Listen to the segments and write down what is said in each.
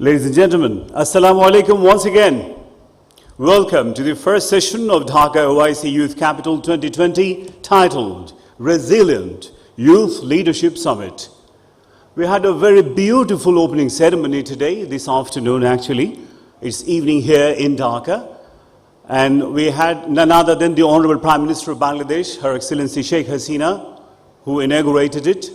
Ladies and gentlemen, Assalamu alaikum once again. Welcome to the first session of Dhaka OIC Youth Capital 2020 titled Resilient Youth Leadership Summit. We had a very beautiful opening ceremony today, this afternoon actually. It's evening here in Dhaka. And we had none other than the Honorable Prime Minister of Bangladesh, Her Excellency Sheikh Hasina, who inaugurated it.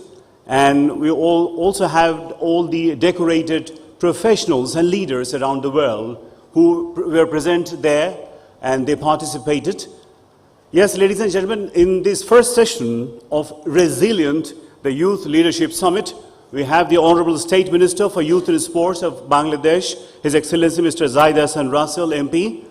And we also have all the decorated professionals and leaders around the world who were present there and they participated. Yes, ladies and gentlemen, in this first session of Resilient, the Youth Leadership Summit, we have the Honorable State Minister for Youth and Sports of Bangladesh, His Excellency Mr. Zaid Hassan Russell, MP.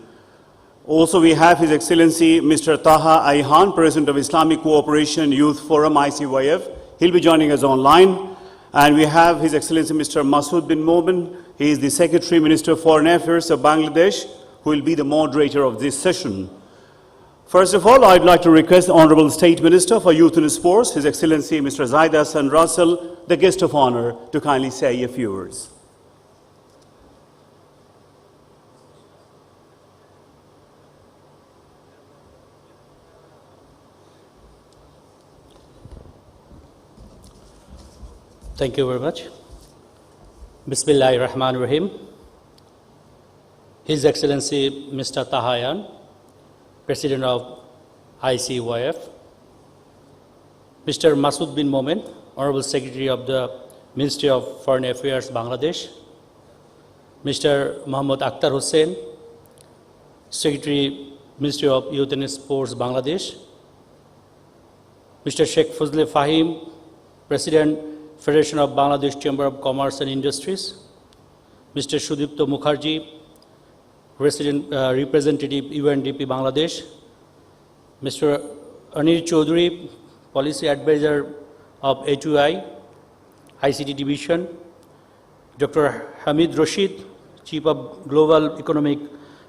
Also, we have His Excellency Mr. Taha Ayhan, President of Islamic Cooperation Youth Forum, ICYF. He'll be joining us online. And we have His Excellency Mr. Masood bin Momen. He is the Secretary Minister of Foreign Affairs of Bangladesh, who will be the moderator of this session. First of all, I'd like to request the Honorable State Minister for Youth and Sports, His Excellency Mr. Zaid Hassan Russell, the guest of honor, to kindly say a few words. Thank you very much. Bismillahir Rahmanir Rahim. His Excellency Mr. Taha Ayhan, President of ICYF. Mr. Masood bin Momen, Honorable Secretary of the Ministry of Foreign Affairs, Bangladesh. Mr. Muhammad Akhtar Hussain, Secretary, Ministry of Youth and Sports, Bangladesh. Mr. Sheikh Fazle Fahim, President, Federation of Bangladesh Chamber of Commerce and Industries. Mr. Sudipto Mukherjee, Representative UNDP Bangladesh. Mr. Anil Chaudhary, Policy Advisor of HUI, ICT Division. Dr. Hamid Rashid, Chief of Global Economic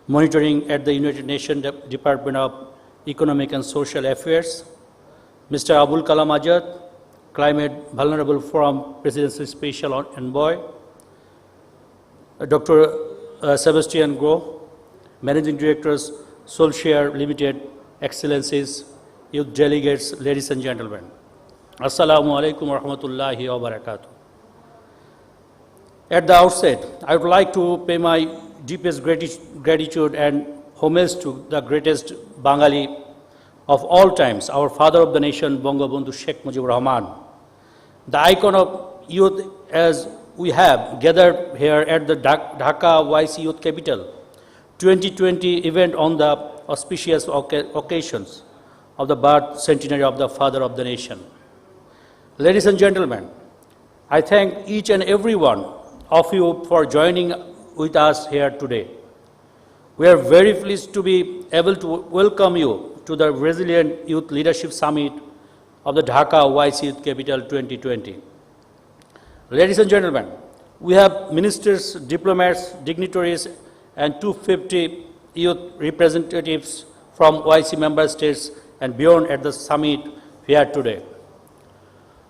Monitoring at the United Nations Department of Economic and Social Affairs, Mr. Abul Kalam Azad, Climate Vulnerable Forum Presidency Special Envoy, Dr. Sebastian Groh, Managing Directors, Soulshare Limited, Excellencies, youth delegates, ladies and gentlemen. Assalamu alaikum wa rahmatullahi wa barakatuh. At the outset, I would like to pay my deepest gratitude and homage to the greatest Bengali of all times, our father of the nation, Bangabandhu Sheikh Mujibur Rahman. The icon of youth as we have gathered here at the Dhaka YC Youth Capital 2020 event on the auspicious occasions of the birth centenary of the father of the nation. Ladies and gentlemen, I thank each and every one of you for joining with us here today. We are very pleased to be able to welcome you to the Resilient Youth Leadership Summit of the Dhaka YC Youth Capital 2020. Ladies and gentlemen, we have ministers, diplomats, dignitaries, and 250 youth representatives from YC member states and beyond at the summit here today.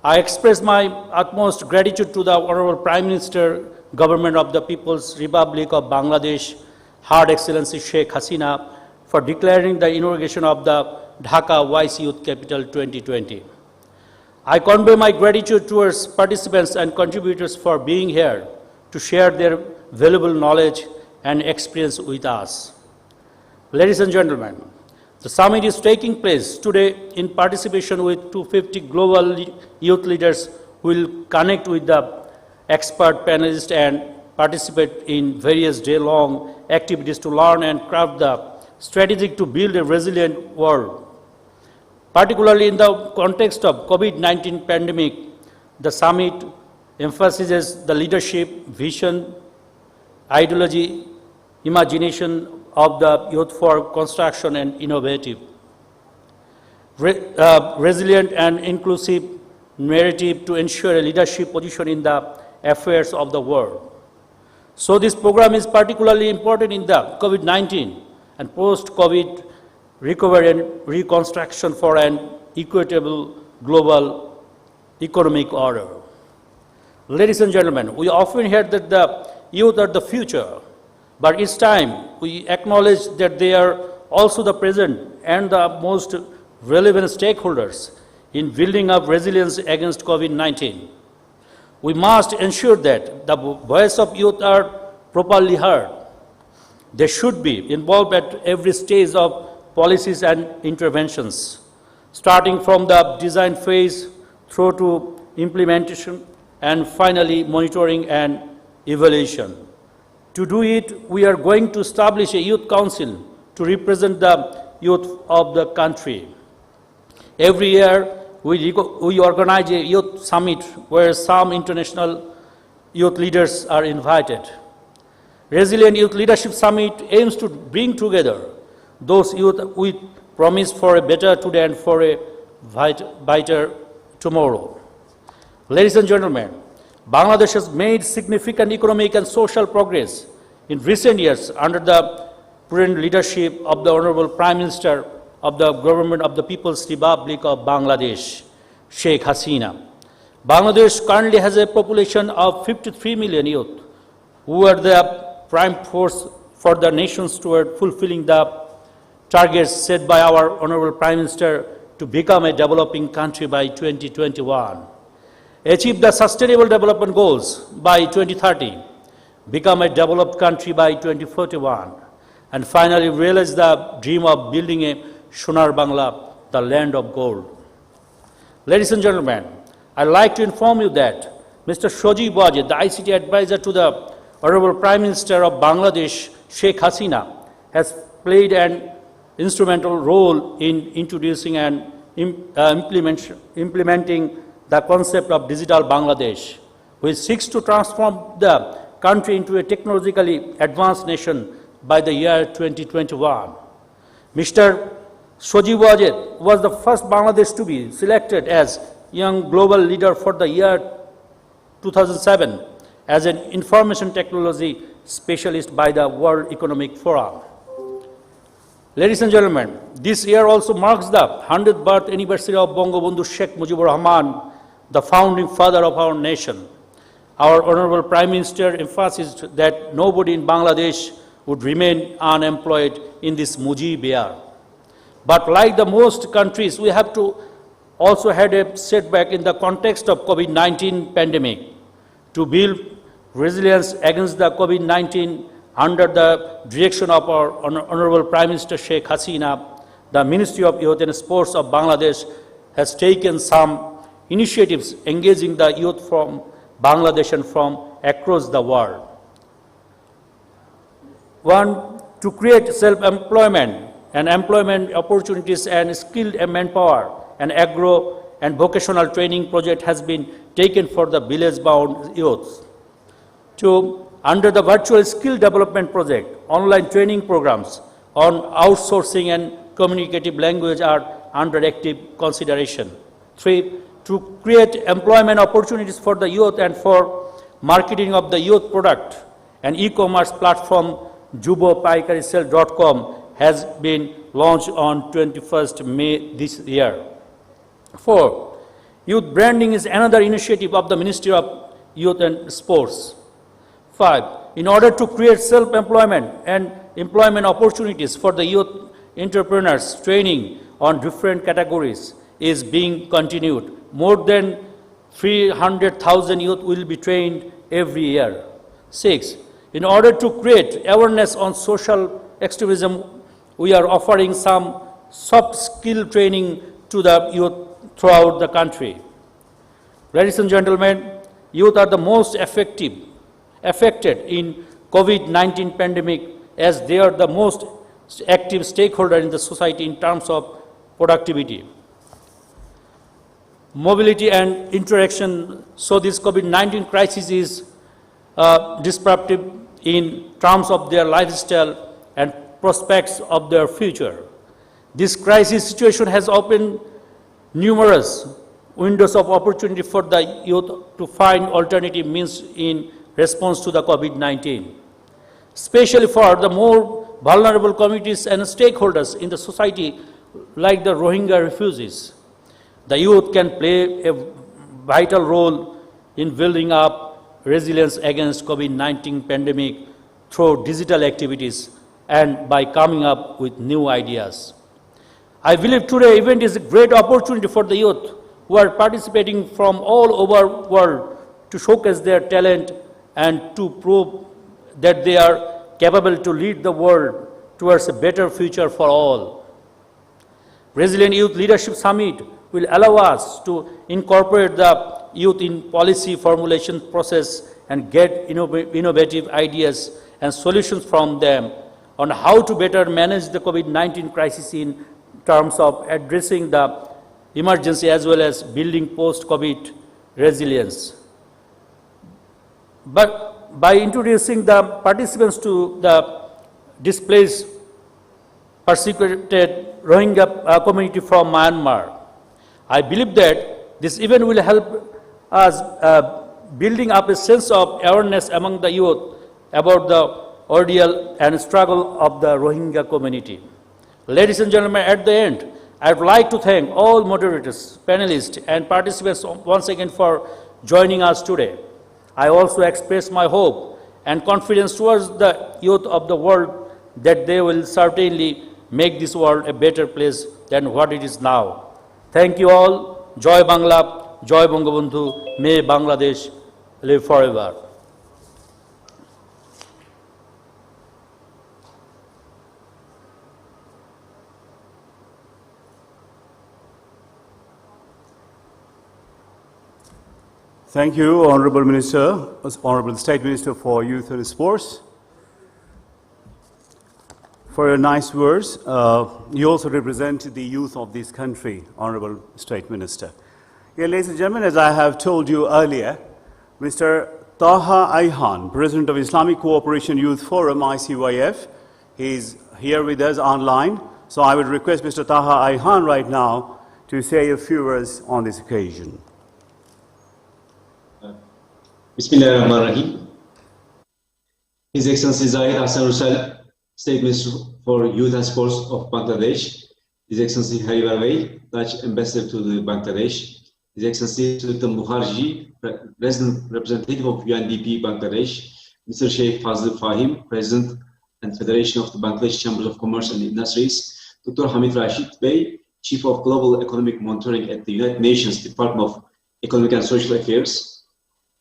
I express my utmost gratitude to the Honorable Prime Minister, Government of the People's Republic of Bangladesh, Her Excellency Sheikh Hasina, for declaring the inauguration of the Dhaka YC Youth Capital 2020. I convey my gratitude towards participants and contributors for being here to share their valuable knowledge and experience with us. Ladies and gentlemen, the summit is taking place today in participation with 250 global youth leaders who will connect with the expert panelists and participate in various day-long activities to learn and craft the strategy to build a resilient world. Particularly in the context of COVID-19 pandemic, the summit emphasizes the leadership, vision, ideology, imagination of the youth for construction and innovative, resilient and inclusive narrative to ensure a leadership position in the affairs of the world. So this program is particularly important in the COVID-19 and post-COVID recovery and reconstruction for an equitable global economic order. Ladies and gentlemen, we often hear that the youth are the future, but it's time we acknowledge that they are also the present and the most relevant stakeholders in building up resilience against COVID-19. We must ensure that the voice of youth are properly heard. They should be involved at every stage of policies and interventions, starting from the design phase through to implementation and finally monitoring and evaluation. To do it, we are going to establish a youth council to represent the youth of the country. Every year, we organize a youth summit where some international youth leaders are invited. Resilient Youth Leadership Summit aims to bring together those youth with promise for a better today and for a brighter tomorrow. Ladies and gentlemen, Bangladesh has made significant economic and social progress in recent years under the prudent leadership of the Honorable Prime Minister of the Government of the People's Republic of Bangladesh, Sheikh Hasina. Bangladesh currently has a population of 53 million youth who are the prime force for the nations toward fulfilling the targets set by our Honorable Prime Minister to become a developing country by 2021, achieve the Sustainable Development Goals by 2030, become a developed country by 2041, and finally realize the dream of building a Sonar Bangla, the land of gold. Ladies and gentlemen, I'd like to inform you that Mr. Shojib Wajid, the ICT advisor to the Honorable Prime Minister of Bangladesh, Sheikh Hasina, has played an instrumental role in introducing and implementing the concept of Digital Bangladesh, which seeks to transform the country into a technologically advanced nation by the year 2021. Mr. Shojib Wajid was the first Bangladesh to be selected as Young Global Leader for the year 2007 as an information technology specialist by the World Economic Forum. Ladies and gentlemen, this year also marks the 100th birth anniversary of Bangabandhu Sheikh Mujibur Rahman, the founding father of our nation. Our Honorable Prime Minister emphasized that nobody in Bangladesh would remain unemployed in this Mujib year. But like the most countries, we have to also had a setback in the context of COVID-19 pandemic. To build resilience against the COVID-19 under the direction of our Honorable Prime Minister Sheikh Hasina, the Ministry of Youth and Sports of Bangladesh has taken some initiatives engaging the youth from Bangladesh and from across the world. One, to create self-employment and employment opportunities and skilled manpower, an agro and vocational training project has been taken for the village-bound youth. Two, under the virtual skill development project, online training programs on outsourcing and communicative language are under active consideration. Three, to create employment opportunities for the youth and for marketing of the youth product, an e-commerce platform, JuboPaikarisell.com, has been launched on 21st May this year. 4. Youth branding is another initiative of the Ministry of Youth and Sports. 5. In order to create self-employment and employment opportunities for the youth entrepreneurs, training on different categories is being continued. More than 300,000 youth will be trained every year. 6. In order to create awareness on social activism, we are offering some soft skill training to the youth throughout the country. Ladies and gentlemen, youth are the most affected in COVID-19 pandemic as they are the most active stakeholder in the society in terms of productivity, mobility and interaction. So this COVID-19 crisis is disruptive in terms of their lifestyle and prospects of their future. This crisis situation has opened numerous windows of opportunity for the youth to find alternative means in response to the COVID-19, especially for the more vulnerable communities and stakeholders in the society like the Rohingya refugees. The youth can play a vital role in building up resilience against COVID-19 pandemic through digital activities and by coming up with new ideas. I believe today's event is a great opportunity for the youth who are participating from all over the world to showcase their talent and to prove that they are capable to lead the world towards a better future for all. Resilient Youth Leadership Summit will allow us to incorporate the youth in policy formulation process and get innovative ideas and solutions from them on how to better manage the COVID-19 crisis in terms of addressing the emergency as well as building post-COVID resilience. But by introducing the participants to the displaced, persecuted Rohingya community from Myanmar, I believe that this event will help us building up a sense of awareness among the youth about the ordeal and struggle of the Rohingya community. Ladies and gentlemen, at the end, I would like to thank all moderators, panelists, and participants once again for joining us today. I also express my hope and confidence towards the youth of the world that they will certainly make this world a better place than what it is now. Thank you all. Joy Bangla, Joy Bangabandhu, may Bangladesh live forever. Thank you, Honorable Minister, Honorable State Minister for Youth and Sports, for your nice words. You also represent the youth of this country, Honorable State Minister. Yeah, ladies and gentlemen, as I have told you earlier, Mr. Taha Ayhan, President of Islamic Cooperation Youth Forum, ICYF, is here with us online. So I would request Mr. Taha Ayhan right now to say a few words on this occasion. Bismillahirrahmanirrahim. His Excellency Zahid Hassan Russell, State Minister for Youth and Sports of Bangladesh, His Excellency Harivar Bey, Dutch Ambassador to the Bangladesh, His Excellency Sultan Mukherjee, Resident Representative of UNDP Bangladesh, Mr. Sheikh Fazl Fahim, President and Federation of the Bangladesh Chambers of Commerce and Industries, Dr. Hamid Rashid Bey, Chief of Global Economic Monitoring at the United Nations Department of Economic and Social Affairs,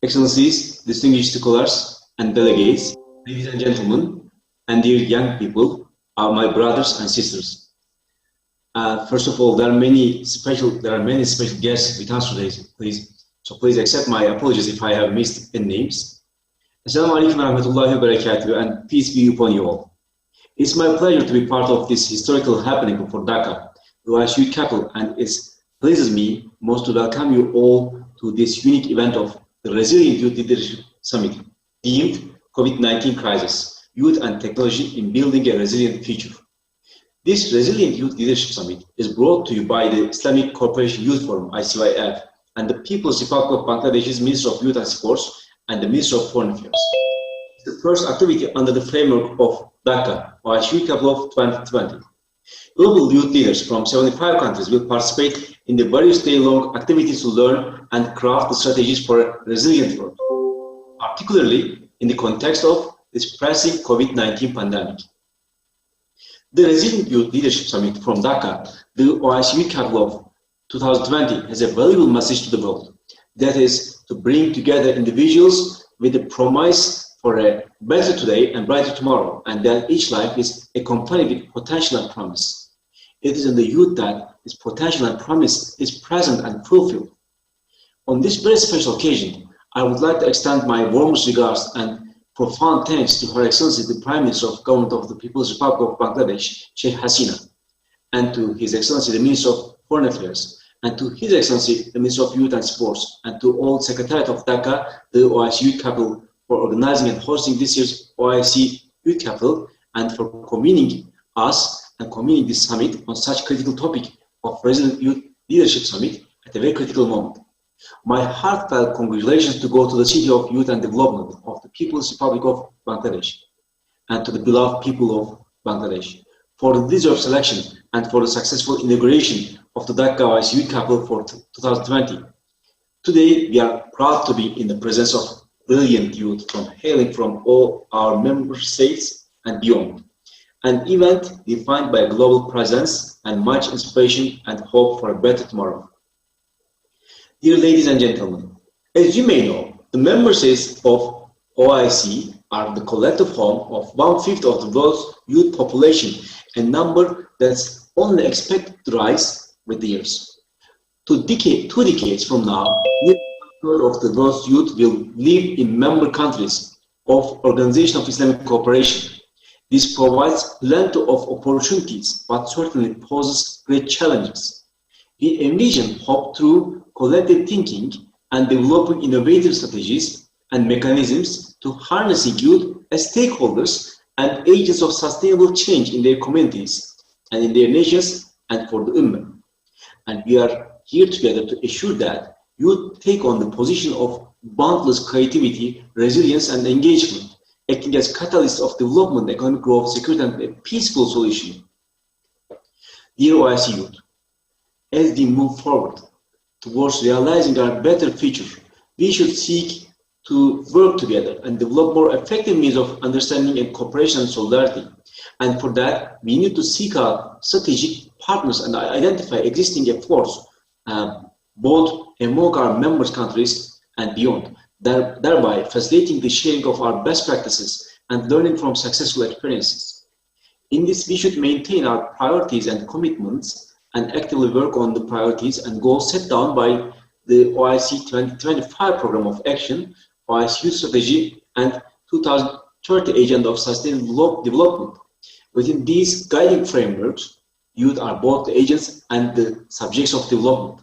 Excellencies, distinguished scholars and delegates, ladies and gentlemen, and dear young people, are my brothers and sisters. First of all, there are many special guests with us today. Please accept my apologies if I have missed any names. Assalamu alaikum warahmatullahi wabarakatuh, and peace be upon you all. It's my pleasure to be part of this historical happening for Dhaka, the OIC Youth Capital, and it pleases me most to welcome you all to this unique event of the Resilient Youth Leadership Summit, themed COVID-19 Crisis, Youth and Technology in Building a Resilient Future. This Resilient Youth Leadership Summit is brought to you by the Islamic Cooperation Youth Forum, ICYF, and the People's Republic of Bangladesh's Minister of Youth and Sports and the Minister of Foreign Affairs. It's the first activity under the framework of Dhaka, OIC Youth Capital of 2020. Global youth leaders from 75 countries will participate in the various day-long activities to learn and craft the strategies for a resilient world, particularly in the context of this pressing COVID-19 pandemic. The Resilient Youth Leadership Summit from Dhaka, the OIC Youth Capital of 2020, has a valuable message to the world, that is to bring together individuals with a promise for a better today and brighter tomorrow, and then each life is accompanied with potential and promise. It is in the youth that this potential and promise is present and fulfilled. On this very special occasion, I would like to extend my warmest regards and profound thanks to Her Excellency the Prime Minister of Government of the People's Republic of Bangladesh, Sheikh Hasina, and to His Excellency the Minister of Foreign Affairs, and to His Excellency the Minister of Youth and Sports, and to all Secretariat of Dhaka, the OIC Youth Capital, for organizing and hosting this year's OIC Youth Capital, and for convening us and convening this summit on such critical topic of Resilient Youth Leadership Summit at a very critical moment. My heartfelt congratulations to go to the City of Youth and Development of the People's Republic of Bangladesh and to the beloved people of Bangladesh for the deserved selection and for the successful inauguration of the Dhaka OIC Youth Capital for 2020. Today, we are proud to be in the presence of brilliant youth hailing from all our member states and beyond. An event defined by a global presence and much inspiration and hope for a better tomorrow. Dear ladies and gentlemen, as you may know, the member states of OIC are the collective home of 1/5 of the world's youth population, a number that's only expected to rise with the years. 2 decades from now, of the world's youth will live in member countries of Organization of Islamic Cooperation. This provides plenty of opportunities, but certainly poses great challenges. We envision hope through collective thinking and developing innovative strategies and mechanisms to harnessing youth as stakeholders and agents of sustainable change in their communities and in their nations and for the Ummah. And we are here together to assure that youth take on the position of boundless creativity, resilience, and engagement, acting as catalysts of development, economic growth, security, and a peaceful solution. Dear OIC youth, as we move forward towards realizing our better future, we should seek to work together and develop more effective means of understanding and cooperation and solidarity. And for that, we need to seek out strategic partners and identify existing efforts, both among our member countries and beyond, thereby facilitating the sharing of our best practices and learning from successful experiences. In this, we should maintain our priorities and commitments and actively work on the priorities and goals set down by the OIC 2025 Program of Action, OIC Youth Strategy, and 2030 Agenda of Sustainable Development. Within these guiding frameworks, youth are both the agents and the subjects of development.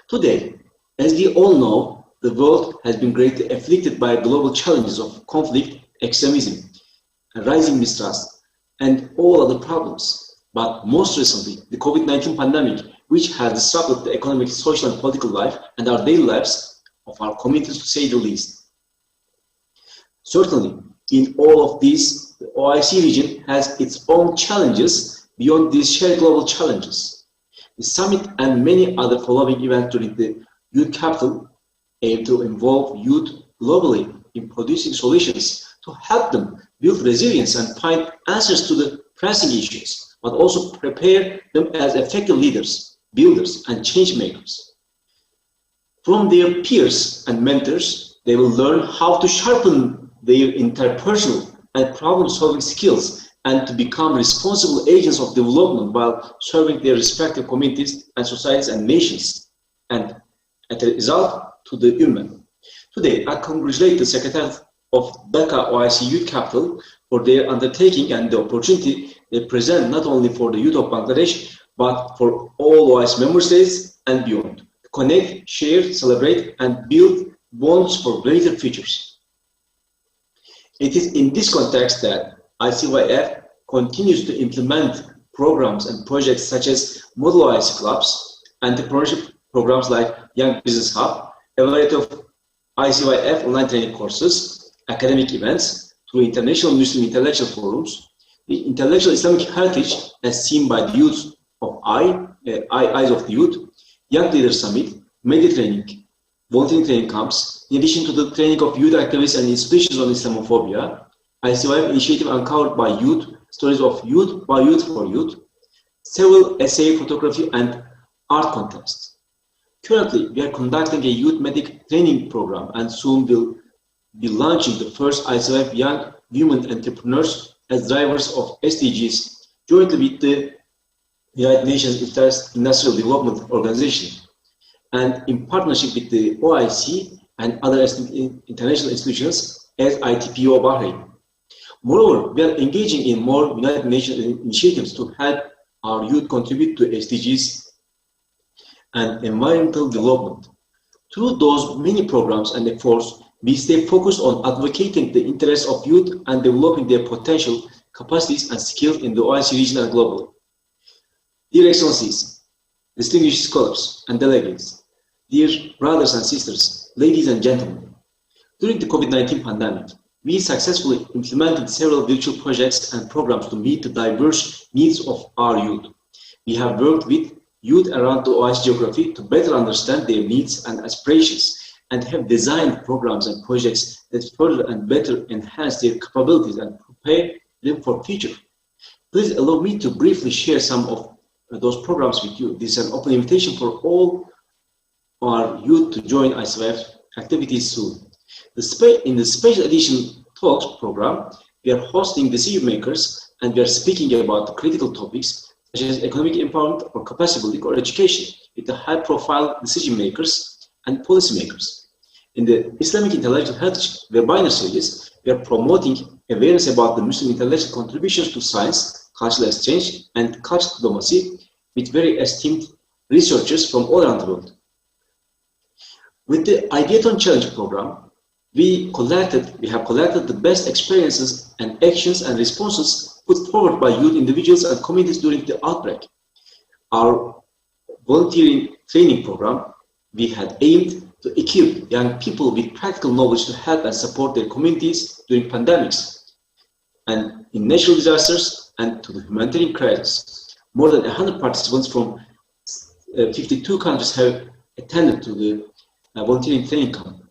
Today, as we all know, the world has been greatly afflicted by global challenges of conflict, extremism, rising mistrust, and all other problems. But most recently, the COVID-19 pandemic, which has disrupted the economic, social, and political life and our daily lives of our communities, to say the least. Certainly, in all of these, the OIC region has its own challenges beyond these shared global challenges. The summit and many other following events during the Youth Capital aim to involve youth globally in producing solutions to help them build resilience and find answers to the pressing issues, but also prepare them as effective leaders, builders, and change makers. From their peers and mentors, they will learn how to sharpen their interpersonal and problem-solving skills and to become responsible agents of development while serving their respective communities and societies and nations, and as a result, to the Ummah. Today, I congratulate the Secretary of Dhaka OIC Youth Capital for their undertaking and the opportunity they present not only for the youth of Bangladesh, but for all OIC member states and beyond. To connect, share, celebrate, and build bonds for greater futures. It is in this context that ICYF continues to implement programs and projects such as Model OIC Clubs, entrepreneurship programs like Young Business Hub, a variety of ICYF online training courses, academic events, through international Muslim intellectual forums, the intellectual Islamic heritage as seen by the youth of Eyes of the Youth, Young Leaders Summit, media training, volunteering training camps, in addition to the training of youth activists and institutions on Islamophobia, ICYF initiative uncovered by youth, stories of youth by youth for youth, several essay, photography, and art contests. Currently, we are conducting a youth medic training program and soon will be launching the first ICYF Young Women Entrepreneurs as drivers of SDGs jointly with the United Nations Industrial Development Organization and in partnership with the OIC and other international institutions as ITPO Bahrain. Moreover, we are engaging in more United Nations initiatives to help our youth contribute to SDGs and environmental development. Through those many programs and efforts, we stay focused on advocating the interests of youth and developing their potential, capacities, and skills in the OIC region and globally. Dear Excellencies, distinguished scholars and delegates, dear brothers and sisters, ladies and gentlemen, during the COVID-19 pandemic, we successfully implemented several virtual projects and programs to meet the diverse needs of our youth. We have worked with youth around the OIC geography to better understand their needs and aspirations and have designed programs and projects that further and better enhance their capabilities and prepare them for future. Please allow me to briefly share some of those programs with you. This is an open invitation for all our youth to join ICYF activities soon. In the special edition talks program, we are hosting decision makers and we are speaking about critical topics such as economic empowerment or capacity building or education with the high profile decision makers and policy makers. In the Islamic Intellectual Heritage webinar series, we are promoting awareness about the Muslim intellectual contributions to science, cultural exchange, and cultural diplomacy with very esteemed researchers from all around the world. With the Ideathon Challenge program, we have collected the best experiences and actions and responses put forward by youth individuals and communities during the outbreak. Our volunteering training program, we had aimed to equip young people with practical knowledge to help and support their communities during pandemics and in natural disasters and to the humanitarian crisis. More than 100 participants from 52 countries have attended to the volunteering training camp.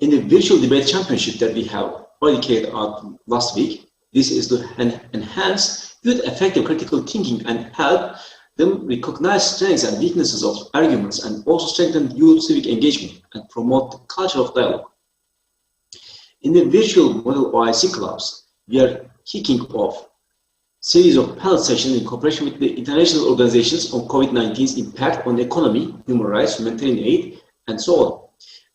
In the virtual debate championship that we have already carried out last week, this is to enhance youth effective critical thinking and help them recognize strengths and weaknesses of arguments and also strengthen youth civic engagement and promote the culture of dialogue. In the virtual model OIC clubs, we are kicking off a series of panel sessions in cooperation with the international organizations on COVID-19's impact on the economy, human rights, humanitarian aid, and so on.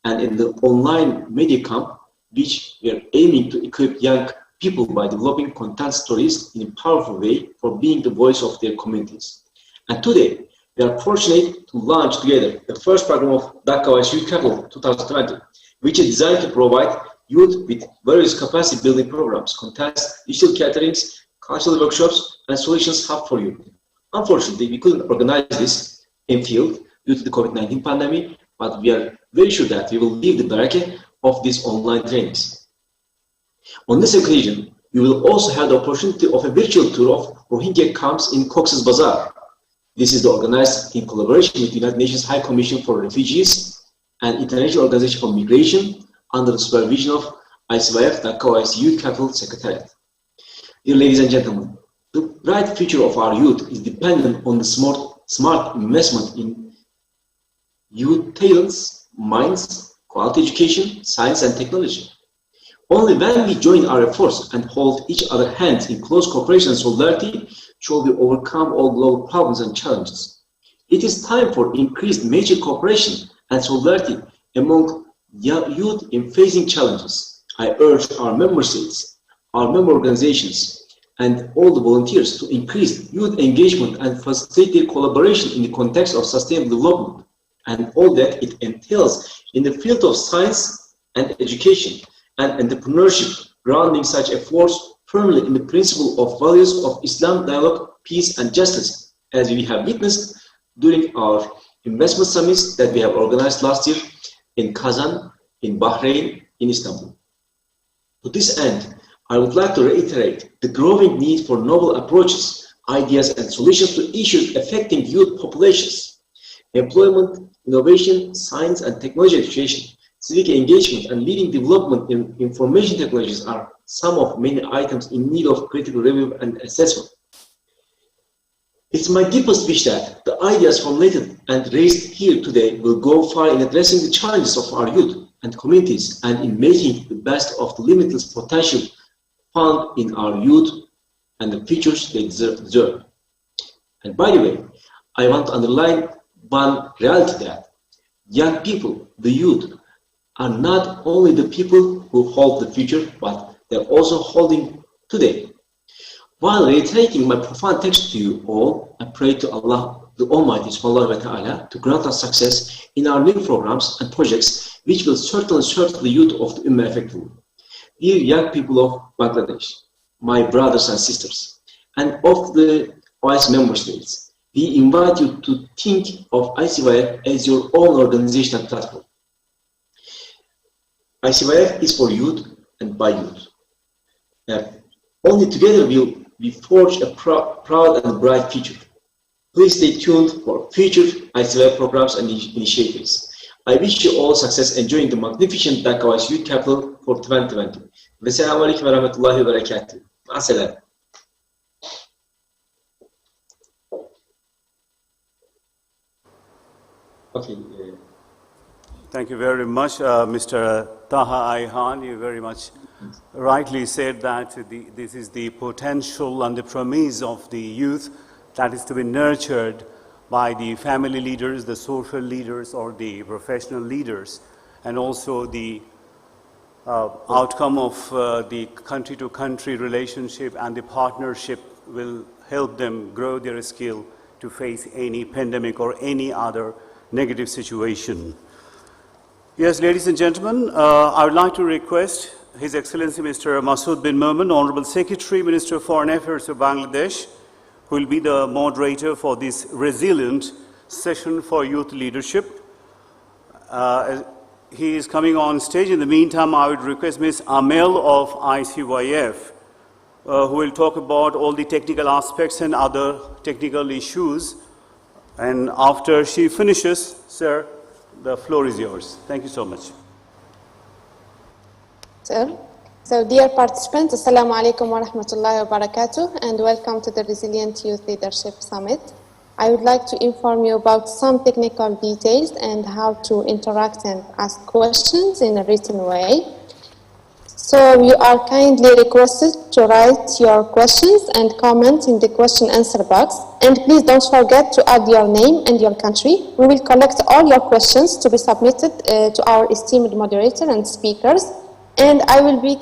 And in the online media camp, which we are aiming to equip young people by developing content stories in a powerful way for being the voice of their communities. And today, we are fortunate to launch together the first program of Dhaka OIC Youth Capital 2020, which is designed to provide youth with various capacity building programs, contests, digital caterings, cultural workshops, and solutions hub for youth. Unfortunately, we couldn't organize this in field due to the COVID-19 pandemic, but we are very sure that we will leave the barakah of these online trainings. On this occasion, We will also have the opportunity of a virtual tour of Rohingya camps in Cox's Bazar. This is organized in collaboration with the United Nations High Commission for Refugees and International Organization for Migration under the supervision of ICYF, Dhaka OIC Youth Capital Secretariat. Dear ladies and gentlemen, the bright future of our youth is dependent on the smart investment in youth talents, minds, quality education, science and technology. Only when we join our efforts and hold each other's hands in close cooperation and solidarity shall we overcome all global problems and challenges. It is time for increased major cooperation and solidarity among youth in facing challenges. I urge our member states, our member organizations, and all the volunteers to increase youth engagement and facilitate their collaboration in the context of sustainable development and all that it entails in the field of science and education and entrepreneurship, grounding such efforts firmly in the principle of values of Islam, dialogue, peace, and justice, as we have witnessed during our investment summits that we have organized last year in Kazan, in Bahrain, in Istanbul. To this end, I would like to reiterate the growing need for novel approaches, ideas, and solutions to issues affecting youth populations. Employment, innovation, science and technology education, civic engagement, and leading development in information technologies are some of many items in need of critical review and assessment. It's my deepest wish that the ideas formulated and raised here today will go far in addressing the challenges of our youth and communities and in making the best of the limitless potential found in our youth and the futures they deserve. And by the way, I want to underline one reality that young people, the youth, are not only the people who hold the future, but they're also holding today. While reiterating my profound thanks to you all, I pray to Allah, the Almighty Subhanahu wa Ta'ala, to grant us success in our new programs and projects, which will certainly serve the youth of the Ummah effectively. Dear young people of Bangladesh, my brothers and sisters, and of the OIC member states, we invite you to think of ICYF as your own organizational platform. ICYF is for youth and by youth. Only together will we forge a proud and bright future. Please stay tuned for future ICYF programs and initiatives. I wish you all success enjoying the magnificent Dhaka OIC Youth Capital for 2020. Vesselamu alaikum wa rahmatullahi wa barakatuh. Ma'asalam. Okay. Thank you very much, Mr. Taha Ayhan. You very much rightly said that this is the potential and the promise of the youth that is to be nurtured by the family leaders, the social leaders, or the professional leaders, and also the outcome of the country-to-country relationship and the partnership will help them grow their skill to face any pandemic or any other negative situation. Yes, ladies and gentlemen, I would like to request His Excellency Mr. Masood bin Momen, Honorable Secretary, Minister of Foreign Affairs of Bangladesh, who will be the moderator for this resilient session for youth leadership. He is coming on stage. In the meantime, I would request Ms. Amel of ICYF, who will talk about all the technical aspects and other technical issues. And after she finishes, sir, the floor is yours. Thank you so much. Sir. So dear participants, Assalamu alaikum wa rahmatullahi wa barakatuh, and welcome to the Resilient Youth Leadership Summit. I would like to inform you about some technical details and how to interact and ask questions in a written way. So you are kindly requested to write your questions and comments in the question answer box. And please don't forget to add your name and your country. We will collect all your questions to be submitted to our esteemed moderator and speakers. And I will be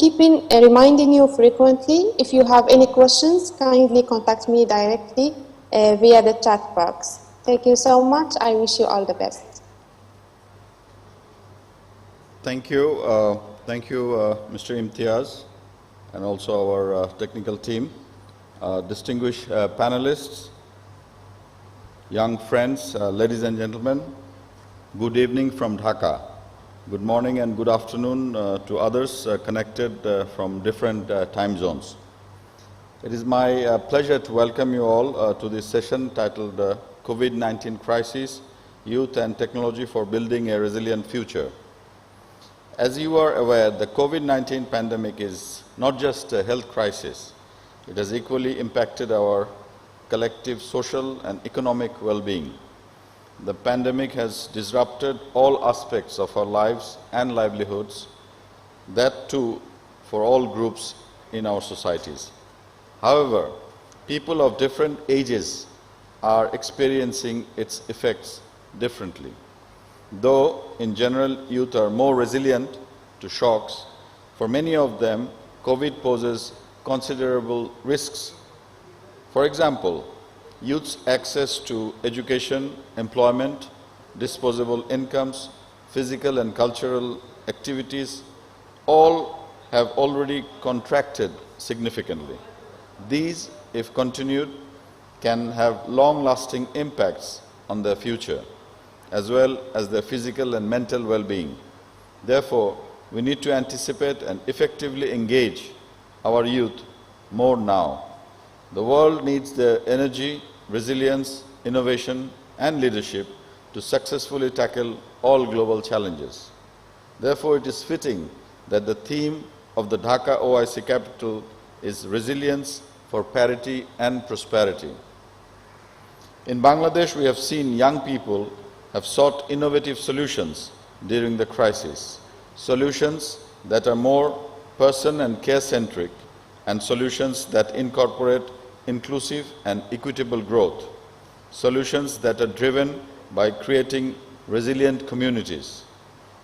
reminding you frequently. If you have any questions, kindly contact me directly via the chat box. Thank you so much. I wish you all the best. Thank you. Thank you, Mr. Imtiaz, and also our technical team, distinguished panelists, young friends, ladies and gentlemen. Good evening from Dhaka. Good morning and good afternoon to others connected from different time zones. It is my pleasure to welcome you all to this session titled COVID-19 Crisis, Youth and Technology for Building a Resilient Future. As you are aware, the COVID-19 pandemic is not just a health crisis. It has equally impacted our collective social and economic well-being. The pandemic has disrupted all aspects of our lives and livelihoods, that too for all groups in our societies. However, people of different ages are experiencing its effects differently. Though, in general, youth are more resilient to shocks, for many of them, COVID poses considerable risks. For example, youth's access to education, employment, disposable incomes, physical and cultural activities, all have already contracted significantly. These, if continued, can have long-lasting impacts on their future, as well as their physical and mental well-being. Therefore, we need to anticipate and effectively engage our youth more now. The world needs their energy, resilience, innovation, and leadership to successfully tackle all global challenges. Therefore, it is fitting that the theme of the Dhaka OIC Capital is Resilience for Parity and Prosperity. In Bangladesh, we have seen young people have sought innovative solutions during the crisis, solutions that are more person and care-centric, and solutions that incorporate inclusive and equitable growth, solutions that are driven by creating resilient communities.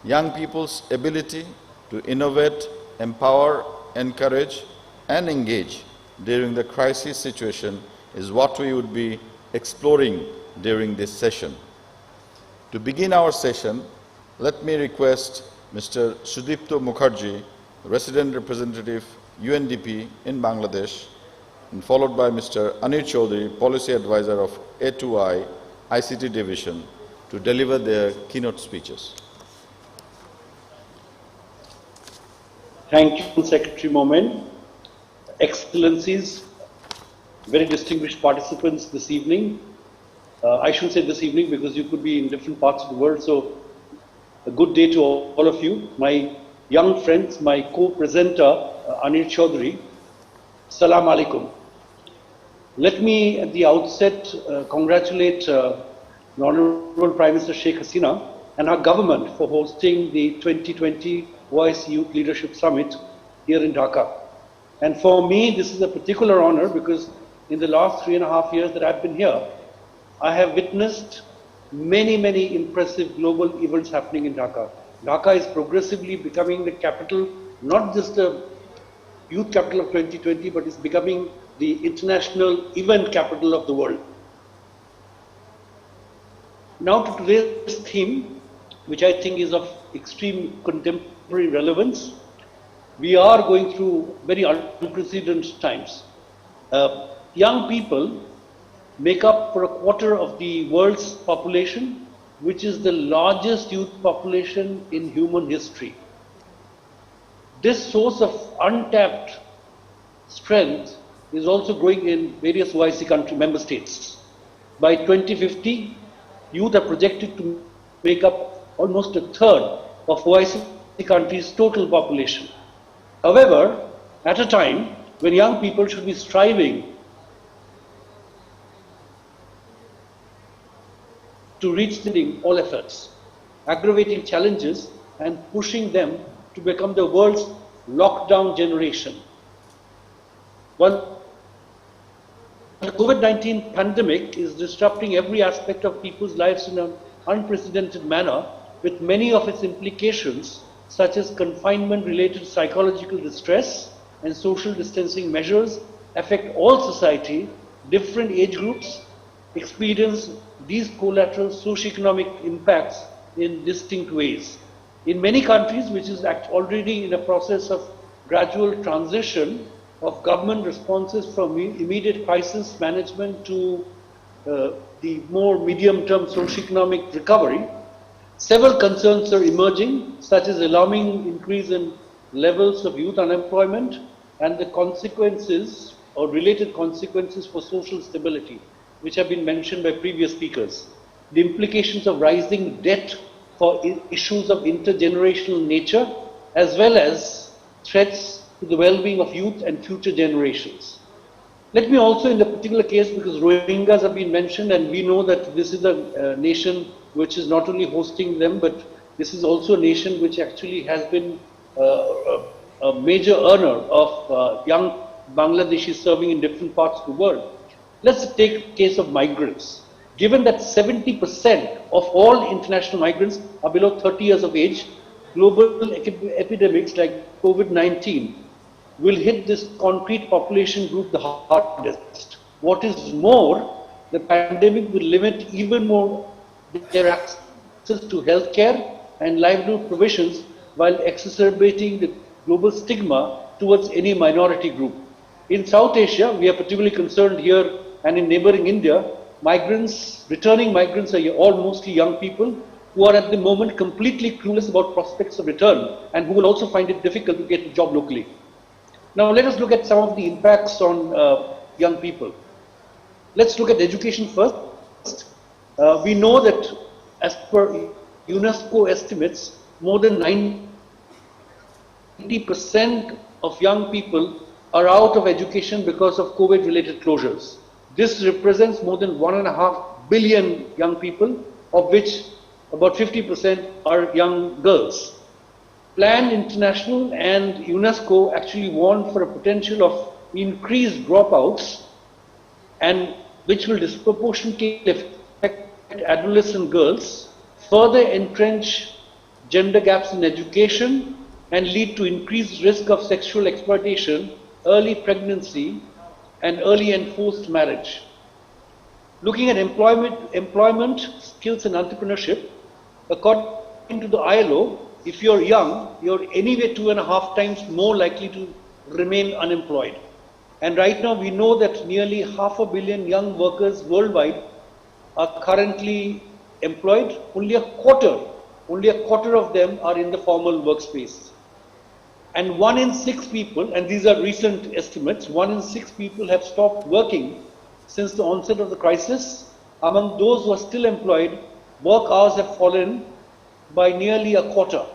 Young people's ability to innovate, empower, encourage, and engage during the crisis situation is what we would be exploring during this session. To begin our session, let me request Mr. Sudipto Mukherjee, Resident Representative, UNDP in Bangladesh, and followed by Mr. Anir Chaudhary, Policy Advisor of A2I ICT Division, to deliver their keynote speeches. Thank you, Secretary Momen. Excellencies, very distinguished participants this evening. I shouldn't say this evening because you could be in different parts of the world, so a good day to all of you. My young friends, my co-presenter, Anir Chaudhary, Salam Alaikum. Let me at the outset congratulate the Honorable Prime Minister Sheikh Hasina and her government for hosting the 2020 OIC Youth Leadership Summit here in Dhaka. And for me, this is a particular honor because in the last 3.5 years that I've been here, I have witnessed many impressive global events happening in Dhaka. Dhaka is progressively becoming the capital, not just the youth capital of 2020, but it's becoming the international event capital of the world. Now to today's theme, which I think is of extreme contemporary relevance. We are going through very unprecedented times. Young people make up for 1/4 of the world's population, which is the largest youth population in human history. This source of untapped strength is also growing in various OIC country member states. By 2050, youth are projected to make up almost 1/3 of OIC countries' total population. However, at a time when young people should be striving to reach all efforts, aggravating challenges and pushing them to become the world's lockdown generation. Well, the COVID-19 pandemic is disrupting every aspect of people's lives in an unprecedented manner, with many of its implications, such as confinement-related psychological distress and social distancing measures, affect all society. Different age groups experience these collateral socioeconomic impacts in distinct ways. In many countries, which is already in a process of gradual transition of government responses from immediate crisis management to the more medium-term socioeconomic recovery, several concerns are emerging, such as alarming increase in levels of youth unemployment and the consequences or related consequences for social stability, which have been mentioned by previous speakers. The implications of rising debt for issues of intergenerational nature, as well as threats to the well-being of youth and future generations. Let me also, in the particular case, because Rohingyas have been mentioned, and we know that this is a nation which is not only hosting them, but this is also a nation which actually has been a major earner of young Bangladeshis serving in different parts of the world. Let's take the case of migrants. Given that 70% of all international migrants are below 30 years of age, global epidemics like COVID-19 will hit this concrete population group the hardest. What is more, the pandemic will limit even more their access to healthcare and livelihood provisions while exacerbating the global stigma towards any minority group. In South Asia, we are particularly concerned here, and in neighboring India, returning migrants are all mostly young people who are at the moment completely clueless about prospects of return and who will also find it difficult to get a job locally. Now let us look at some of the impacts on young people. Let's look at education first. We know that as per UNESCO estimates, more than 90% of young people are out of education because of COVID-related closures. This represents more than 1.5 billion young people, of which about 50% are young girls. Plan International and UNESCO actually warned for a potential of increased dropouts, and which will disproportionately affect adolescent girls, further entrench gender gaps in education, and lead to increased risk of sexual exploitation, early pregnancy, and early and forced marriage. Looking at employment, skills and entrepreneurship, according to the ILO, if you're young, you're anyway 2.5 times more likely to remain unemployed. And right now we know that nearly 500 million young workers worldwide are currently employed. Only a quarter of them are in the formal workspace. And 1 in 6 people, and these are recent estimates, 1 in 6 people have stopped working since the onset of the crisis. Among those who are still employed, work hours have fallen by nearly a quarter.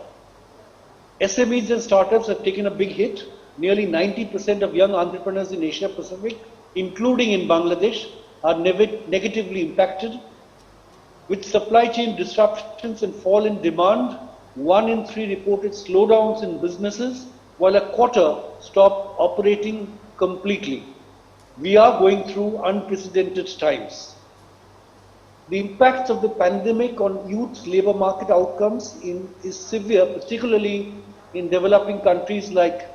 SMEs and startups have taken a big hit. Nearly 90% of young entrepreneurs in Asia Pacific, including in Bangladesh, are negatively impacted. With supply chain disruptions and fall in demand, 1 in 3 reported slowdowns in businesses, while a quarter stopped operating completely. We are going through unprecedented times. The impacts of the pandemic on youth labor market outcomes is severe, particularly in developing countries like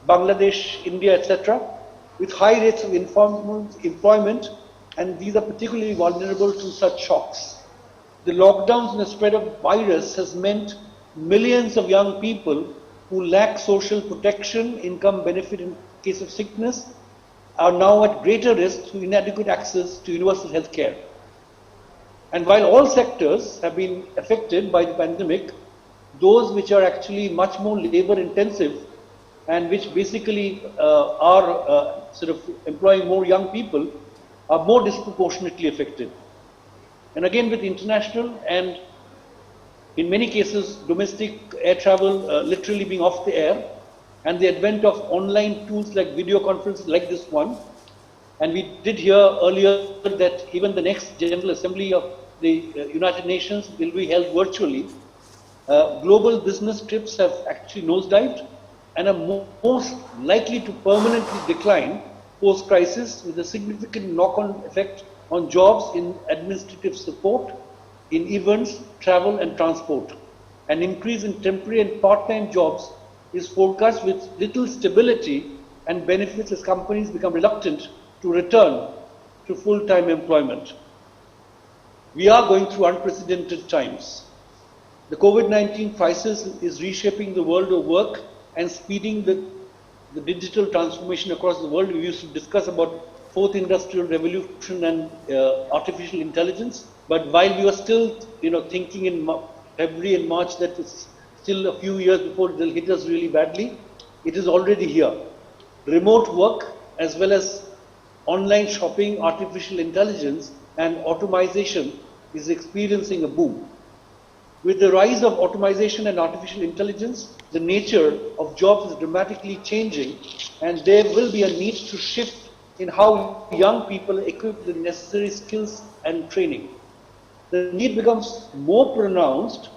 Bangladesh, India, etc., with high rates of employment, and these are particularly vulnerable to such shocks. The lockdowns and the spread of virus has meant millions of young people who lack social protection, income benefit in case of sickness, are now at greater risk through inadequate access to universal health care. And while all sectors have been affected by the pandemic, those which are actually much more labor intensive and which basically are sort of employing more young people are more disproportionately affected. And again, with international and in many cases domestic air travel literally being off the air, and the advent of online tools like video conferences like this one, and we did hear earlier that even the next General Assembly of the United Nations will be held virtually. Global business trips have actually nosedived and are most likely to permanently decline post-crisis, with a significant knock-on effect on jobs in administrative support, in events, travel and transport. An increase in temporary and part-time jobs is forecast with little stability and benefits as companies become reluctant to return to full-time employment. We are going through unprecedented times. The COVID-19 crisis is reshaping the world of work and speeding the digital transformation across the world. We used to discuss about fourth industrial revolution and artificial intelligence, but while we were still thinking in February and March that it's still a few years before it will hit us really badly, it is already here. Remote work as well as online shopping, artificial intelligence, and automation is experiencing a boom. With the rise of automation and artificial intelligence, the nature of jobs is dramatically changing, and there will be a need to shift in how young people are equipped with the necessary skills and training. The need becomes more pronounced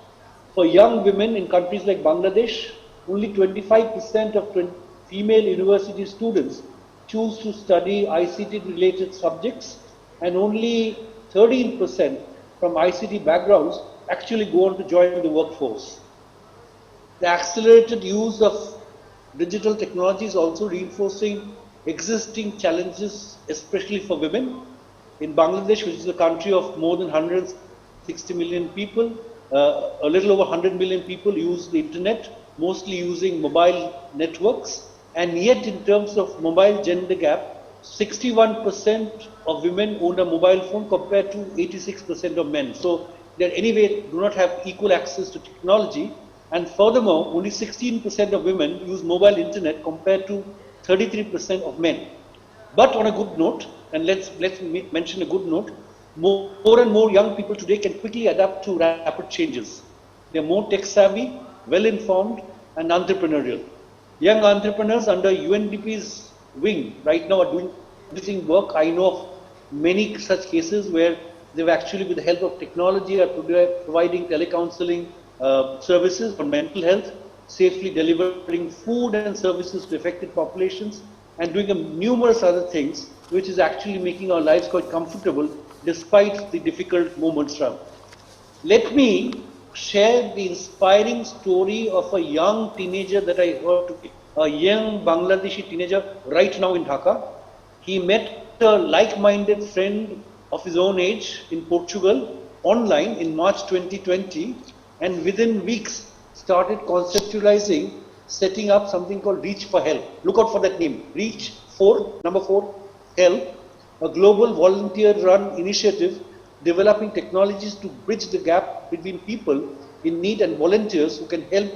for young women in countries like Bangladesh. Only 25% of female university students choose to study ICT-related subjects, and only 13% from ICT backgrounds actually go on to join the workforce. The accelerated use of digital technology is also reinforcing existing challenges, especially for women. In Bangladesh, which is a country of more than 160 million people, a little over 100 million people use the internet, mostly using mobile networks. And yet, in terms of mobile gender gap, 61% of women own a mobile phone compared to 86% of men. So they anyway do not have equal access to technology. And furthermore, only 16% of women use mobile internet compared to 33% of men. But on a good note, and let's mention a good note, more and more young people today can quickly adapt to rapid changes. They're more tech savvy, well informed, and entrepreneurial. Young entrepreneurs under UNDP's wing right now are doing interesting work. I know of many such cases where they've actually, with the help of technology, are providing telecounseling services for mental health, safely delivering food and services to affected populations, and doing numerous other things, which is actually making our lives quite comfortable despite the difficult moments around. Let me share the inspiring story of a young teenager that I heard today, a young Bangladeshi teenager right now in Dhaka. He met a like-minded friend of his own age in Portugal online in March 2020, and within weeks started conceptualizing, setting up something called Reach for Help. Look out for that name, Reach for, number 4, Help, a global volunteer-run initiative developing technologies to bridge the gap between people in need and volunteers who can help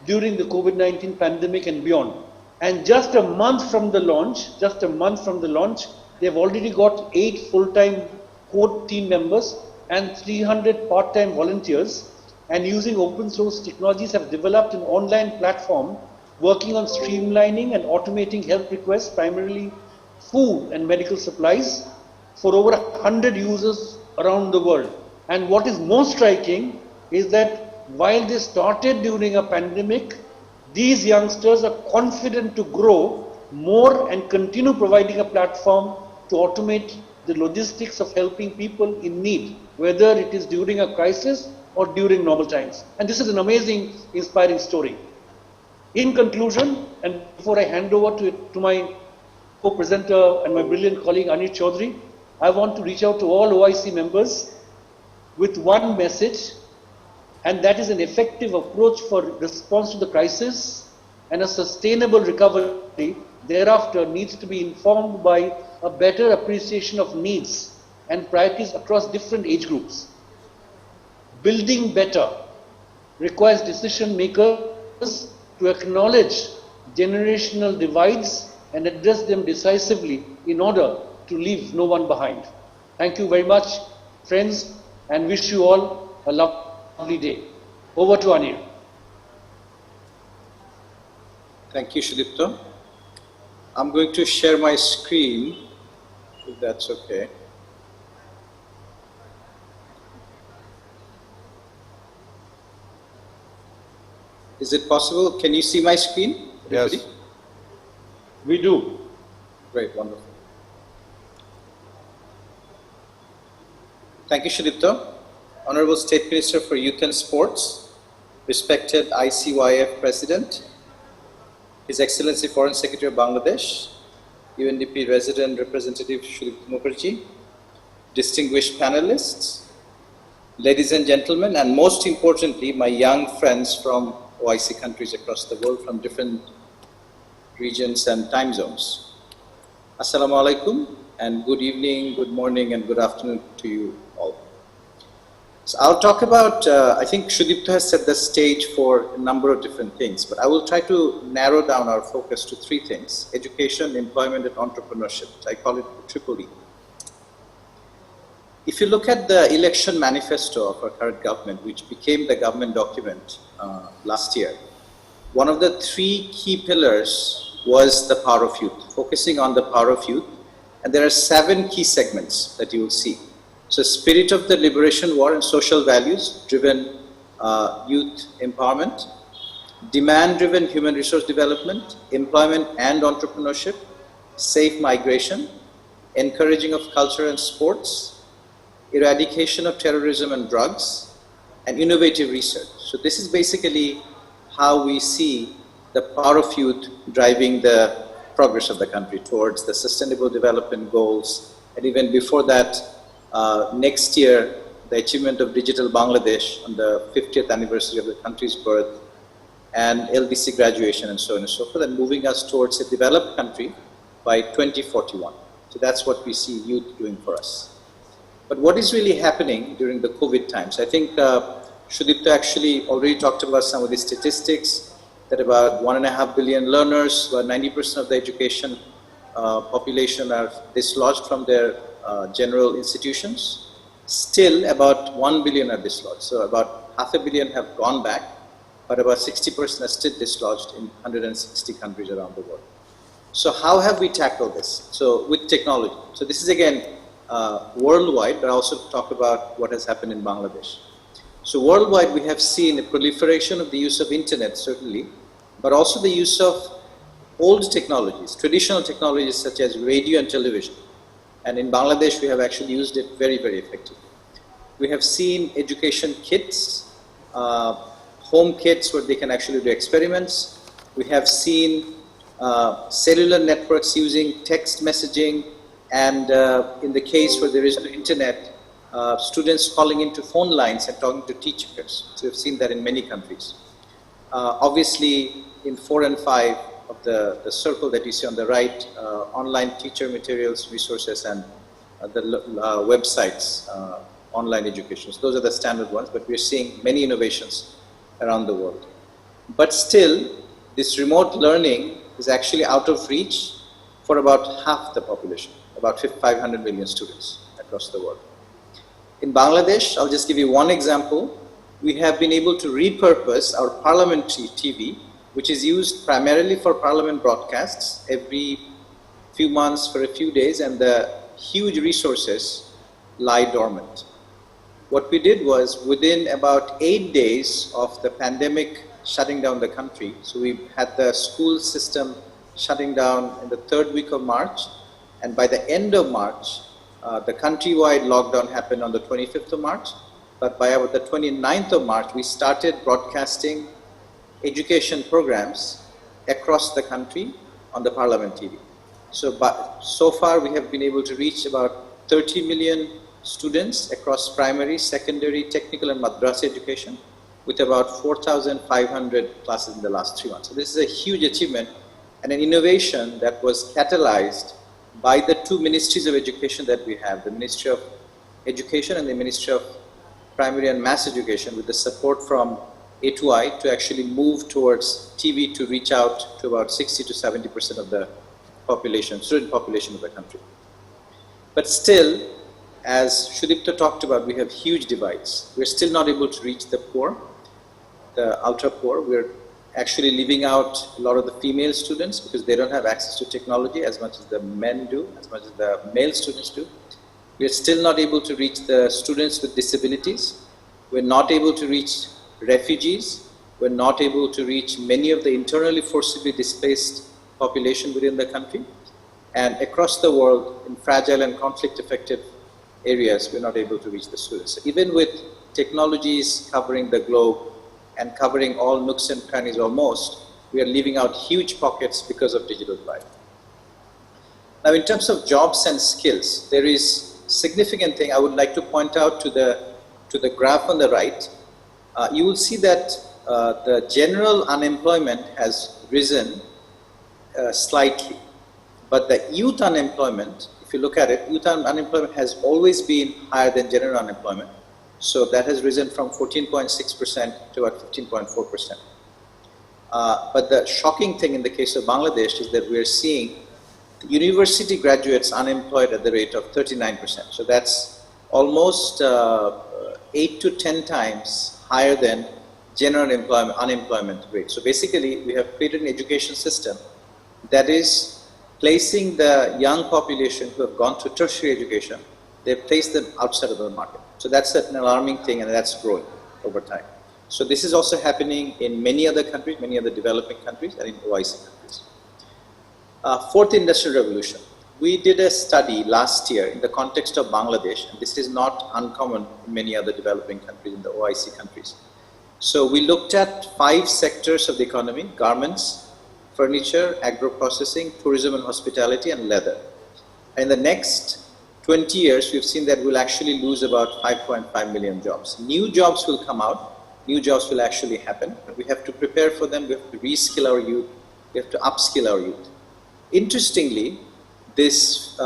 during the COVID-19 pandemic and beyond. And just a month from the launch, they've already got 8 full-time core team members and 300 part-time volunteers, and using open source technologies have developed an online platform working on streamlining and automating help requests, primarily food and medical supplies, for over 100 users around the world. And what is most striking is that while they started during a pandemic, these youngsters are confident to grow more and continue providing a platform to automate the logistics of helping people in need, whether it is during a crisis or during normal times. And this is an amazing, inspiring story. In conclusion, and before I hand over to my co-presenter and my brilliant colleague Anir Chaudhary, I want to reach out to all OIC members with one message, and that is an effective approach for response to the crisis and a sustainable recovery thereafter needs to be informed by a better appreciation of needs and priorities across different age groups. Building better requires decision makers to acknowledge generational divides and address them decisively in order to leave no one behind. Thank you very much, friends, and wish you all a lovely day. Over to Anir. Thank you, Sudipto. I'm going to share my screen, if that's okay. Is it possible? Can you see my screen? Everybody? Yes. We do. Great, wonderful. Thank you, Sudipto. Honorable State Minister for Youth and Sports, respected ICYF President, His Excellency Foreign Secretary of Bangladesh, UNDP Resident Representative Sudipto Mukherjee, distinguished panelists, ladies and gentlemen, and most importantly, my young friends from OIC countries across the world from different regions and time zones. Assalamu alaikum, and good evening, good morning, and good afternoon to you all. So I'll talk about, I think Sudipta has set the stage for a number of different things, but I will try to narrow down our focus to three things: education, employment, and entrepreneurship. I call it triple E. If you look at the election manifesto of our current government, which became the government document last year, one of the three key pillars was the power of youth, focusing on the power of youth. And there are 7 key segments that you will see. So spirit of the liberation war and social values driven youth empowerment, demand driven human resource development, employment and entrepreneurship, safe migration, encouraging of culture and sports, eradication of terrorism and drugs, and innovative research. So this is basically how we see the power of youth driving the progress of the country towards the sustainable development goals, and even before that, next year, the achievement of Digital Bangladesh on the 50th anniversary of the country's birth, and LDC graduation, and so on and so forth, and moving us towards a developed country by 2041. So that's what we see youth doing for us. But what is really happening during the COVID times? I think Sudipta actually already talked about some of the statistics, that about 1.5 billion learners, about 90% of the education population are dislodged from their general institutions. Still, about 1 billion are dislodged. So about 500 million have gone back, but about 60% are still dislodged in 160 countries around the world. So how have we tackled this? So with technology. So this is again worldwide, but I also talk about what has happened in Bangladesh. So worldwide, we have seen a proliferation of the use of internet, certainly, but also the use of old technologies, traditional technologies such as radio and television. And in Bangladesh, we have actually used it very, very effectively. We have seen education kits, home kits where they can actually do experiments. We have seen cellular networks using text messaging, and in the case where there is no internet, students calling into phone lines and talking to teachers. So we've seen that in many countries. Obviously, in 4 and 5 of the circle that you see on the right, online teacher materials, resources, and the websites, online education. So those are the standard ones, but we're seeing many innovations around the world. But still, this remote learning is actually out of reach for about half the population, about 500 million students across the world. In Bangladesh, I'll just give you one example. We have been able to repurpose our parliamentary TV, which is used primarily for parliament broadcasts every few months for a few days, and the huge resources lie dormant. What we did was, within about 8 days of the pandemic shutting down the country, so we had the school system shutting down in the 3rd week of March, and by the end of March, the countrywide lockdown happened on the 25th of March, but by about the 29th of March, we started broadcasting education programs across the country on the Parliament TV. So far, we have been able to reach about 30 million students across primary, secondary, technical, and madrasa education, with about 4,500 classes in the last 3 months. So this is a huge achievement and an innovation that was catalyzed by the 2 ministries of education that we have, the Ministry of Education and the Ministry of Primary and Mass Education, with the support from A2I to actually move towards TV to reach out to about 60 to 70% of the population, student population of the country. But still, as Sudipta talked about, we have huge divides. We're still not able to reach the poor, the ultra poor. We're actually leaving out a lot of the female students because they don't have access to technology as much as the men do, as much as the male students do. We're still not able to reach the students with disabilities. We're not able to reach refugees. We're not able to reach many of the internally forcibly displaced population within the country. And across the world, in fragile and conflict-affected areas, we're not able to reach the students. So even with technologies covering the globe and covering all nooks and crannies almost, we are leaving out huge pockets because of digital divide. Now, in terms of jobs and skills, there is significant thing I would like to point out to the graph on the right. You will see that the general unemployment has risen slightly, but the youth unemployment, if you look at it, youth unemployment has always been higher than general unemployment. So that has risen from 14.6% to about 15.4%. But the shocking thing in the case of Bangladesh is that we are seeing university graduates unemployed at the rate of 39%. So that's almost 8 to 10 times higher than general unemployment rate. So basically, we have created an education system that is placing the young population who have gone to tertiary education, they've placed them outside of the market. So that's an alarming thing, and that's growing over time. So this is also happening in many other countries, many other developing countries, and in OIC countries. Fourth industrial revolution. We did a study last year in the context of Bangladesh, and this is not uncommon in many other developing countries, in the OIC countries. So we looked at 5 sectors of the economy: garments, furniture, agro-processing, tourism and hospitality, and leather. In the next 20 years, we've seen that we'll actually lose about 5.5 million jobs. New jobs will come out, new jobs will actually happen, but we have to prepare for them, we have to reskill our youth, we have to upskill our youth. Interestingly, this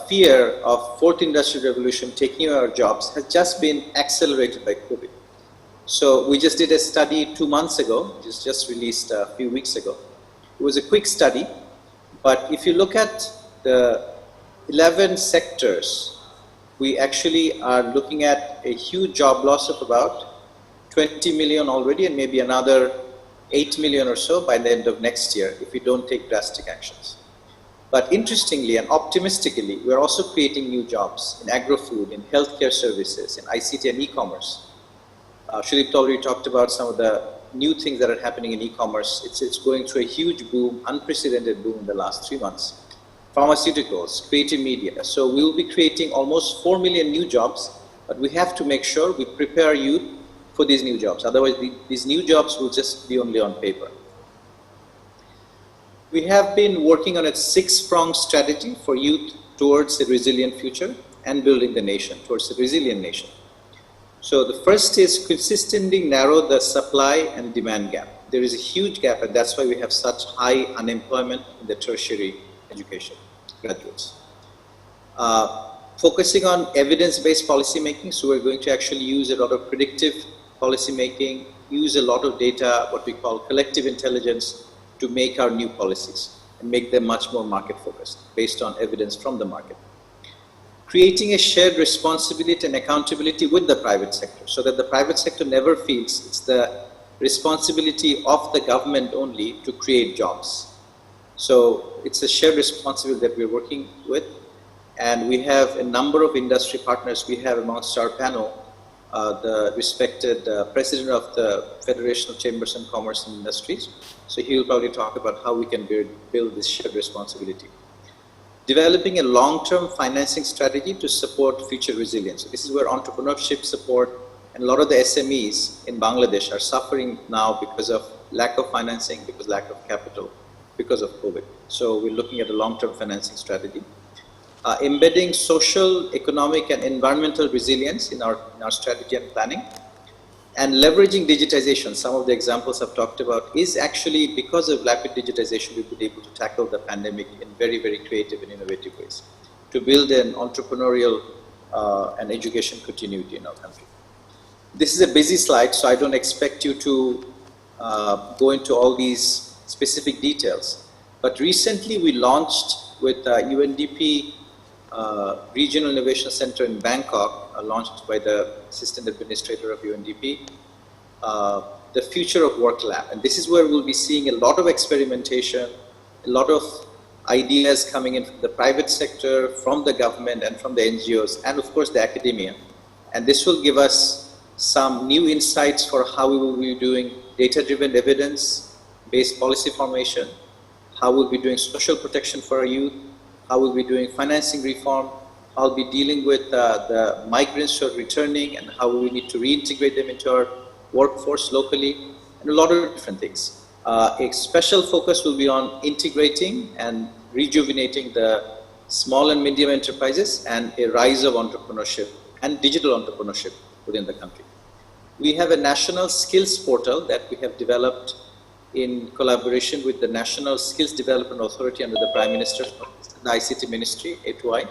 fear of fourth industrial revolution taking our jobs has just been accelerated by COVID. So we just did a study 2 months ago, which is just released a few weeks ago. It was a quick study, but if you look at the 11 sectors, we actually are looking at a huge job loss of about 20 million already, and maybe another 8 million or so by the end of next year if we don't take drastic actions. But interestingly and optimistically, we are also creating new jobs in agro-food, in healthcare services, in ICT and e-commerce. Shreepa already talked about some of the new things that are happening in e-commerce. It's going through a huge boom, unprecedented boom in the last 3 months. Pharmaceuticals, creative media. So we will be creating almost 4 million new jobs, but we have to make sure we prepare youth for these new jobs. Otherwise, these new jobs will just be only on paper. We have been working on a 6-pronged strategy for youth towards a resilient future and building the nation, towards a resilient nation. So the first is consistently narrow the supply and demand gap. There is a huge gap, and that's why we have such high unemployment in the tertiary education graduates. Focusing on evidence-based policy making, so we're going to actually use a lot of predictive policy making, use a lot of data, what we call collective intelligence, to make our new policies and make them much more market focused based on evidence from the market. Creating a shared responsibility and accountability with the private sector so that the private sector never feels it's the responsibility of the government only to create jobs. So it's a shared responsibility that we're working with, and we have a number of industry partners. We have amongst our panel the respected president of the Federation of Chambers and Commerce and Industries. So he will probably talk about how we can build this shared responsibility. Developing a long-term financing strategy to support future resilience. So this is where entrepreneurship support and a lot of the SMEs in Bangladesh are suffering now because of lack of financing, because lack of capital, because of COVID. So we're looking at a long-term financing strategy. Embedding social, economic, and environmental resilience in our strategy and planning, and leveraging digitization. Some of the examples I've talked about is actually because of rapid digitization, we've been able to tackle the pandemic in very, very creative and innovative ways to build an entrepreneurial and education continuity in our country. This is a busy slide, so I don't expect you to go into all these specific details. But recently we launched with UNDP Regional Innovation Center in Bangkok, launched by the Assistant Administrator of UNDP, the Future of Work Lab. And this is where we'll be seeing a lot of experimentation, a lot of ideas coming in from the private sector, from the government, and from the NGOs, and of course the academia. And this will give us some new insights for how we will be doing data-driven evidence-based policy formation, how we'll be doing social protection for our youth, how we'll be doing financing reform, how we'll be dealing with the migrants who are returning and how we need to reintegrate them into our workforce locally, and a lot of different things. A special focus will be on integrating and rejuvenating the small and medium enterprises and a rise of entrepreneurship and digital entrepreneurship within the country. We have a national skills portal that we have developed in collaboration with the National Skills Development Authority under the Prime Minister's Office, the ICT Ministry, A2I.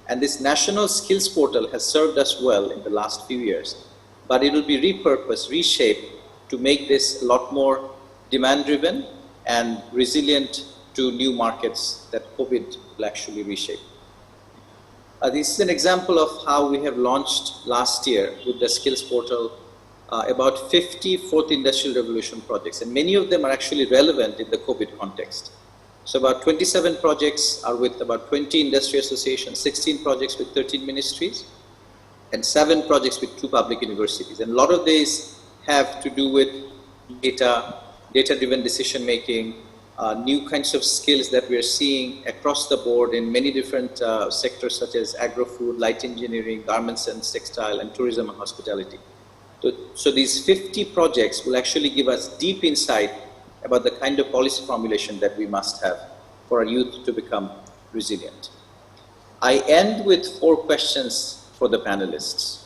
And this National Skills Portal has served us well in the last few years but it will be repurposed, reshaped to make this a lot more demand-driven and resilient to new markets that COVID will actually reshape. This is an example of how we have launched last year with the Skills Portal about 50 fourth industrial revolution projects, and many of them are actually relevant in the COVID context. So about 27 projects are with about 20 industry associations, 16 projects with 13 ministries, and 7 projects with 2 public universities. And a lot of these have to do with data-driven decision-making, new kinds of skills that we are seeing across the board in many different sectors such as agro-food, light engineering, garments and textile, and tourism and hospitality. So these 50 projects will actually give us deep insight about the kind of policy formulation that we must have for our youth to become resilient. I end with 4 questions for the panelists.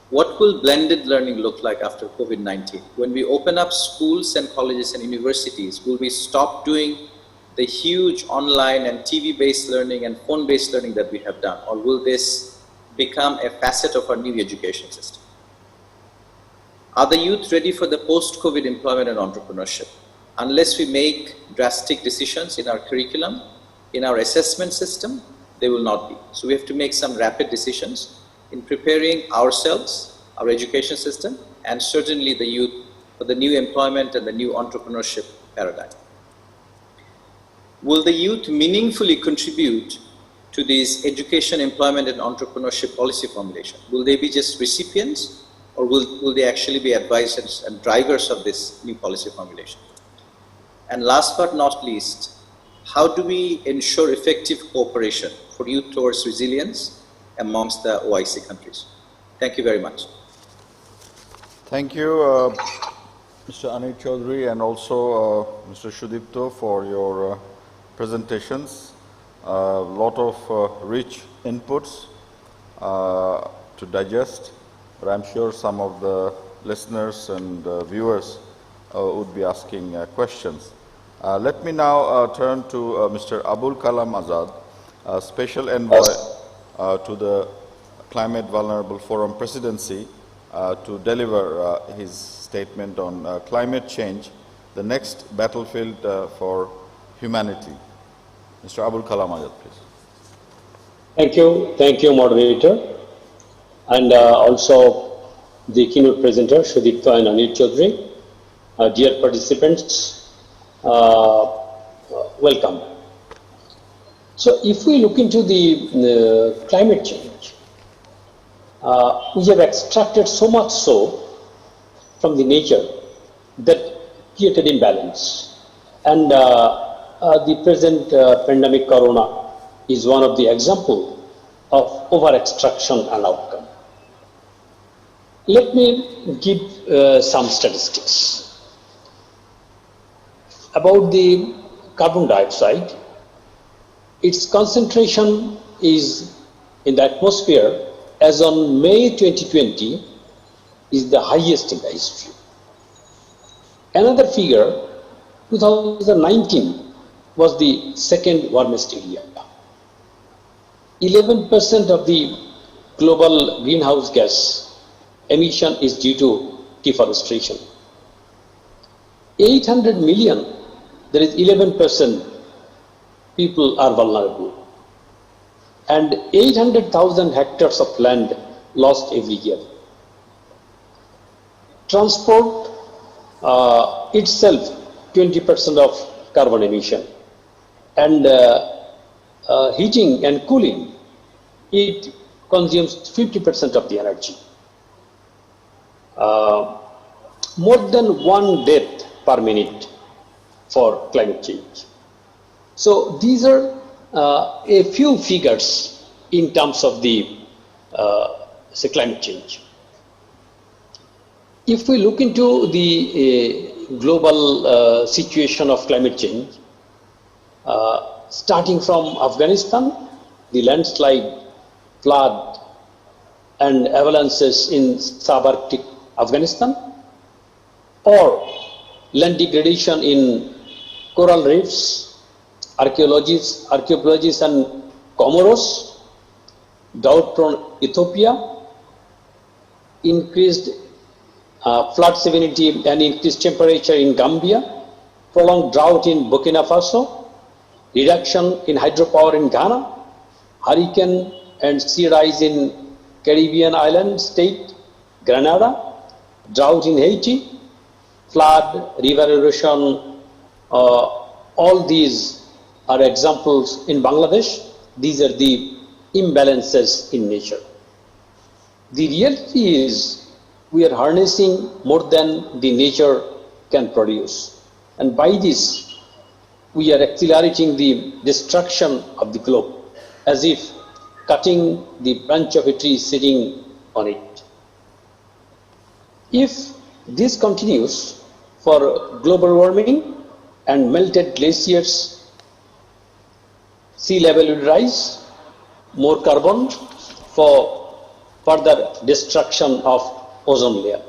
What will blended learning look like after COVID-19? When we open up schools and colleges and universities, will we stop doing the huge online and TV-based learning and phone-based learning that we have done? Or will this become a facet of our new education system? Are the youth ready for the post-COVID employment and entrepreneurship? Unless we make drastic decisions in our curriculum, in our assessment system, they will not be. So we have to make some rapid decisions in preparing ourselves, our education system, and certainly the youth for the new employment and the new entrepreneurship paradigm. Will the youth meaningfully contribute to this education, employment, and entrepreneurship policy formulation? Will they be just recipients, or will they actually be advisors and drivers of this new policy formulation? And last but not least, how do we ensure effective cooperation for youth towards resilience amongst the OIC countries? Thank you very much. Thank you, Mr. Anil Chaudhary, and also Mr. Sudipto for your presentations. A lot of rich inputs to digest, but I'm sure some of the listeners and viewers would be asking questions. Let me now turn to Mr. Abul Kalam Azad, Special Envoy to the Climate Vulnerable Forum Presidency, to deliver his statement on climate change, the next battlefield for humanity. Mr. Abul Kalam Azad, please. Thank you, moderator, and also the keynote presenter, Sudipto and Anil Chaudhary. Dear participants, welcome. So if we look into the climate change, we have extracted so much so from the nature that created imbalance. And the present pandemic corona is one of the examples of over-extraction and outcome. Let me give some statistics. About the carbon dioxide, its concentration is in the atmosphere as on May 2020 is the highest in the history. Another figure, 2019 was the second warmest area. 11% of the global greenhouse gas emission is due to deforestation. 800 million, there is 11% people are vulnerable. And 800,000 hectares of land lost every year. Transport itself, 20% of carbon emission. And heating and cooling, it consumes 50% of the energy. More than 1 death per minute for climate change. So these are a few figures in terms of the climate change. If we look into the global situation of climate change, starting from Afghanistan, the landslide, flood, and avalanches in subarctic Afghanistan, or land degradation in coral reefs, archaeologists and Comoros, drought-prone Ethiopia, increased flood severity and increased temperature in Gambia, prolonged drought in Burkina Faso, reduction in hydropower in Ghana, hurricane and sea rise in Caribbean island state, Grenada, drought in Haiti, flood, river erosion, all these are examples in Bangladesh. These are the imbalances in nature. The reality is we are harnessing more than the nature can produce. And by this, we are accelerating the destruction of the globe as if cutting the branch of a tree sitting on it. If this continues for global warming and melted glaciers, sea level will rise, more carbon for further destruction of ozone layer.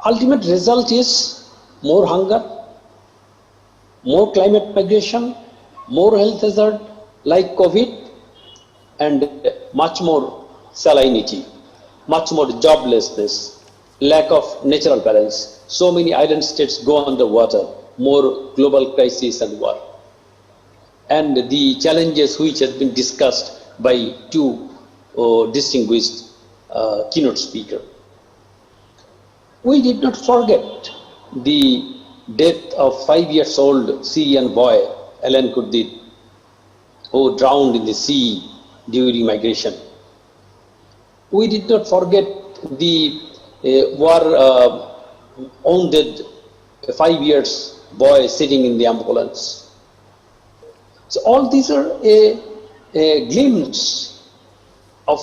Ultimate result is more hunger, more climate migration, more health hazard like COVID, and much more salinity, much more joblessness, lack of natural balance. So many island states go underwater, more global crisis and war. And the challenges which has been discussed by two distinguished keynote speakers. We did not forget the death of 5-year-old Syrian boy, Alan Kurdi, who drowned in the sea during migration. We did not forget the war-wounded 5-year boy sitting in the ambulance. So all these are a glimpse of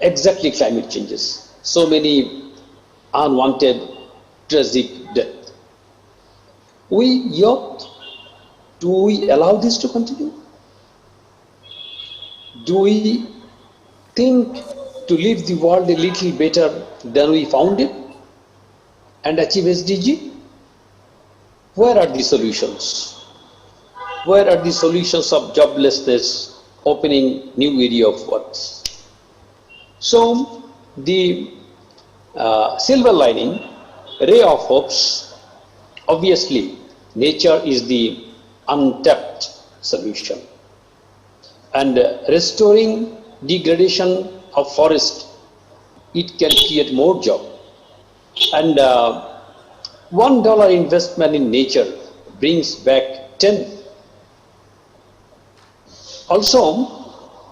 exactly climate changes. So many unwanted, tragic death. We youth, do we allow this to continue? Do we think to leave the world a little better than we found it and achieve SDG? Where are the solutions? Where are the solutions of joblessness, opening new area of works? So the silver lining, ray of hopes, obviously nature is the untapped solution. And restoring degradation of forest, it can create more job. And $1 investment in nature brings back 10. Also,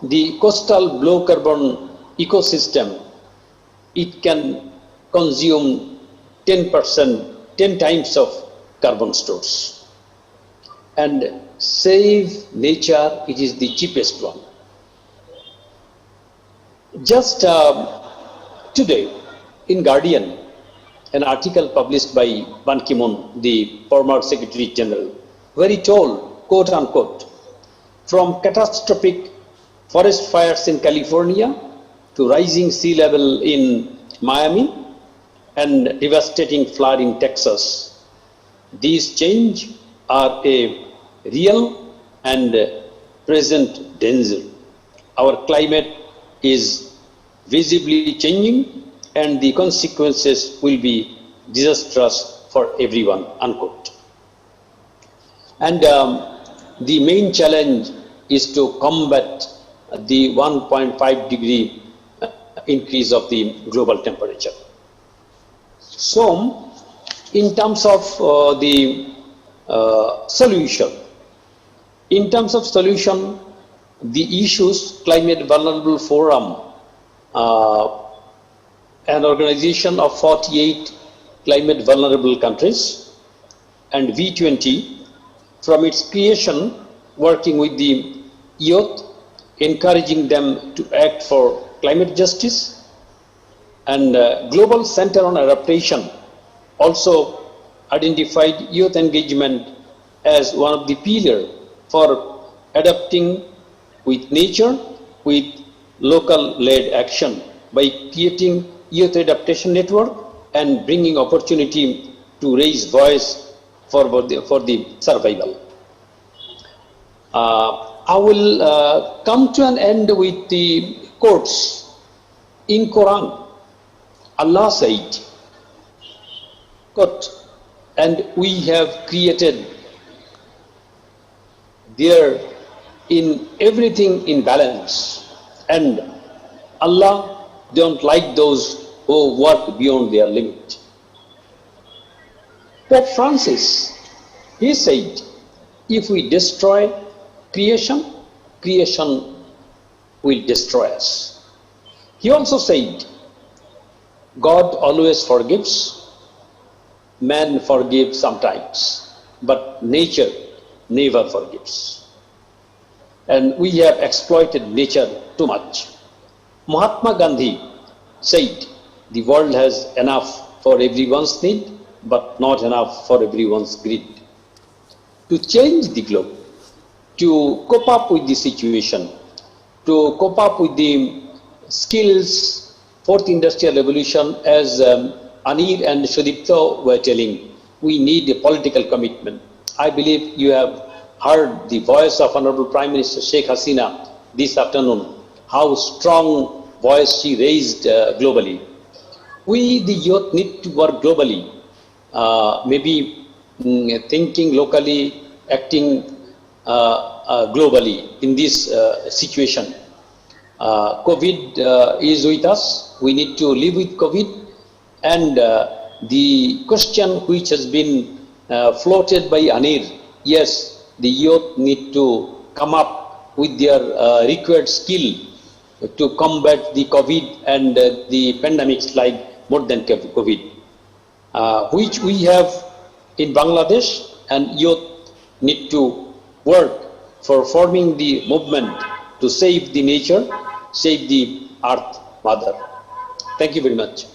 the coastal low carbon ecosystem, it can consume 10%, 10 times of carbon stores. And save nature, it is the cheapest one. Just today, in Guardian, an article published by Ban Ki-moon, the former Secretary General, where he told, quote unquote, from catastrophic forest fires in California to rising sea level in Miami and devastating flood in Texas, these changes are a real and present danger. Our climate is visibly changing and the consequences will be disastrous for everyone, unquote. And the main challenge is to combat the 1.5 degree increase of the global temperature. So, in terms of the solution, the issues, Climate Vulnerable Forum, an organization of 48 climate vulnerable countries, and V20, from its creation, working with the youth, encouraging them to act for climate justice, and Global Center on Adaptation also identified youth engagement as one of the pillars for adapting with nature, with local-led action by creating youth adaptation network and bringing opportunity to raise voice for the survival. I will come to an end with the quotes In Quran, Allah said, God, and we have created there in everything in balance, and Allah don't like those who work beyond their limit. Pope Francis, he said, if we destroy creation, creation will destroy us. He also said, God always forgives, man forgives sometimes, but nature never forgives. And we have exploited nature too much. Mahatma Gandhi said, the world has enough for everyone's need, but not enough for everyone's greed. To change the globe, to cope up with the situation, to cope up with the skills, fourth industrial revolution, as Anir and Sudipto were telling, we need a political commitment. I believe you have heard the voice of Honorable Prime Minister Sheikh Hasina this afternoon, how strong voice she raised globally. We, the youth, need to work globally, maybe thinking locally, acting globally in this situation. COVID is with us. We need to live with COVID. And the question which has been floated by Anir, yes, the youth need to come up with their required skill to combat the COVID and the pandemics like more than COVID, which we have in Bangladesh, and youth need to work for forming the movement to save the nature, save the earth mother. Thank you very much.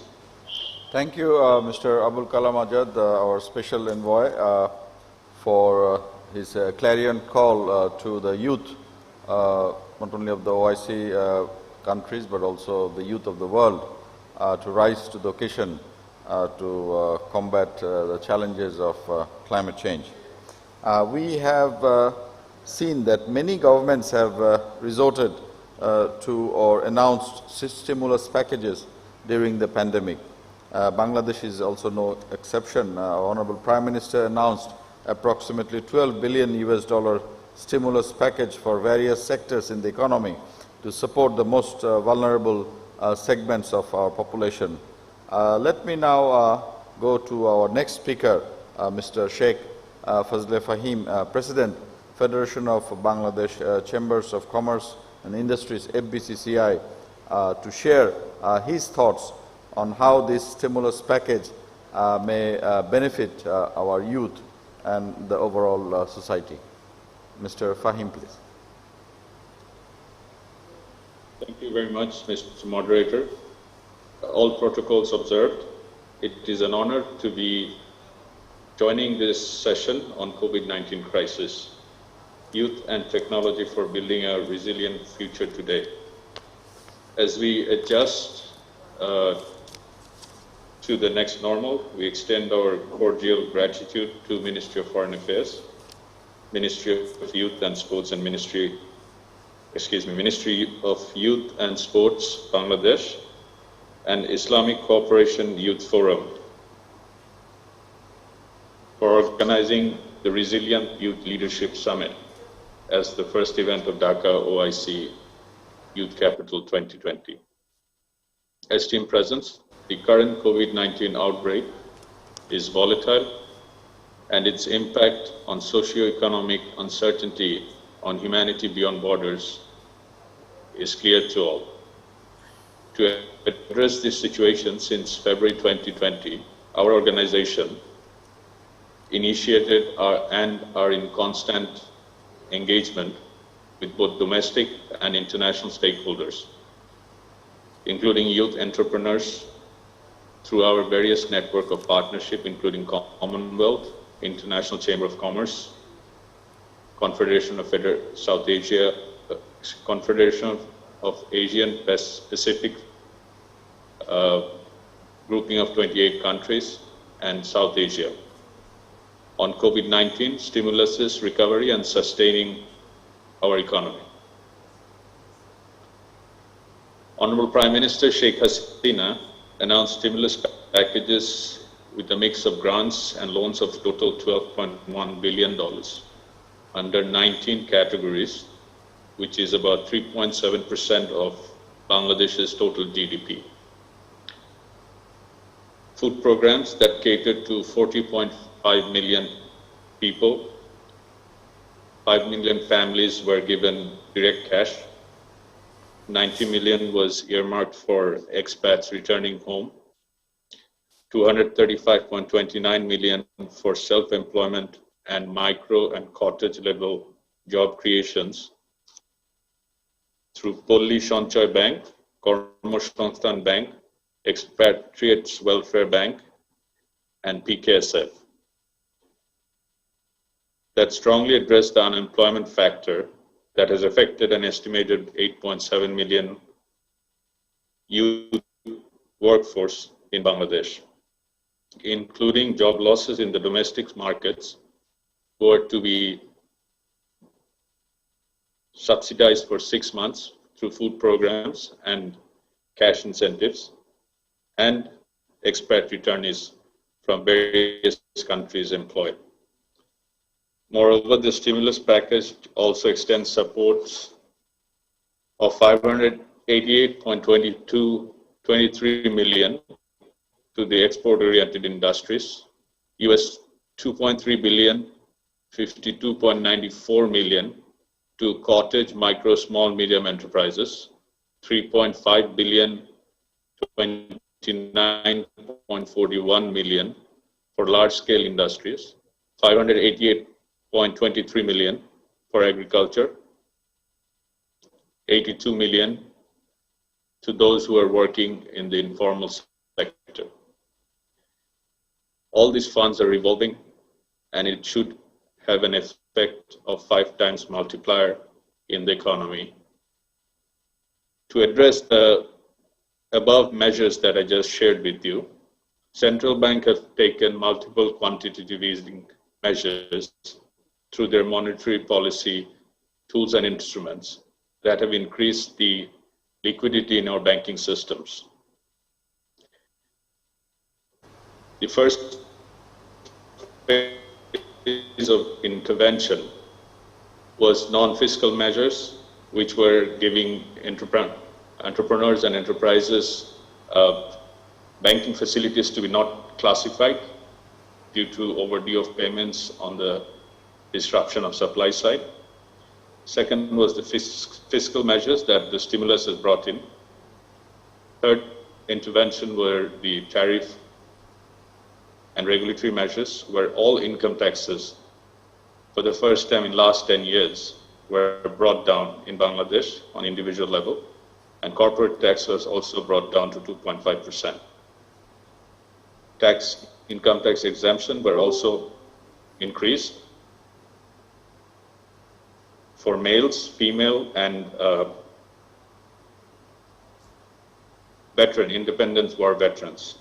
Thank you, Mr. Abul Kalam Azad, our special envoy, for his clarion call to the youth, not only of the OIC countries, but also the youth of the world, to rise to the occasion to combat the challenges of climate change. We have seen that many governments have resorted to or announced stimulus packages during the pandemic. Bangladesh is also no exception. Honorable Prime Minister announced approximately $12 billion stimulus package for various sectors in the economy to support the most vulnerable segments of our population. Let me now go to our next speaker, Mr. Sheikh Fazle Fahim, President, Federation of Bangladesh Chambers of Commerce and Industries, FBCCI, to share his thoughts on how this stimulus package may benefit our youth and the overall society. Mr. Fahim, please. Thank you very much, Mr. Moderator. All protocols observed. It is an honor to be joining this session on COVID-19 crisis, youth and technology for building a resilient future today. As we adjust to the next normal, we extend our cordial gratitude to Ministry of Foreign Affairs, Ministry of Youth and Sports, and Ministry of Youth and Sports, Bangladesh, and Islamic Cooperation Youth Forum for organizing the Resilient Youth Leadership Summit as the first event of Dhaka OIC Youth Capital 2020. Esteemed presence, the current COVID-19 outbreak is volatile, and its impact on socio-economic uncertainty on humanity beyond borders is clear to all. To address this situation, since February 2020, our organization initiated and are in constant engagement with both domestic and international stakeholders, including youth entrepreneurs, through our various network of partnership, including Commonwealth, International Chamber of Commerce, Confederation of South Asia, Confederation of Asian Pacific, grouping of 28 countries, and South Asia, on COVID-19 stimuluses, recovery, and sustaining our economy. Honorable Prime Minister Sheikh Hasina announced stimulus packages with a mix of grants and loans of total $12.1 billion under 19 categories, which is about 3.7% of Bangladesh's total GDP. Food programs that catered to 40.5 million people. 5 million families were given direct cash. 90 million was earmarked for expats returning home. 235.29 million for self-employment and micro and cottage level job creations through Polli Sanchoy Bank, Kormosongsthan Bank, Expatriates Welfare Bank, and PKSF. That strongly addressed the unemployment factor that has affected an estimated 8.7 million youth workforce in Bangladesh, including job losses in the domestic markets, who are to be subsidized for 6 months through food programs and cash incentives, and expat returnees from various countries employed. Moreover, the stimulus package also extends support of 588.23 million to the export-oriented industries, US 2.3 billion, 52.94 million to cottage, micro, small, medium enterprises, 3.5 billion, 29.41 million for large-scale industries, 588.23 million for agriculture, 82 million to those who are working in the informal sector. All these funds are revolving, and it should have an effect of 5 times multiplier in the economy. To address the above measures that I just shared with you, Central Bank have taken multiple quantitative easing measures through their monetary policy tools and instruments that have increased the liquidity in our banking systems. The first phase of intervention was non-fiscal measures, which were giving entrepreneurs and enterprises banking facilities to be not classified due to overdue of payments on the disruption of supply side. Second was the fiscal measures that the stimulus has brought in. Third intervention were the tariff and regulatory measures, where all income taxes, for the first time in last 10 years, were brought down in Bangladesh on individual level, and corporate tax was also brought down to 2.5%. Income tax exemption were also increased for males, female, and independent war veterans.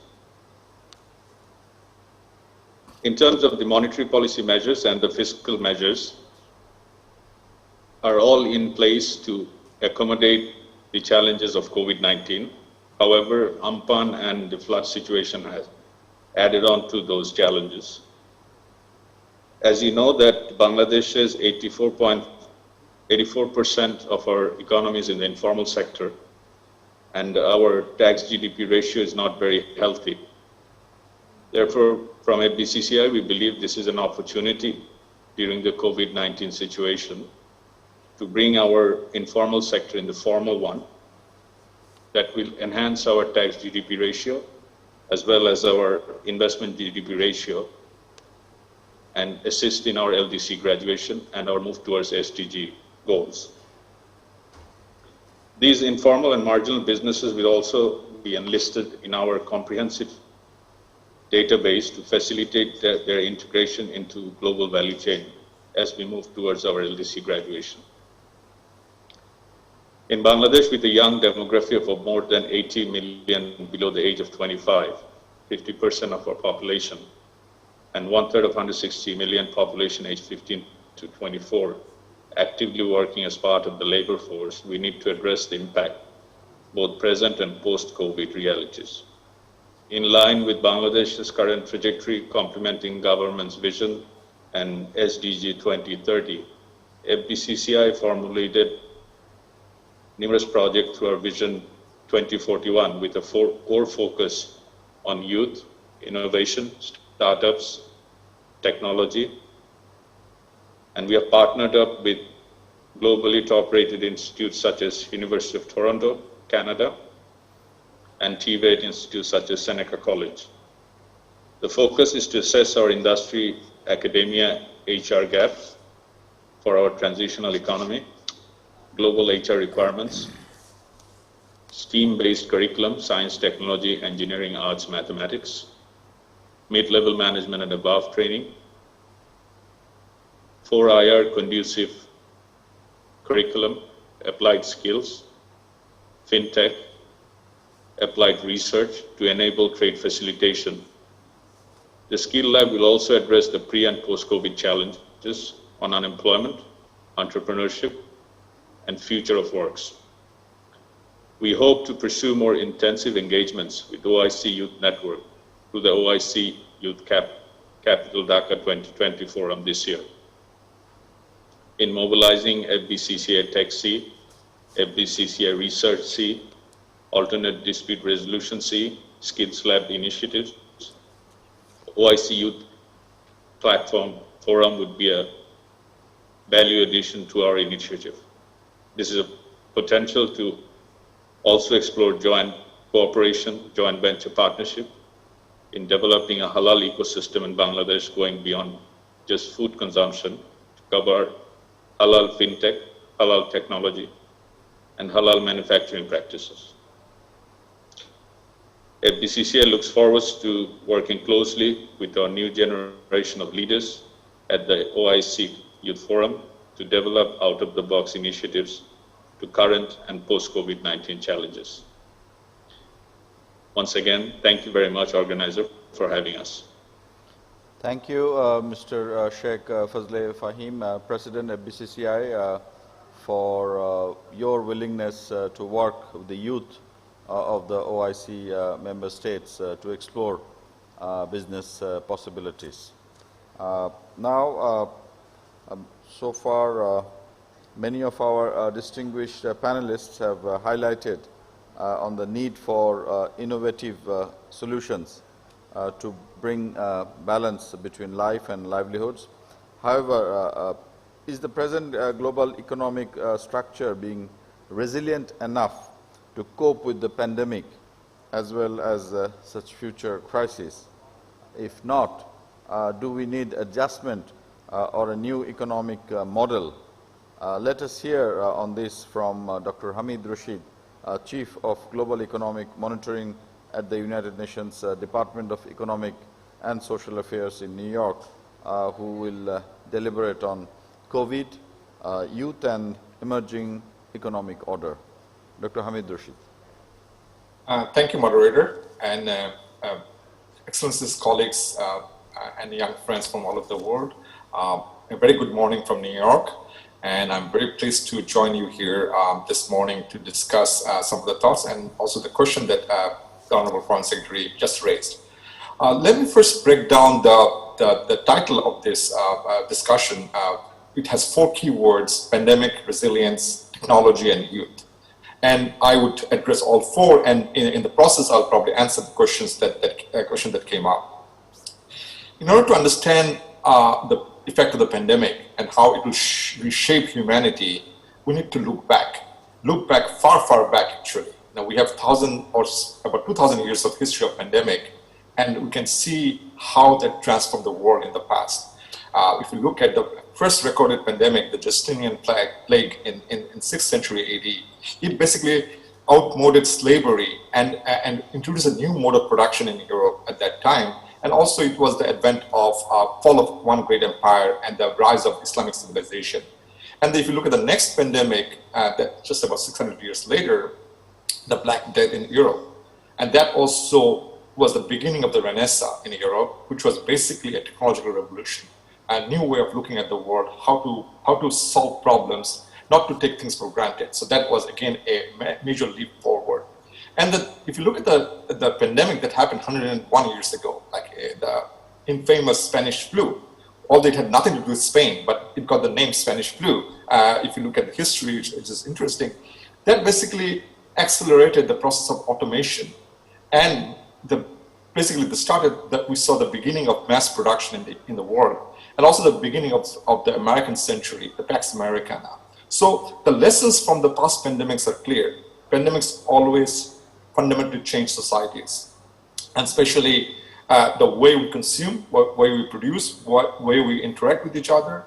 In terms of the monetary policy measures and the fiscal measures are all in place to accommodate the challenges of COVID-19. However, Amphan and the flood situation has added on to those challenges. As you know, that Bangladesh's 84% of our economy is in the informal sector, and our tax GDP ratio is not very healthy. Therefore, from FBCCI, we believe this is an opportunity during the COVID-19 situation to bring our informal sector in the formal one that will enhance our tax GDP ratio as well as our investment GDP ratio and assist in our LDC graduation and our move towards SDG goals. These informal and marginal businesses will also be enlisted in our comprehensive database to facilitate their integration into global value chain as we move towards our LDC graduation. In Bangladesh, with a young demography of more than 80 million below the age of 25, 50% of our population, and 1/3 of 160 million population aged 15 to 24, actively working as part of the labor force, we need to address the impact both present and post-COVID realities. In line with Bangladesh's current trajectory, complementing government's vision and SDG 2030, FBCCI formulated numerous projects through our Vision 2041 with a core focus on youth, innovation, startups, technology, and we have partnered up with globally top-rated institutes such as University of Toronto, Canada, and TVET institutes such as Seneca College. The focus is to assess our industry, academia, HR gaps for our transitional economy, global HR requirements, STEAM-based curriculum, science, technology, engineering, arts, mathematics, mid-level management and above training, 4IR conducive curriculum, applied skills, fintech, applied research to enable trade facilitation. The Skill Lab will also address the pre- and post-COVID challenges on unemployment, entrepreneurship, and future of works. We hope to pursue more intensive engagements with OIC Youth Network through the OIC Youth Capital Dhaka 2020 forum this year. In mobilizing FBCCI Tech C, FBCCI Research C, Alternate Dispute Resolution C, Skills Lab initiatives, OIC Youth Platform Forum would be a value addition to our initiative. This is a potential to also explore joint cooperation, joint venture partnership in developing a halal ecosystem in Bangladesh going beyond just food consumption to cover halal fintech, halal technology, and halal manufacturing practices. FBCCI looks forward to working closely with our new generation of leaders at the OIC Youth Forum to develop out-of-the-box initiatives to current and post-COVID-19 challenges. Once again, thank you very much, organizer, for having us. Thank you, Mr. Sheikh Fazle Fahim, President of BCCI, for your willingness to work with the youth of the OIC member states to explore business possibilities. Now, so far, many of our distinguished panelists have highlighted on the need for innovative solutions to bring balance between life and livelihoods. However, is the present global economic structure being resilient enough to cope with the pandemic as well as such future crises? If not, do we need adjustment or a new economic model? Let us hear on this from Dr. Hamid Rashid, Chief of Global Economic Monitoring at the United Nations Department of Economic and Social Affairs in New York, who will deliberate on COVID, youth and emerging economic order. Dr. Hamid Rashid. Thank you, moderator, and excellencies, colleagues, and young friends from all over the world. A very good morning from New York, and I'm very pleased to join you here this morning to discuss some of the thoughts and also the question that the Honorable Foreign Secretary just raised. Let me first break down the title of this discussion. It has 4 key words: pandemic, resilience, technology, and youth. And I would address all 4, and in the process, I'll probably answer the questions question that came up. In order to understand the effect of the pandemic and how it will reshape humanity, we need to look back far, far back actually. Now we have about 2,000 years of history of pandemic, and we can see how that transformed the world in the past. If we look at the first recorded pandemic, the Justinian plague in 6th century AD, it basically outmoded slavery and introduced a new mode of production in Europe at that time. And also it was the advent of fall of one great empire and the rise of Islamic civilization. And if you look at the next pandemic, that just about 600 years later, the Black Death in Europe. And that also was the beginning of the Renaissance in Europe, which was basically a technological revolution, a new way of looking at the world, how to solve problems, not to take things for granted. So that was again a major leap forward. And if you look at the pandemic that happened 101 years ago, like the infamous Spanish flu, although it had nothing to do with Spain, but it got the name Spanish flu. If you look at the history, which is interesting, that basically accelerated the process of automation, and basically we saw the beginning of mass production in the world, and also the beginning of the American century, the Pax Americana. So the lessons from the past pandemics are clear. Pandemics always fundamentally change societies, and especially the way we consume, what way we produce, what way we interact with each other,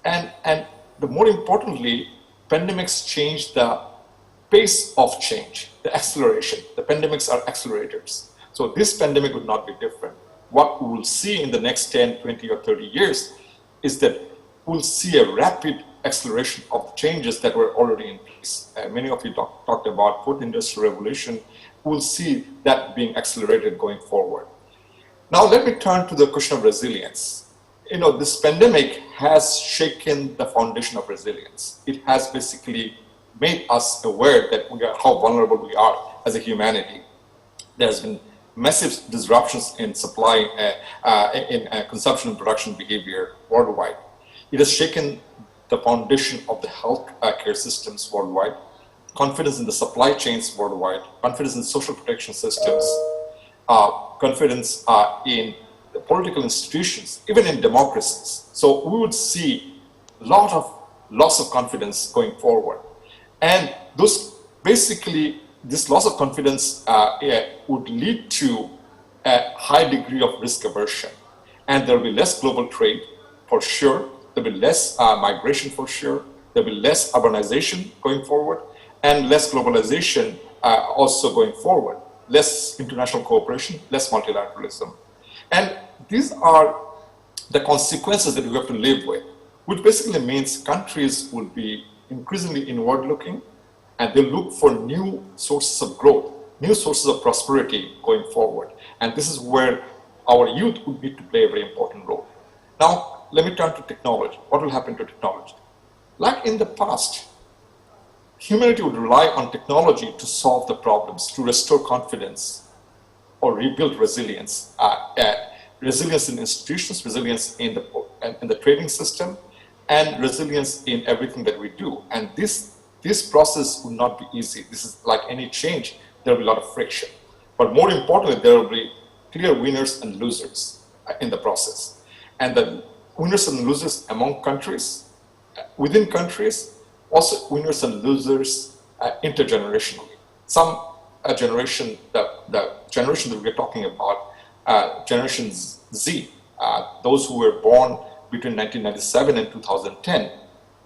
and the more importantly, pandemics change the pace of change, the acceleration. The pandemics are accelerators. So this pandemic would not be different. What we will see in the next 10, 20, or 30 years is that we'll see a rapid acceleration of the changes that were already in place. Many of you talked about fourth industrial revolution. We'll see that being accelerated going forward. Now let me turn to the question of resilience. This pandemic has shaken the foundation of resilience. It has basically made us aware that how vulnerable we are as a humanity. There's been massive disruptions in supply, in consumption and production behavior worldwide. It has shaken the foundation of the health care systems worldwide, confidence in the supply chains worldwide, confidence in social protection systems, confidence in the political institutions, even in democracies. So we would see a lot of loss of confidence going forward. And this loss of confidence would lead to a high degree of risk aversion. And there will be less global trade for sure. There will be less migration for sure. There will be less urbanization going forward, and less globalization also going forward. Less international cooperation, less multilateralism. And these are the consequences that we have to live with, which basically means countries will be increasingly inward-looking, and they'll look for new sources of growth, new sources of prosperity going forward. And this is where our youth would need to play a very important role. Now, let me turn to technology. What will happen to technology? Like in the past, humanity would rely on technology to solve the problems, to restore confidence or rebuild resilience. Resilience in institutions, resilience in the trading system, and resilience in everything that we do. And this process will not be easy. This is like any change, there will be a lot of friction. But more importantly, there will be clear winners and losers in the process. And the winners and losers among countries, within countries, also winners and losers intergenerationally. Some generation, the generation that we're talking about, Generation Z, those who were born between 1997 and 2010,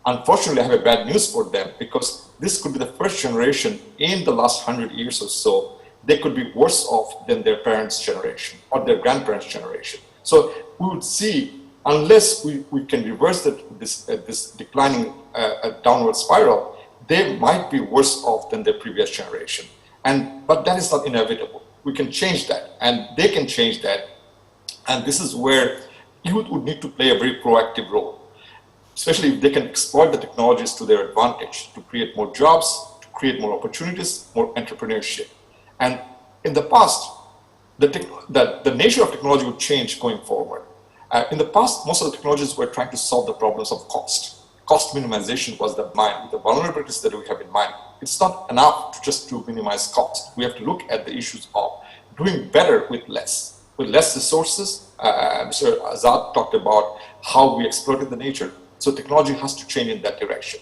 unfortunately I have a bad news for them, because this could be the first generation in the last 100 years or so. They could be worse off than their parents' generation or their grandparents' generation. So we would see, unless we can reverse this declining downward spiral, they might be worse off than their previous generation. But that is not inevitable. We can change that, and they can change that. And this is where youth would need to play a very proactive role, especially if they can exploit the technologies to their advantage, to create more jobs, to create more opportunities, more entrepreneurship. And in the past, the nature of technology would change going forward. In the past, most of the technologies were trying to solve the problems of cost. Cost minimization was the mind, the vulnerabilities that we have in mind. It's not enough just to minimize cost. We have to look at the issues of doing better with less resources. Mr. Azad talked about how we exploited the nature. So technology has to change in that direction.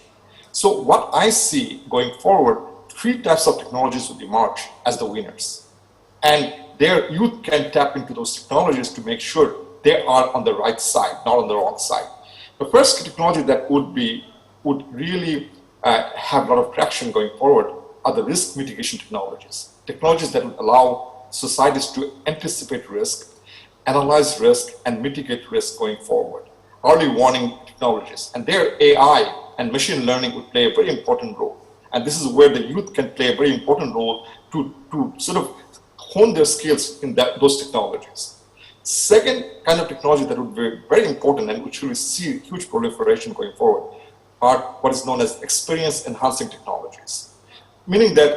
So what I see going forward, 3 types of technologies will emerge as the winners. And their youth can tap into those technologies to make sure they are on the right side, not on the wrong side. The first technology that would really have a lot of traction going forward are the risk mitigation technologies. Technologies that would allow societies to anticipate risk, analyze risk, and mitigate risk going forward. Early warning technologies. And there AI and machine learning would play a very important role. And this is where the youth can play a very important role to sort of hone their skills in those technologies. Second kind of technology that would be very important and which will see huge proliferation going forward are what is known as experience enhancing technologies. Meaning that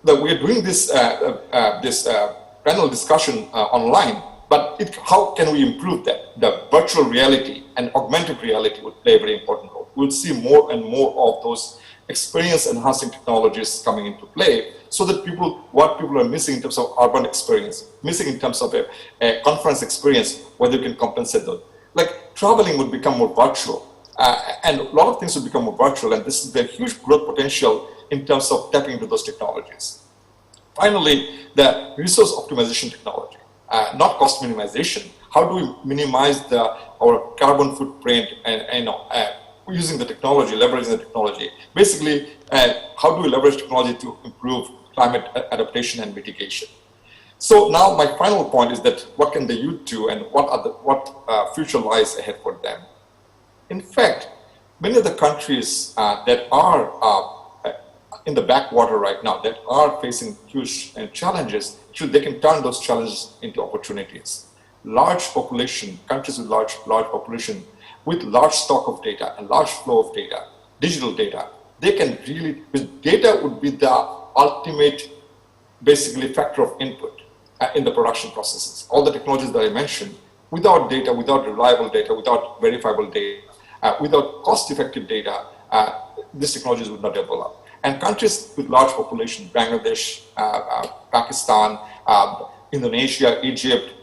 that we are doing this panel discussion online, but how can we improve that? The virtual reality and augmented reality would play a very important role. We'll see more and more of those experience-enhancing technologies coming into play, so that what people are missing in terms of urban experience, missing in terms of a conference experience, whether you can compensate those. Like traveling would become more virtual, and a lot of things would become more virtual, and this is the huge growth potential in terms of tapping into those technologies. Finally, the resource optimization technology, not cost minimization. How do we minimize our carbon footprint and using the technology, leveraging the technology? Basically, how do we leverage technology to improve climate adaptation and mitigation? So now my final point is that what can the youth do, and what future lies ahead for them? In fact, many of the countries that are in the backwater right now, that are facing huge challenges, they can turn those challenges into opportunities. Large population, countries with large population, with large stock of data and large flow of data, digital data, they can really, with data would be the ultimate, basically, factor of input in the production processes. All the technologies that I mentioned, without data, without reliable data, without verifiable data, without cost-effective data, these technologies would not develop. And countries with large population, Bangladesh, Pakistan, Indonesia, Egypt,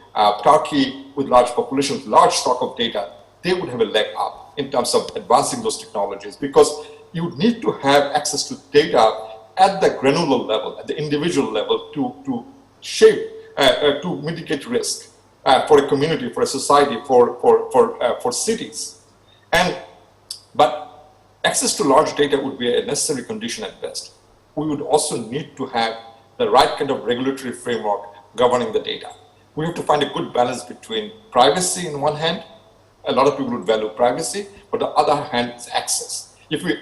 Turkey, with large population, with large stock of data, they would have a leg up in terms of advancing those technologies, because you would need to have access to data at the granular level, at the individual level, to shape, to mitigate risk for a community, for a society, for cities. But access to large data would be a necessary condition at best. We would also need to have the right kind of regulatory framework governing the data. We have to find a good balance between privacy on one hand. A lot of people would value privacy, but on the other hand, it's access. If we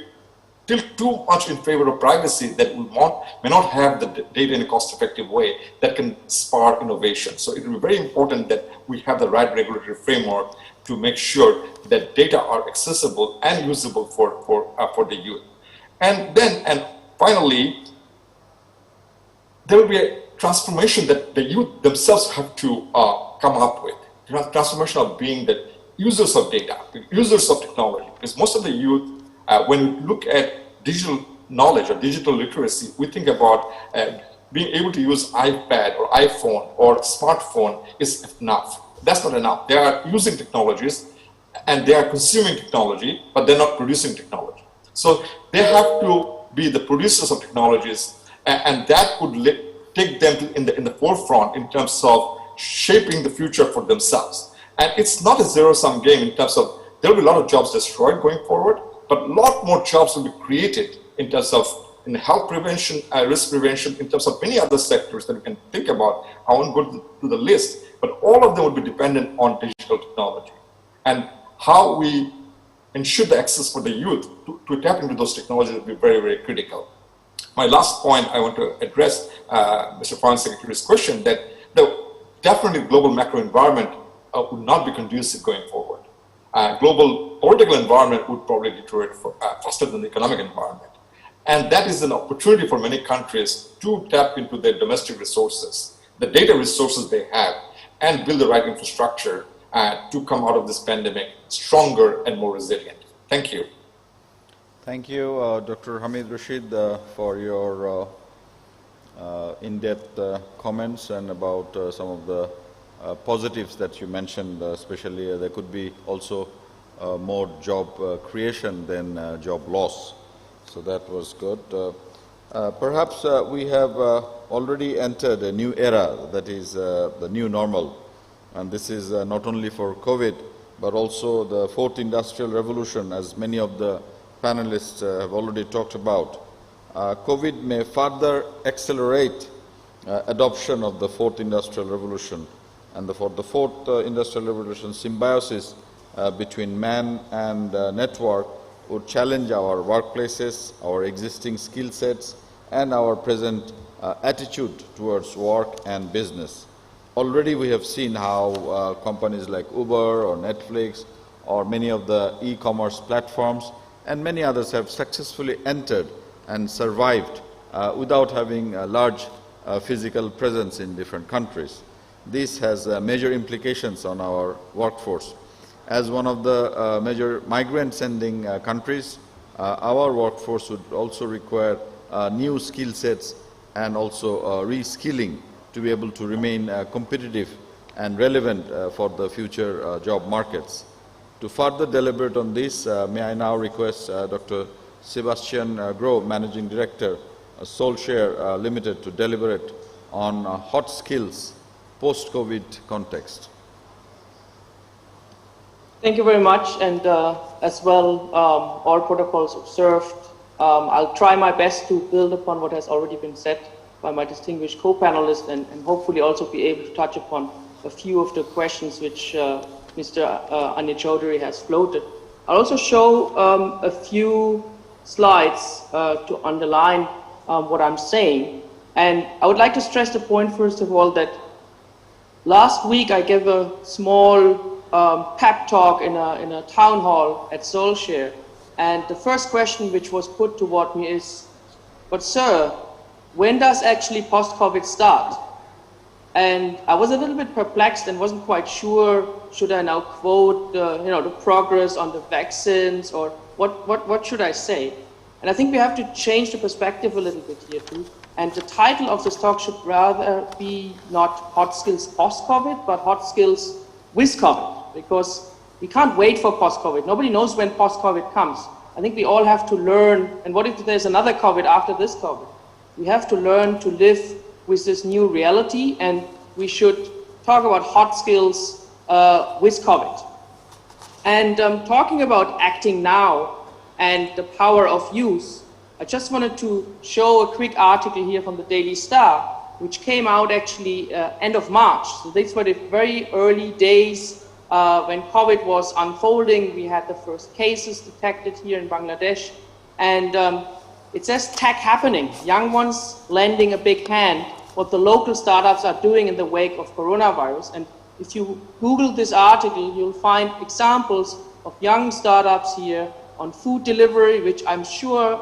tilt too much in favor of privacy, that we may not have the data in a cost-effective way that can spark innovation. So it will be very important that we have the right regulatory framework to make sure that data are accessible and usable for the youth. And finally, there will be a transformation that the youth themselves have to come up with. Transformation of being the users of data, users of technology. Because most of the youth, when we look at digital knowledge or digital literacy, we think about being able to use iPad or iPhone or smartphone is enough. That's not enough. They are using technologies and they are consuming technology, but they're not producing technology. So they have to be the producers of technologies, and that would take them in the forefront in terms of shaping the future for themselves. And it's not a zero-sum game in terms of there will be a lot of jobs destroyed going forward, but a lot more jobs will be created in terms of health prevention, risk prevention, in terms of many other sectors that we can think about. I won't go to the list, but all of them would be dependent on digital technology. And how we ensure the access for the youth to tap into those technologies will be very, very critical. My last point, I want to address Mr. Foreign Secretary's question that definitely global macro environment would not be conducive going forward. Global political environment would probably deteriorate faster than the economic environment. And that is an opportunity for many countries to tap into their domestic resources, the data resources they have, and build the right infrastructure to come out of this pandemic stronger and more resilient. Thank you. Thank you, Dr. Hamid Rashid, for your in-depth comments and about some of the positives that you mentioned, especially there could be also more job creation than job loss. So that was good. Perhaps we have already entered a new era, that is the new normal. And this is not only for COVID, but also the fourth industrial revolution, as many of the panelists have already talked about. COVID may further accelerate adoption of the fourth industrial revolution. And for the fourth industrial revolution, symbiosis between man and network would challenge our workplaces, our existing skill sets, and our present attitude towards work and business. Already we have seen how companies like Uber or Netflix or many of the e-commerce platforms and many others have successfully entered and survived without having a large physical presence in different countries. This has major implications on our workforce. As one of the major migrant-sending countries, our workforce would also require new skill sets and also reskilling to be able to remain competitive and relevant for the future job markets. To further deliberate on this, may I now request Dr. Sebastian Groh, Managing Director, Soulshare Limited, to deliberate on hot skills post-COVID context. Thank you very much, and as well, all protocols observed. I'll try my best to build upon what has already been said by my distinguished co-panelists, and hopefully also be able to touch upon a few of the questions which Mr. Anya Chowdhury has floated. I'll also show a few slides to underline what I'm saying. And I would like to stress the point, first of all, that last week I gave a small pep talk in a town hall at Soulshare, and the first question which was put toward me is, but sir, when does actually post-COVID start? And I was a little bit perplexed and wasn't quite sure, should I now quote the progress on the vaccines, or what should I say? And I think we have to change the perspective a little bit here too. And the title of this talk should rather be not hot skills post-COVID, but hot skills with COVID, because we can't wait for post-COVID. Nobody knows when post-COVID comes. I think we all have to learn, and what if there's another COVID after this COVID? We have to learn to live with this new reality, and we should talk about hot skills with COVID. And talking about acting now and the power of youth, I just wanted to show a quick article here from the Daily Star, which came out actually end of March. So these were the very early days when COVID was unfolding. We had the first cases detected here in Bangladesh. And it says tech happening, young ones lending a big hand, what the local startups are doing in the wake of coronavirus. And if you Google this article, you'll find examples of young startups here on food delivery, which I'm sure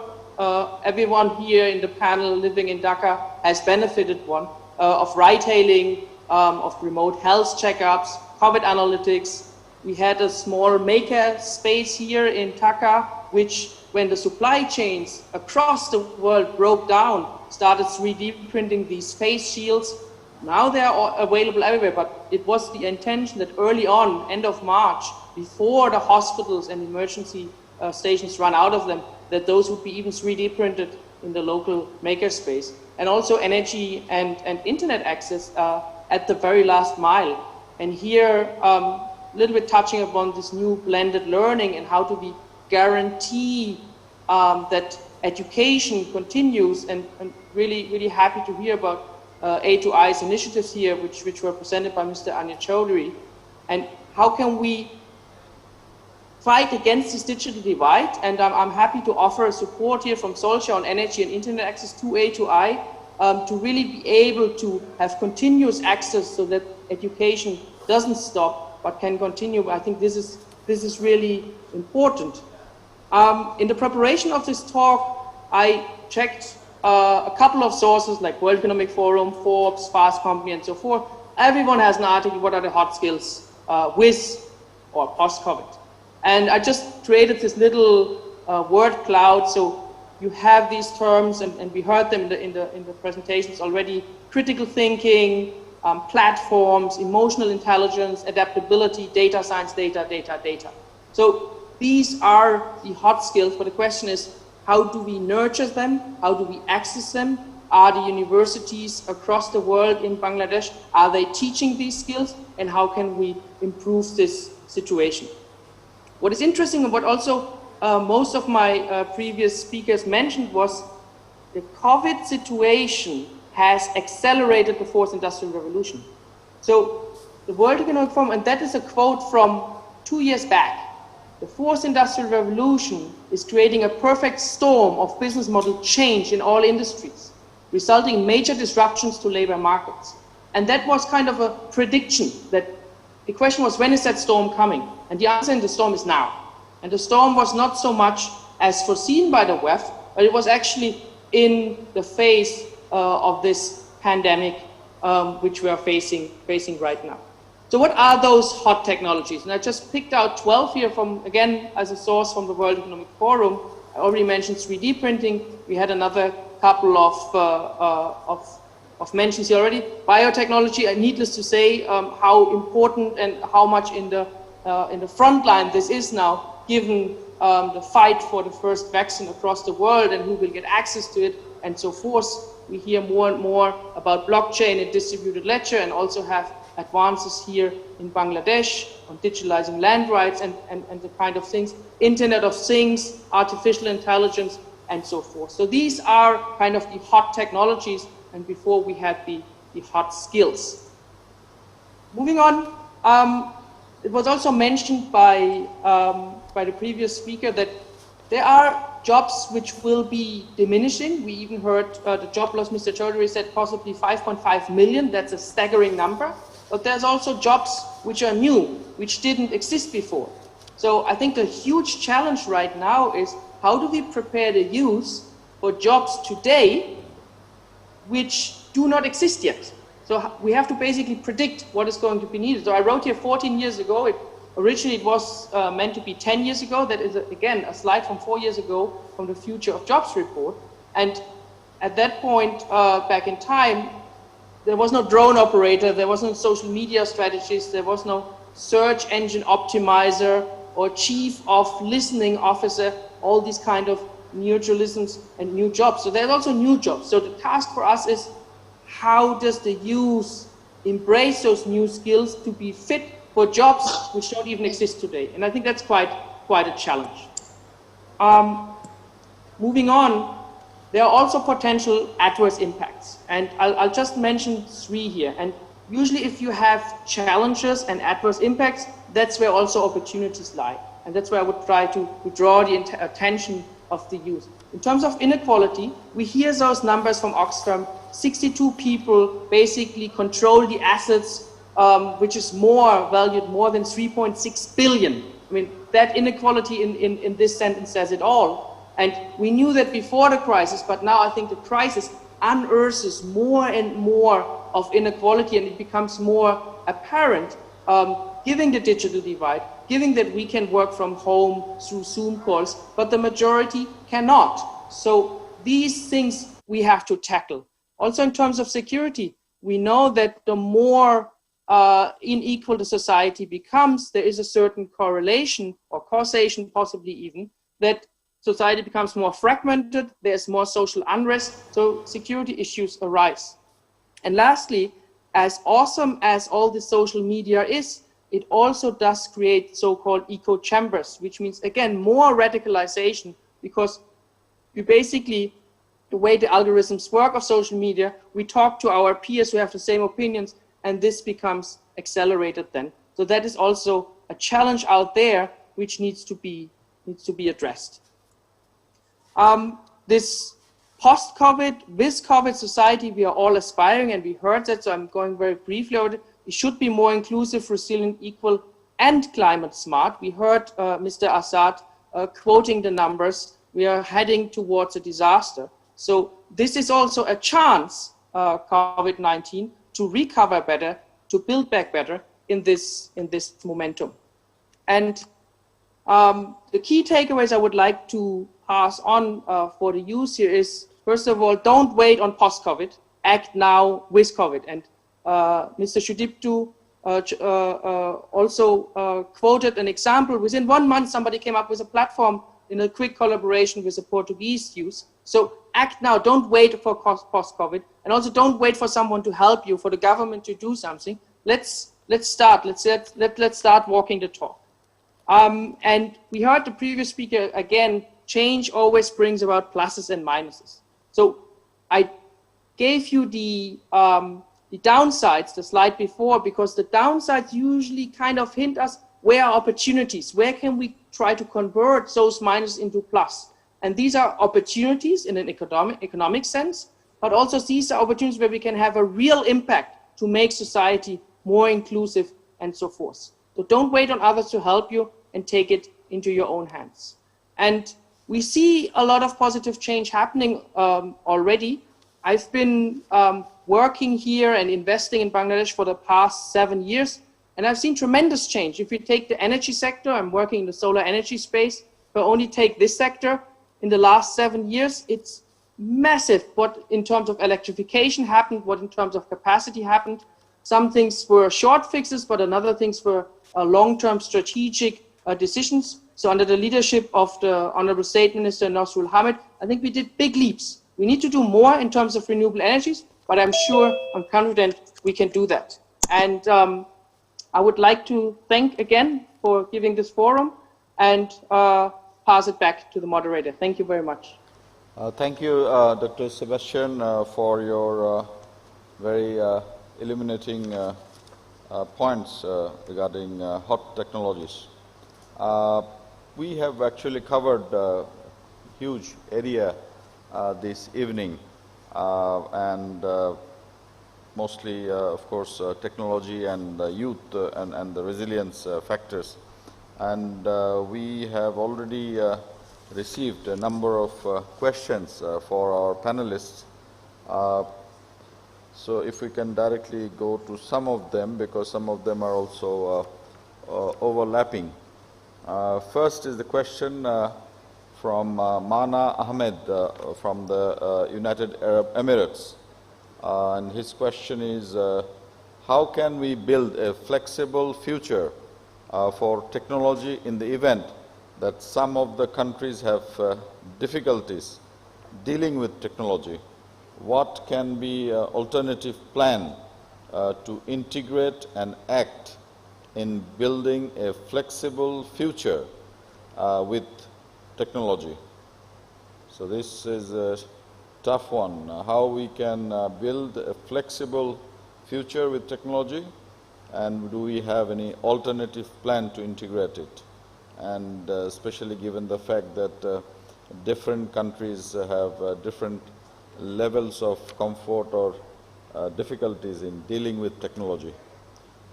everyone here in the panel living in Dhaka has benefited one, of ride-hailing, of remote health checkups, COVID analytics. We had a small maker space here in Dhaka, which when the supply chains across the world broke down, started 3D printing these face shields. Now they are available everywhere, but it was the intention that early on, end of March, before the hospitals and emergency stations run out of them, that those would be even 3D printed in the local makerspace. And also energy and internet access at the very last mile. And here, a little bit touching upon this new blended learning and how do we guarantee that education continues, and really happy to hear about A2I's initiatives here, which were presented by Mr. Anya Chowdhury. And how can we fight against this digital divide? And I'm happy to offer support here from Soulshare on energy and internet access to A2I to really be able to have continuous access so that education doesn't stop but can continue. I think this is really important. In the preparation of this talk, I checked a couple of sources like World Economic Forum, Forbes, Fast Company, and so forth. Everyone has an article, what are the hot skills with or post-COVID. And I just created this little word cloud, so you have these terms, and we heard them in the presentations already: critical thinking, platforms, emotional intelligence, adaptability, data science, data. So these are the hot skills, but the question is, how do we nurture them? How do we access them? Are the universities across the world in Bangladesh, are they teaching these skills? And how can we improve this situation? What is interesting, and what also most of my previous speakers mentioned, was the COVID situation has accelerated the fourth industrial revolution. So the World Economic Forum, and that is a quote from 2 years back, the fourth industrial revolution is creating a perfect storm of business model change in all industries, resulting in major disruptions to labor markets. And that was kind of a prediction. That the question was, when is that storm coming? And the answer in the storm is now. And the storm was not so much as foreseen by the WEF, but it was actually in the face of this pandemic which we are facing right now. So what are those hot technologies? And I just picked out 12 here from, again, as a source from the World Economic Forum. I already mentioned 3D printing. We had another couple of mentions here already. Biotechnology, needless to say, how important and how much in the front line this is now, given the fight for the first vaccine across the world and who will get access to it and so forth. We hear more and more about blockchain and distributed ledger, and also have advances here in Bangladesh on digitalizing land rights and the kind of things, Internet of Things, artificial intelligence, and so forth. So these are kind of the hot technologies, and before we had the hot skills. Moving on, it was also mentioned by the previous speaker that there are jobs which will be diminishing. We even heard the job loss, Mr. Chaudhary said possibly 5.5 million. That's a staggering number. But there's also jobs which are new, which didn't exist before. So I think the huge challenge right now is how do we prepare the youth for jobs today which do not exist yet? So we have to basically predict what is going to be needed. So I wrote here 14 years ago. Originally, it was meant to be 10 years ago. That is, again, a slide from 4 years ago from the Future of Jobs report. And at that point, back in time, there was no drone operator, there was no social media strategist, there was no search engine optimizer or chief of listening officer, all these kind of neologisms and new jobs. So there's also new jobs. So the task for us is how does the youth embrace those new skills to be fit for jobs which don't even exist today? And I think that's quite a challenge. Moving on, there are also potential adverse impacts. And I'll just mention 3 here. And usually if you have challenges and adverse impacts, that's where also opportunities lie. And that's where I would try to draw the attention of the youth. In terms of inequality, we hear those numbers from Oxfam. 62 people basically control the assets, which is valued more than 3.6 billion. I mean, that inequality in this sentence says it all. And we knew that before the crisis, but now I think the crisis unearths more and more of inequality, and it becomes more apparent, given the digital divide, given that we can work from home through Zoom calls, but the majority cannot. So these things we have to tackle. Also in terms of security, we know that the more unequal the society becomes, there is a certain correlation or causation, possibly even, that society becomes more fragmented, there's more social unrest, so security issues arise. And lastly, as awesome as all the social media is, it also does create so-called echo chambers, which means, again, more radicalization, because you basically, the way the algorithms work of social media, we talk to our peers who have the same opinions, and this becomes accelerated then. So that is also a challenge out there which needs to be addressed. This post-COVID, with COVID society, we are all aspiring, and we heard that, so I'm going very briefly over it. It should be more inclusive, resilient, equal, and climate smart. We heard Mr. Assad quoting the numbers. We are heading towards a disaster. So this is also a chance, COVID-19, to recover better, to build back better in this momentum. And the key takeaways I would like to pass on for the youth here is, first of all, don't wait on post-COVID, act now with COVID. And Mr. Shudiptu also quoted an example. Within 1 month, somebody came up with a platform in a quick collaboration with the Portuguese youth. So act now, don't wait for post-COVID, and also don't wait for someone to help you, for the government to do something. Let's start, let's start walking the talk. And we heard the previous speaker again, change always brings about pluses and minuses. So I gave you the downsides, the slide before, because the downsides usually kind of hint us where are opportunities, where can we try to convert those minuses into plus. And these are opportunities in an economic sense, but also these are opportunities where we can have a real impact to make society more inclusive and so forth. So don't wait on others to help you, and take it into your own hands. And we see a lot of positive change happening already. I've been working here and investing in Bangladesh for the past 7 years, and I've seen tremendous change. If you take the energy sector, I'm working in the solar energy space, but only take this sector, in the last 7 years, it's massive what in terms of electrification happened, what in terms of capacity happened. Some things were short fixes, but another things were long-term strategic decisions. So under the leadership of the Honorable State Minister Nasrul Hamid, I think we did big leaps. We need to do more in terms of renewable energies, but I'm confident we can do that. And I would like to thank again for giving this forum and pass it back to the moderator. Thank you very much. Thank you, Dr. Sebastian, for your very illuminating points regarding hot technologies. We have actually covered a huge area this evening, and mostly, of course, technology and youth and the resilience factors. And we have already received a number of questions for our panelists. So if we can directly go to some of them, because some of them are also overlapping. First is the question from Mana Ahmed from the United Arab Emirates. And his question is, how can we build a flexible future for technology in the event that some of the countries have difficulties dealing with technology? What can be an alternative plan to integrate and act in building a flexible future with technology? So this is a tough one. How we can build a flexible future with technology, and do we have any alternative plan to integrate it? And especially given the fact that different countries have different levels of comfort or difficulties in dealing with technology.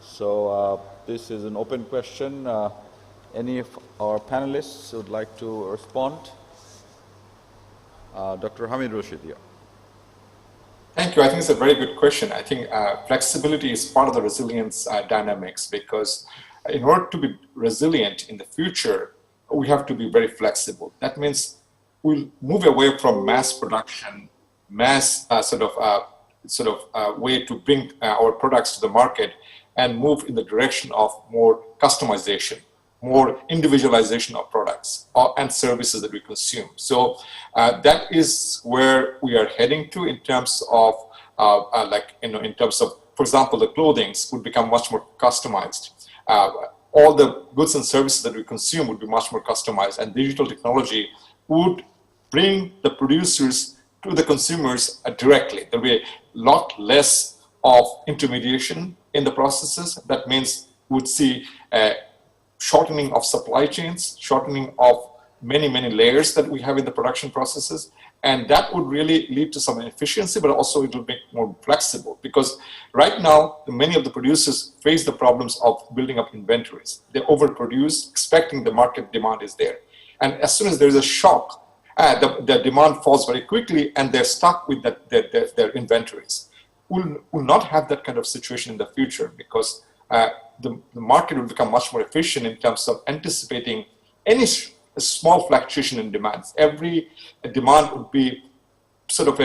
So this is an open question. Any of our panelists would like to respond? Dr. Hamid Rashid. Yeah. Thank you. I think it's a very good question. I think flexibility is part of the resilience dynamics, because in order to be resilient in the future, we have to be very flexible. That means we'll move away from mass production, mass way to bring our products to the market, and move in the direction of more customization, more individualization of products and services that we consume. So that is where we are heading to in terms of, in terms of, for example, the clothing would become much more customized. All the goods and services that we consume would be much more customized, and digital technology would bring the producers to the consumers directly. There'll be a lot less of intermediation in the processes. That means we would see shortening of supply chains, shortening of many, many layers that we have in the production processes. And that would really lead to some efficiency, but also it will make more flexible, because right now, many of the producers face the problems of building up inventories. They overproduce, expecting the market demand is there. And as soon as there is a shock, the demand falls very quickly and they're stuck with their inventories. We'll not have that kind of situation in the future, because the market will become much more efficient in terms of anticipating any small fluctuation in demands. Every demand would be sort of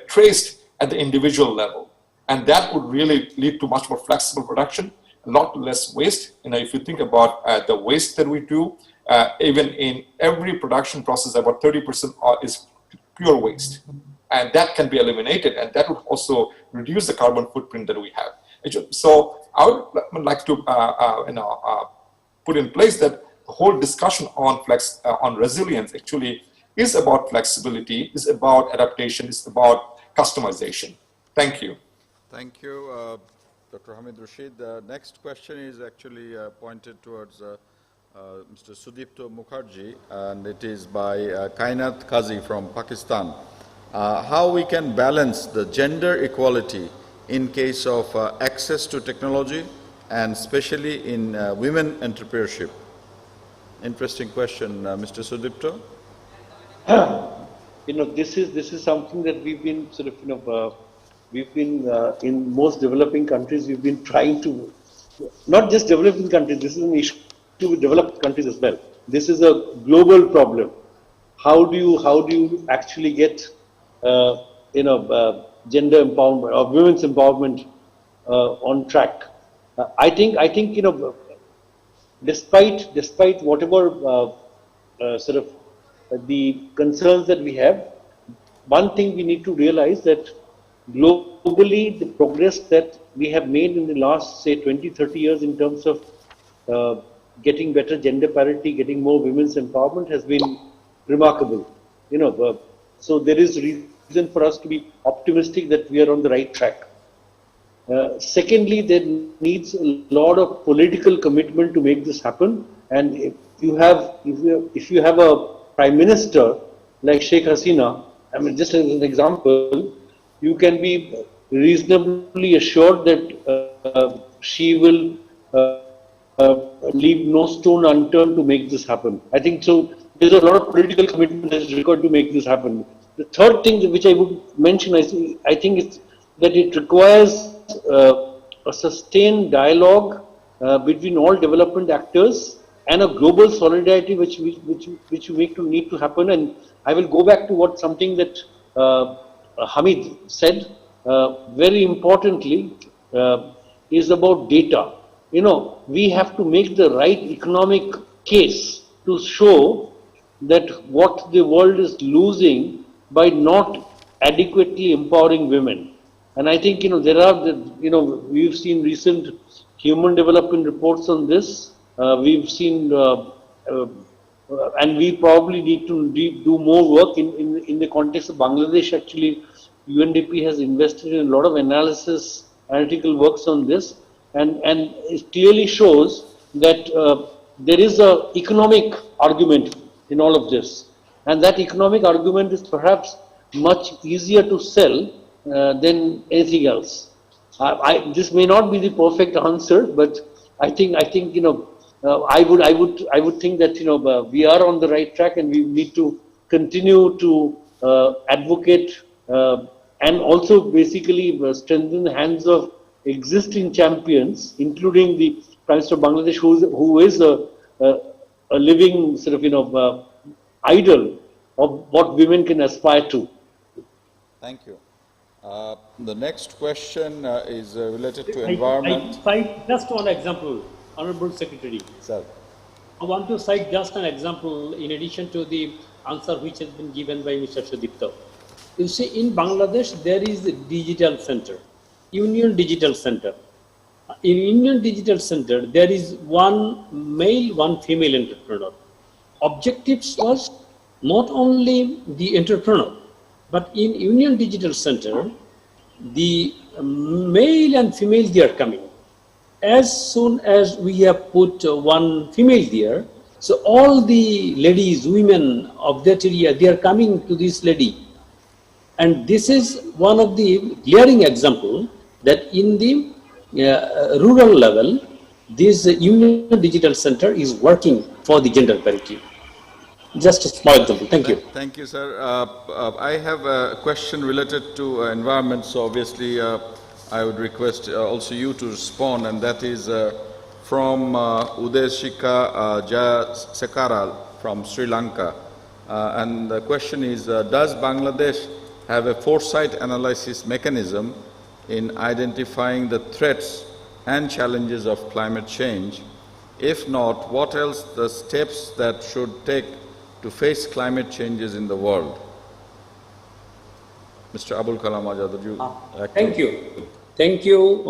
traced at the individual level. And that would really lead to much more flexible production, a lot less waste. If you think about the waste that we do, even in every production process, about 30% is pure waste. And that can be eliminated, and that would also reduce the carbon footprint that we have. So I would like to put in place that the whole discussion on resilience actually is about flexibility, is about adaptation, is about customization. Thank you. Thank you, Dr. Hamid Rashid. The next question is actually pointed towards Mr. Sudipto Mukherjee, and it is by Kainat Kazi from Pakistan. How we can balance the gender equality in case of access to technology, and especially in women entrepreneurship? Interesting question, Mr. Sudipto. This is something that we've been sort of, we've been in most developing countries, we've been trying to, not just developing countries, this is an issue with developed countries as well. This is a global problem. How do you actually get, gender empowerment or women's empowerment on track? I think despite whatever sort of the concerns that we have, one thing we need to realize that globally the progress that we have made in the last, say, 20-30 years in terms of getting better gender parity, getting more women's empowerment has been remarkable. So there is reason for us to be optimistic that we are on the right track. Secondly, there needs a lot of political commitment to make this happen. And if you have a Prime Minister like Sheikh Hasina, I mean, just as an example, you can be reasonably assured that she will leave no stone unturned to make this happen. I think so. There's a lot of political commitment that is required to make this happen. The third thing which I would mention, I think, is that it requires a sustained dialogue between all development actors and a global solidarity which we need to happen. And I will go back to something that Hamid said. Very importantly, is about data. We have to make the right economic case to show that what the world is losing by not adequately empowering women. And I think, we've seen recent human development reports on this. We've seen, and we probably need to do more work in the context of Bangladesh. Actually, UNDP has invested in a lot of analytical works on this. And it clearly shows that there is an economic argument in all of this. And that economic argument is perhaps much easier to sell than anything else. This may not be the perfect answer, but I think I would think that we are on the right track, and we need to continue to advocate and also basically strengthen the hands of existing champions, including the Prime Minister of Bangladesh, who is a living sort of idol of what women can aspire to. Thank you. The next question is related to environment. I cite just one example, Honorable Secretary. Sir. I want to cite just an example in addition to the answer which has been given by Mr. Sudipto. You see, in Bangladesh, there is a digital center, Union Digital Center. In Union Digital Center, there is one male, one female entrepreneur. Objectives was not only the entrepreneur, but in Union Digital Center, the male and female, they are coming. As soon as we have put one female there, so all the ladies, women of that area, they are coming to this lady. And this is one of the glaring example that in the rural level, this Union Digital Center is working for the gender parity. Just a small example. Thank you. Thank you, sir. I have a question related to environment, so obviously I would request also you to respond, and that is from Udeshika Jayasekara from Sri Lanka. And the question is, does Bangladesh have a foresight analysis mechanism in identifying the threats and challenges of climate change? If not, what else the steps that should take to face climate changes in the world? Mr. Abul Kalam Azad, would you like Thank you. Thank you,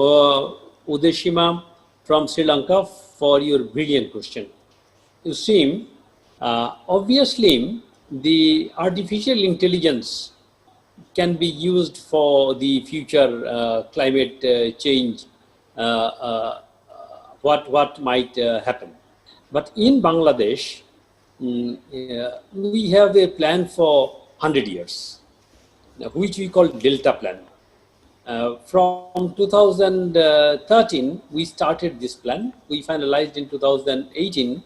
Udeshima from Sri Lanka, for your brilliant question. You see, obviously, the artificial intelligence can be used for the future climate change, what might happen. But in Bangladesh, we have a plan for 100 years, which we call Delta Plan. From 2013, we started this plan. We finalized in 2018,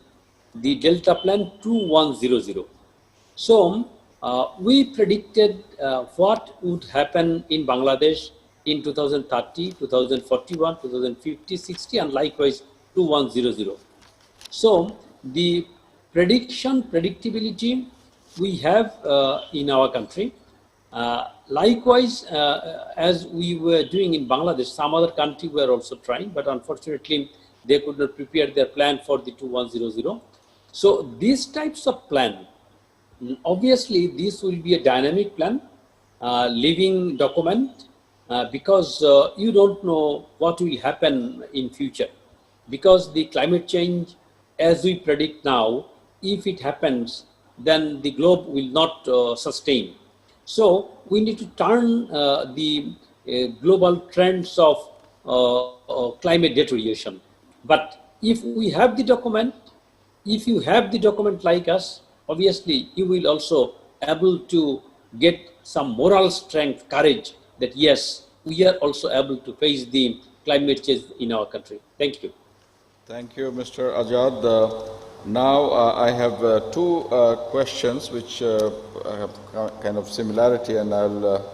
the Delta Plan 2100. So we predicted what would happen in Bangladesh in 2030, 2041, 2050, 60, and likewise 2100. So the predictability we have in our country. Likewise, as we were doing in Bangladesh, some other country were also trying, but unfortunately they could not prepare their plan for the 2100. So these types of plan, obviously this will be a dynamic plan, living document, because you don't know what will happen in future. Because the climate change, as we predict now, if it happens, then the globe will not sustain. So we need to turn the global trends of climate deterioration. But if we have the document, if you have the document like us, obviously you will also able to get some moral strength, courage, that yes, we are also able to face the climate change in our country. Thank you. Thank you, Mr. Ajad. Now I have two questions which have kind of similarity, and I'll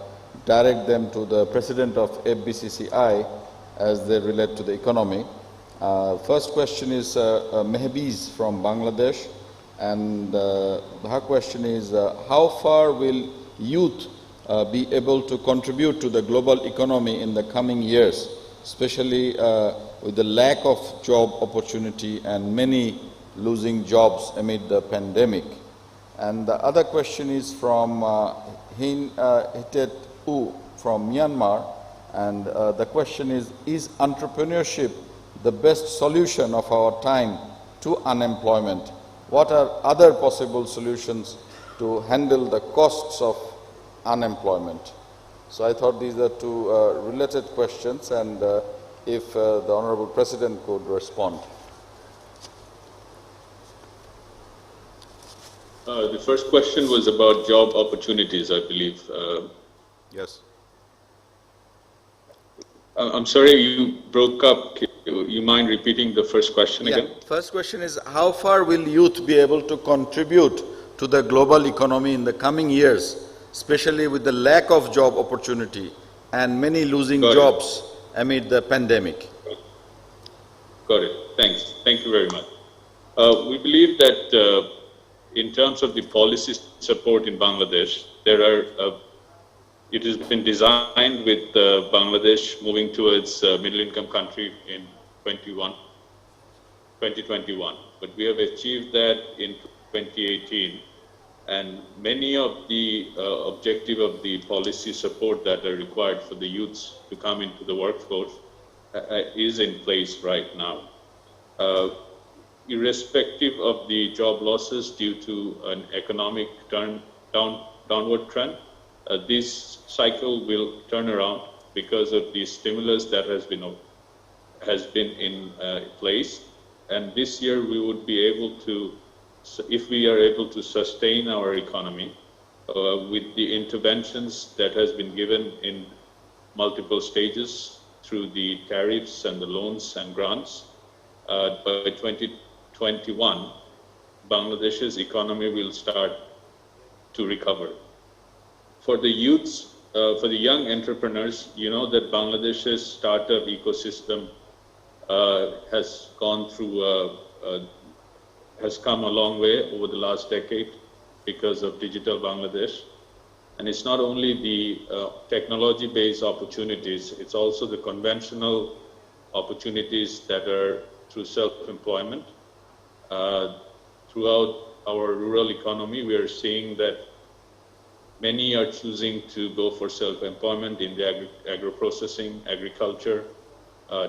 direct them to the President of FBCCI as they relate to the economy. First question is Mehbiz from Bangladesh, and her question is how far will youth be able to contribute to the global economy in the coming years, especially with the lack of job opportunity and many losing jobs amid the pandemic. And the other question is from Hin Hitet U from Myanmar, and the question is entrepreneurship the best solution of our time to unemployment? What are other possible solutions to handle the costs of unemployment? So I thought these are two related questions, and if the Honorable President could respond. The first question was about job opportunities, I believe. Yes. I'm sorry, you broke up. You mind repeating the first question again? First question is, how far will youth be able to contribute to the global economy in the coming years, especially with the lack of job opportunity and many losing jobs amid the pandemic? Got it. Thanks. Thank you very much. We believe that in terms of the policy support in Bangladesh, it has been designed with Bangladesh moving towards middle-income country in 2021. But we have achieved that in 2018, and many of the objective of the policy support that are required for the youths to come into the workforce is in place right now. Irrespective of the job losses due to an economic downward trend, this cycle will turn around because of the stimulus that has been in place. And this year we would be able to, if we are able to sustain our economy with the interventions that has been given in multiple stages through the tariffs and the loans and grants, by 2021, Bangladesh's economy will start to recover. For the youths, for the young entrepreneurs, you know that Bangladesh's startup ecosystem has gone through, has come a long way over the last decade because of Digital Bangladesh. And it's not only the technology-based opportunities, it's also the conventional opportunities that are through self-employment. Throughout our rural economy, we are seeing that many are choosing to go for self-employment in the agro-processing, agriculture,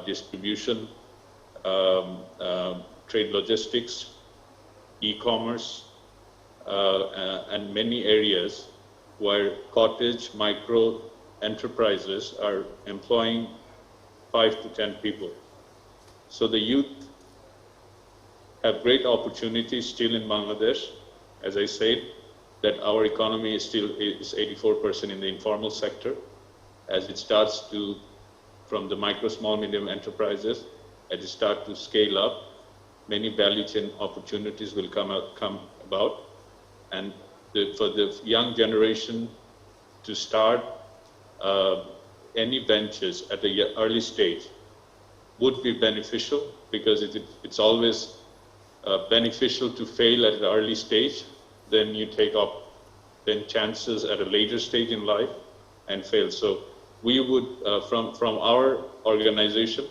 distribution, trade logistics, e-commerce, and many areas where cottage micro enterprises are employing 5 to 10 people. So the youth have great opportunities still in Bangladesh. As I said, that our economy is still 84% in the informal sector. As it starts to, from the micro, small, medium enterprises, as it starts to scale up, many value chain opportunities will come about. And for the young generation to start any ventures at the early stage would be beneficial, because it's always beneficial to fail at the early stage. Then you take up chances at a later stage in life and fail. So we would, from our organization,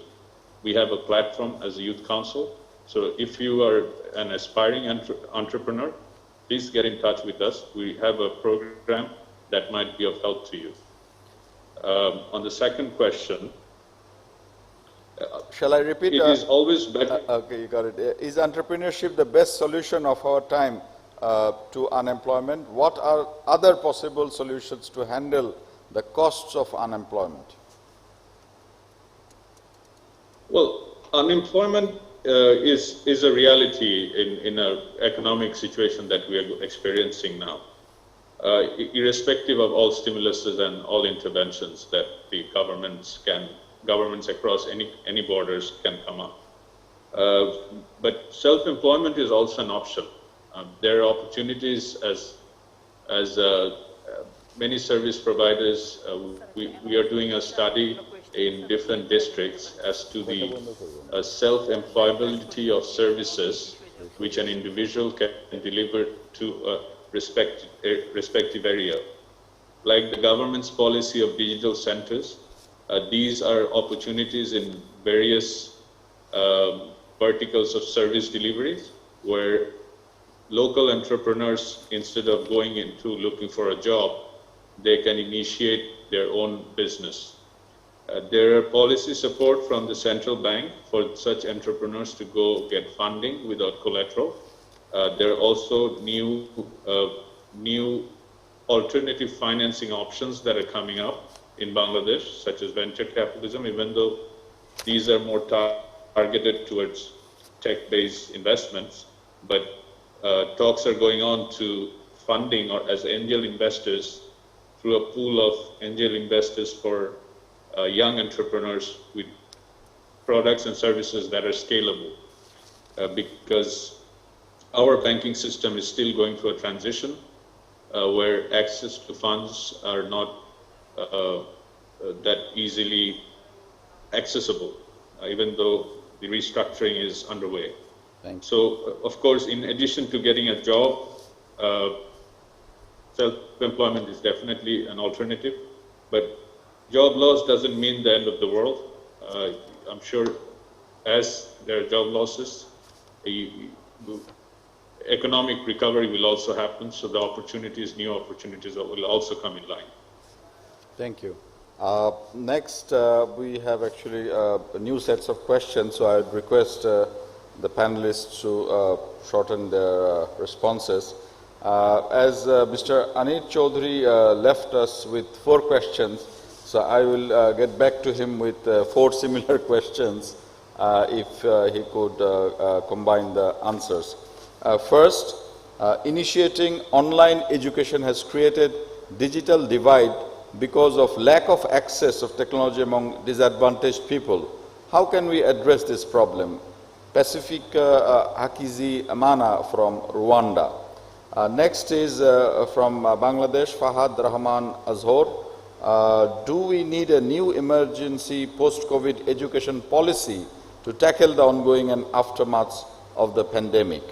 we have a platform as a youth council. So if you are an aspiring entrepreneur, please get in touch with us. We have a program that might be of help to you. On the second question, shall I repeat? It is always better. Okay, you got it. Is entrepreneurship the best solution of our time to unemployment? What are other possible solutions to handle the costs of unemployment? Well, unemployment is a reality in an economic situation that we are experiencing now. Irrespective of all stimuluses and all interventions that the governments across any borders can come up. But self-employment is also an option. There are opportunities as many service providers. We are doing a study in different districts as to the self-employability of services which an individual can deliver to a respective area. Like the government's policy of digital centers, these are opportunities in various verticals of service deliveries where local entrepreneurs, instead of going into looking for a job, they can initiate their own business. There are policy support from the central bank for such entrepreneurs to go get funding without collateral. There are also new alternative financing options that are coming up in Bangladesh, such as venture capitalism, even though these are more targeted towards tech-based investments. But talks are going on to funding or as angel investors through a pool of angel investors for young entrepreneurs with products and services that are scalable. Because our banking system is still going through a transition where access to funds are not that easily accessible, even though the restructuring is underway. So, of course, in addition to getting a job, self-employment is definitely an alternative, but job loss doesn't mean the end of the world. I'm sure as there are job losses, economic recovery will also happen, so the opportunities, new opportunities will also come in line. Thank you. Next, we have actually new sets of questions, so I would request the panelists to shorten their responses. As Mr. Anir Chaudhary left us with 4 questions, so I will get back to him with 4 similar questions if he could combine the answers. First, initiating online education has created digital divide because of lack of access of technology among disadvantaged people. How can we address this problem? Pacific Hakizi Amana from Rwanda. Next is from Bangladesh, Fahad Rahman Azhor. Do we need a new emergency post-COVID education policy to tackle the ongoing and aftermaths of the pandemic?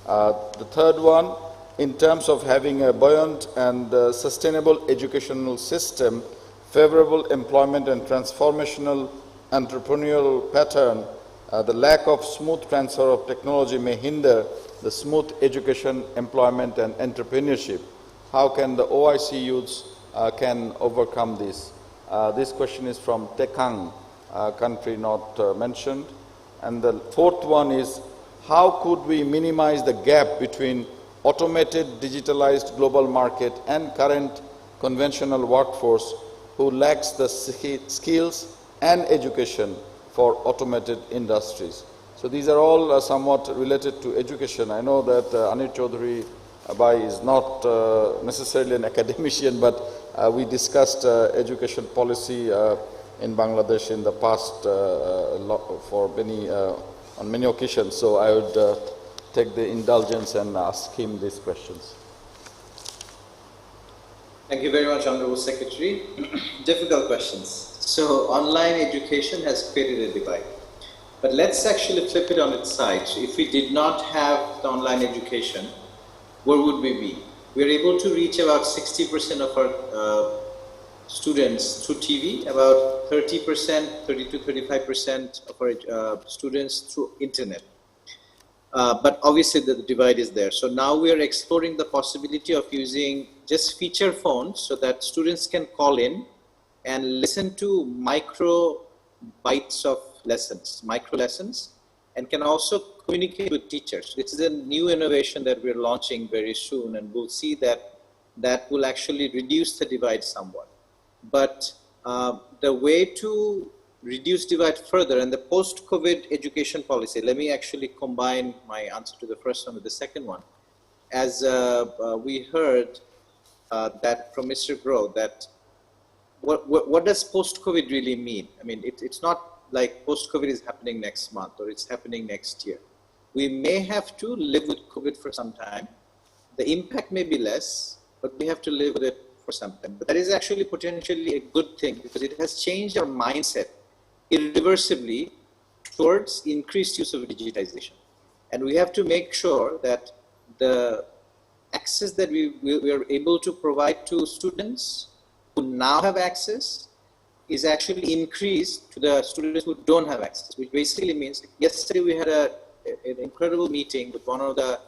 The third one, in terms of having a buoyant and sustainable educational system, favorable employment and transformational entrepreneurial pattern, the lack of smooth transfer of technology may hinder the smooth education, employment and entrepreneurship. How can the OIC youths can overcome this? This question is from Tekang, country not mentioned. And the fourth one is, how could we minimize the gap between automated, digitalized global market and current conventional workforce who lacks the skills and education for automated industries? So these are all somewhat related to education. I know that Anir Chaudhary Abai is not necessarily an academician, but we discussed education policy in Bangladesh in the past for many on many occasions, so I would take the indulgence and ask him these questions. Thank you very much, Honorable Secretary. Difficult questions. So online education has created a divide. But let's actually flip it on its side. So if we did not have the online education, where would we be? We are able to reach about 60% of our students through TV, about 30%, 30 to 35% of our students through internet. But obviously the divide is there. So now we are exploring the possibility of using just feature phones so that students can call in and listen to micro bites of lessons, micro lessons, and can also communicate with teachers. This is a new innovation that we're launching very soon, and we'll see that that will actually reduce the divide somewhat. But the way to reduce divide further and the post-COVID education policy, let me actually combine my answer to the first one with the second one. As we heard that from Mr. Groh, that what does post-COVID really mean? I mean, it's not like post-COVID is happening next month or it's happening next year. We may have to live with COVID for some time. The impact may be less, but we have to live with it for some time. But that is actually potentially a good thing because it has changed our mindset irreversibly towards increased use of digitization. And we have to make sure that the access that we are able to provide to students who now have access is actually increased to the students who don't have access, which basically means yesterday we had an incredible meeting with one of the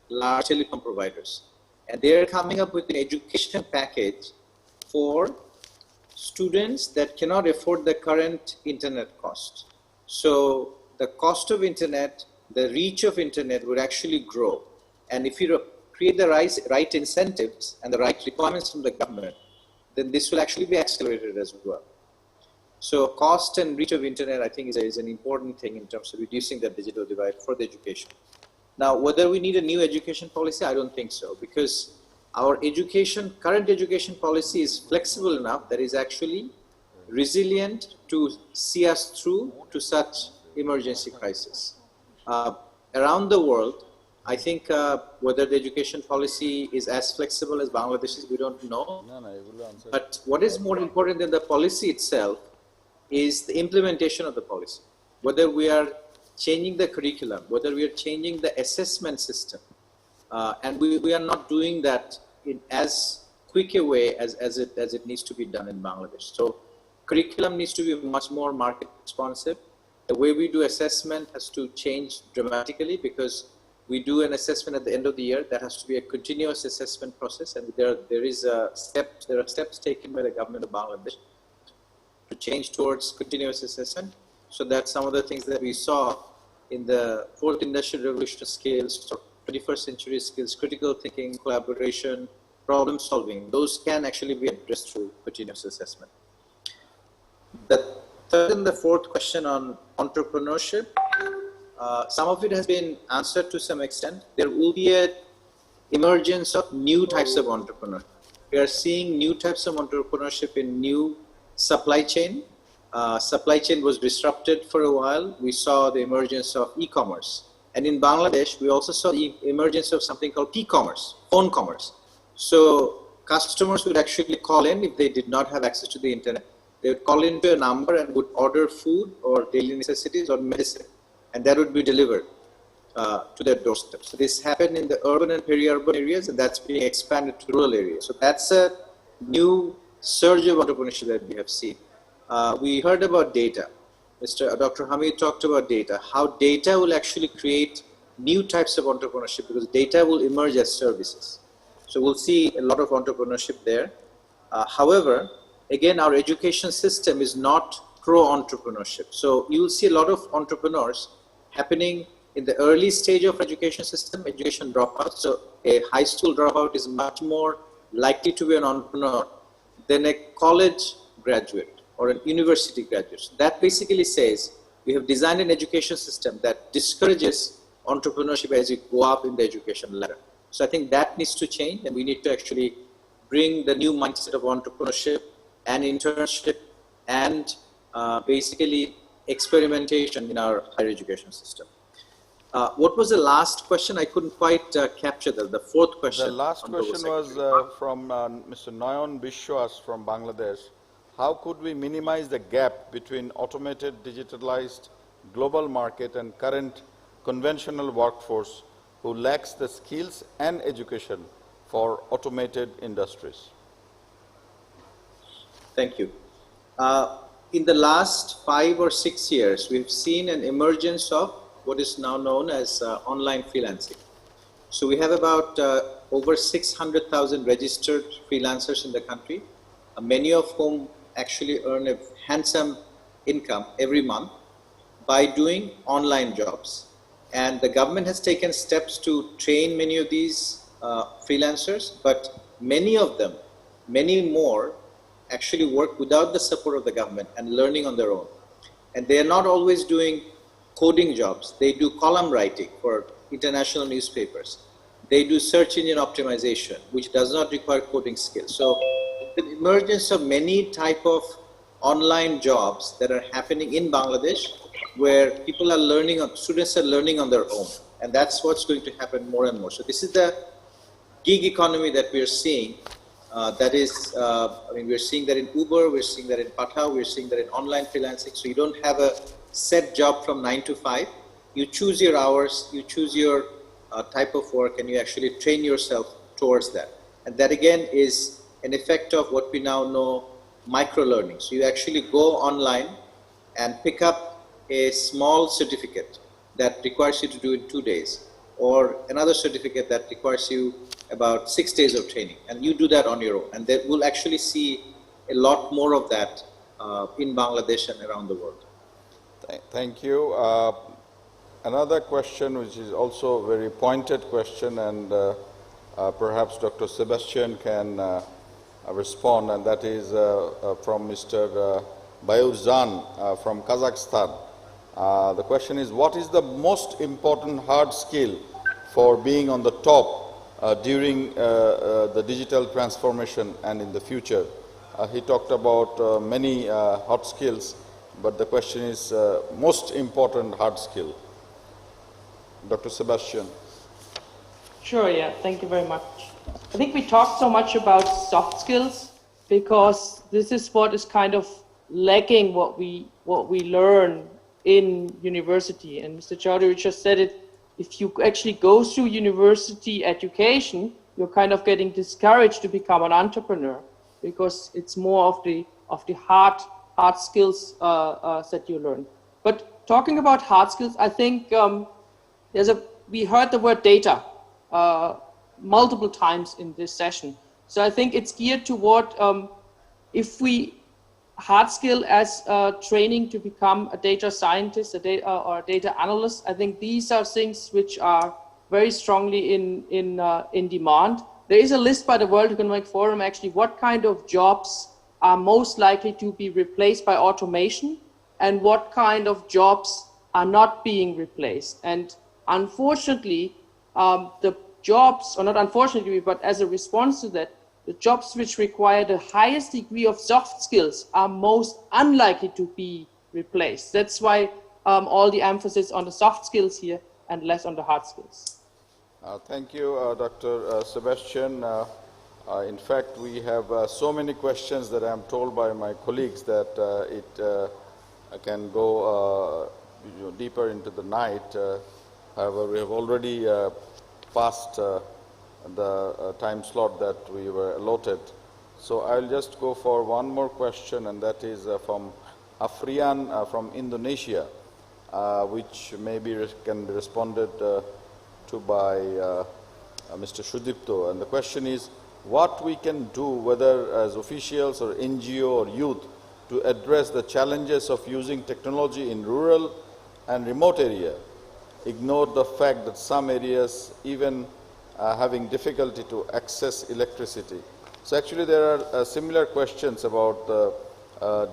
large telecom providers, and they're coming up with an education package for students that cannot afford the current internet cost. So the cost of internet, the reach of internet would actually grow. And if you create the right incentives and the right requirements from the government, then this will actually be accelerated as well. So cost and reach of internet, I think, is an important thing in terms of reducing the digital divide for the education. Now, whether we need a new education policy, I don't think so, because our current education policy is flexible enough that is actually resilient to see us through to such emergency crisis. Around the world, I think whether the education policy is as flexible as Bangladesh's, we don't know. But what is more important than the policy itself is the implementation of the policy. Whether we are changing the curriculum, whether we are changing the assessment system, and we are not doing that in as quick a way as it needs to be done in Bangladesh. So curriculum needs to be much more market responsive. The way we do assessment has to change dramatically because we do an assessment at the end of the year. That has to be a continuous assessment process, and there are steps taken by the government of Bangladesh to change towards continuous assessment. So that's some of the things that we saw in the fourth industrial revolution skills, 21st century skills, critical thinking, collaboration, problem solving. Those can actually be addressed through continuous assessment. The third and the fourth question on entrepreneurship, some of it has been answered to some extent. There will be an emergence of new types of entrepreneurship. We are seeing new types of entrepreneurship in new supply chain. Supply chain was disrupted for a while. We saw the emergence of e-commerce. And in Bangladesh, we also saw the emergence of something called T-commerce, phone commerce. So customers would actually call in if they did not have access to the internet. They would call into a number and would order food or daily necessities or medicine, and that would be delivered to their doorstep. So this happened in the urban and peri-urban areas, and that's being expanded to rural areas. So that's a new surge of entrepreneurship that we have seen. We heard about data. Dr. Hamid talked about data, how data will actually create new types of entrepreneurship because data will emerge as services. So we'll see a lot of entrepreneurship there. However, again, our education system is not pro-entrepreneurship. So you'll see a lot of entrepreneurs happening in the early stage of education system, education dropout. So a high school dropout is much more likely to be an entrepreneur than a college graduate or an university graduate. So that basically says we have designed an education system that discourages entrepreneurship as you go up in the education ladder. So I think that needs to change, and we need to actually bring the new mindset of entrepreneurship and internship and basically experimentation in our higher education system. What was the last question? I couldn't quite capture the fourth question. The last Honorable question was Secretary. from Mr. Nayan Bishwas from Bangladesh. How could we minimize the gap between automated, digitalized global market and current conventional workforce who lacks the skills and education for automated industries? Thank you. In the last 5 or 6 years, we've seen an emergence of what is now known as online freelancing. So we have about over 600,000 registered freelancers in the country, many of whom actually earn a handsome income every month by doing online jobs. And the government has taken steps to train many of these freelancers, but many of them, many more, actually work without the support of the government and learning on their own. And they are not always doing coding jobs. They do column writing for international newspapers. They do search engine optimization, which does not require coding skills. So the emergence of many type of online jobs that are happening in Bangladesh, where people are learning, students are learning on their own. And that's what's going to happen more and more. So this is the gig economy that we are seeing. We're seeing that in Uber, we're seeing that in Pathao, we're seeing that in online freelancing. So you don't have a set job from 9 to 5. You choose your hours, you choose your type of work, and you actually train yourself towards that. And that again is an effect of what we now know micro-learning. So you actually go online and pick up a small certificate that requires you to do in 2 days, or another certificate that requires you about 6 days of training, and you do that on your own. And then we'll actually see a lot more of that in Bangladesh and around the world. Thank you. Another question, which is also a very pointed question, and perhaps Dr. Sebastian can respond, and that is from Mr. Bayurzan from Kazakhstan. The question is, what is the most important hard skill for being on the top during the digital transformation and in the future? He talked about many hard skills, but the question is most important hard skill. Dr. Sebastian. Sure, yeah, thank you very much. I think we talked so much about soft skills because this is what is kind of lacking what we learn in university. And Mr. Chowdhury just said it, if you actually go through university education, you're kind of getting discouraged to become an entrepreneur because it's more of the hard skills that you learn. But talking about hard skills, I think we heard the word data multiple times in this session. So I think it's geared toward if we hard skill as training to become a data scientist, or a data analyst. I think these are things which are very strongly in demand. There is a list by the World Economic Forum actually what kind of jobs are most likely to be replaced by automation and what kind of jobs are not being replaced. And unfortunately, the jobs, or not unfortunately, but as a response to that, the jobs which require the highest degree of soft skills are most unlikely to be replaced. That's why all the emphasis on the soft skills here and less on the hard skills. Thank you, Dr. Sebastian. In fact, we have so many questions that I am told by my colleagues that it can go deeper into the night. However, we have already passed the time slot that we were allotted. So I'll just go for one more question, and that is from Afrian from Indonesia, which maybe can be responded to by Mr. Sudipto. And the question is, what we can do, whether as officials or NGO or youth, to address the challenges of using technology in rural and remote area. Ignore the fact that some areas even having difficulty to access electricity. So actually there are similar questions about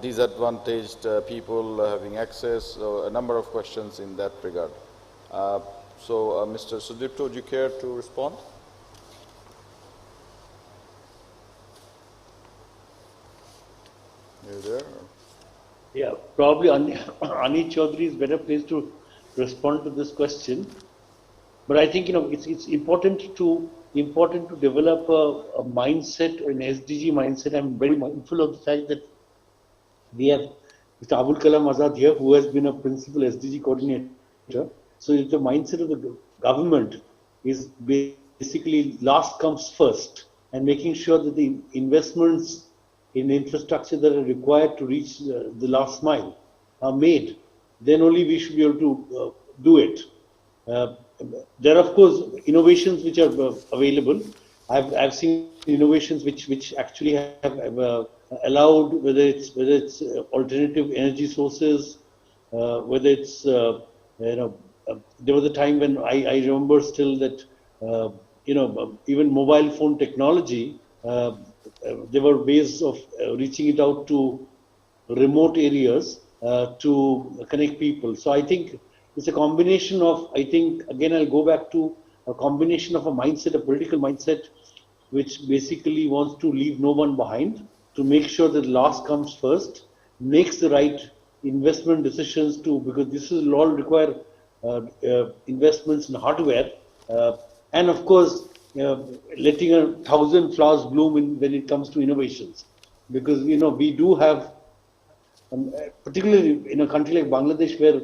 disadvantaged people having access, so a number of questions in that regard. Mr. Sudipto, would you care to respond? You there? Yeah, probably Ani Chaudhary is better placed to respond to this question. But I think it's important to develop a mindset, an SDG mindset. I'm very mindful of the fact that we have Mr. Abul Kalam Azad here, who has been a principal SDG coordinator. So the mindset of the government is basically last comes first, and making sure that the investments in infrastructure that are required to reach the last mile are made. Then only we should be able to do it. There are, of course, innovations which are available. I've seen innovations which actually have allowed, whether it's alternative energy sources, whether it's there was a time when I remember still that even mobile phone technology, there were ways of reaching it out to remote areas to connect people. So I think it's a combination of, again, I'll go back to a combination of a mindset, a political mindset, which basically wants to leave no one behind, to make sure that last comes first, makes the right investment decisions too, because this will all require investments in hardware, and of course, letting 1,000 flowers bloom when it comes to innovations. Because, we do have, particularly in a country like Bangladesh, where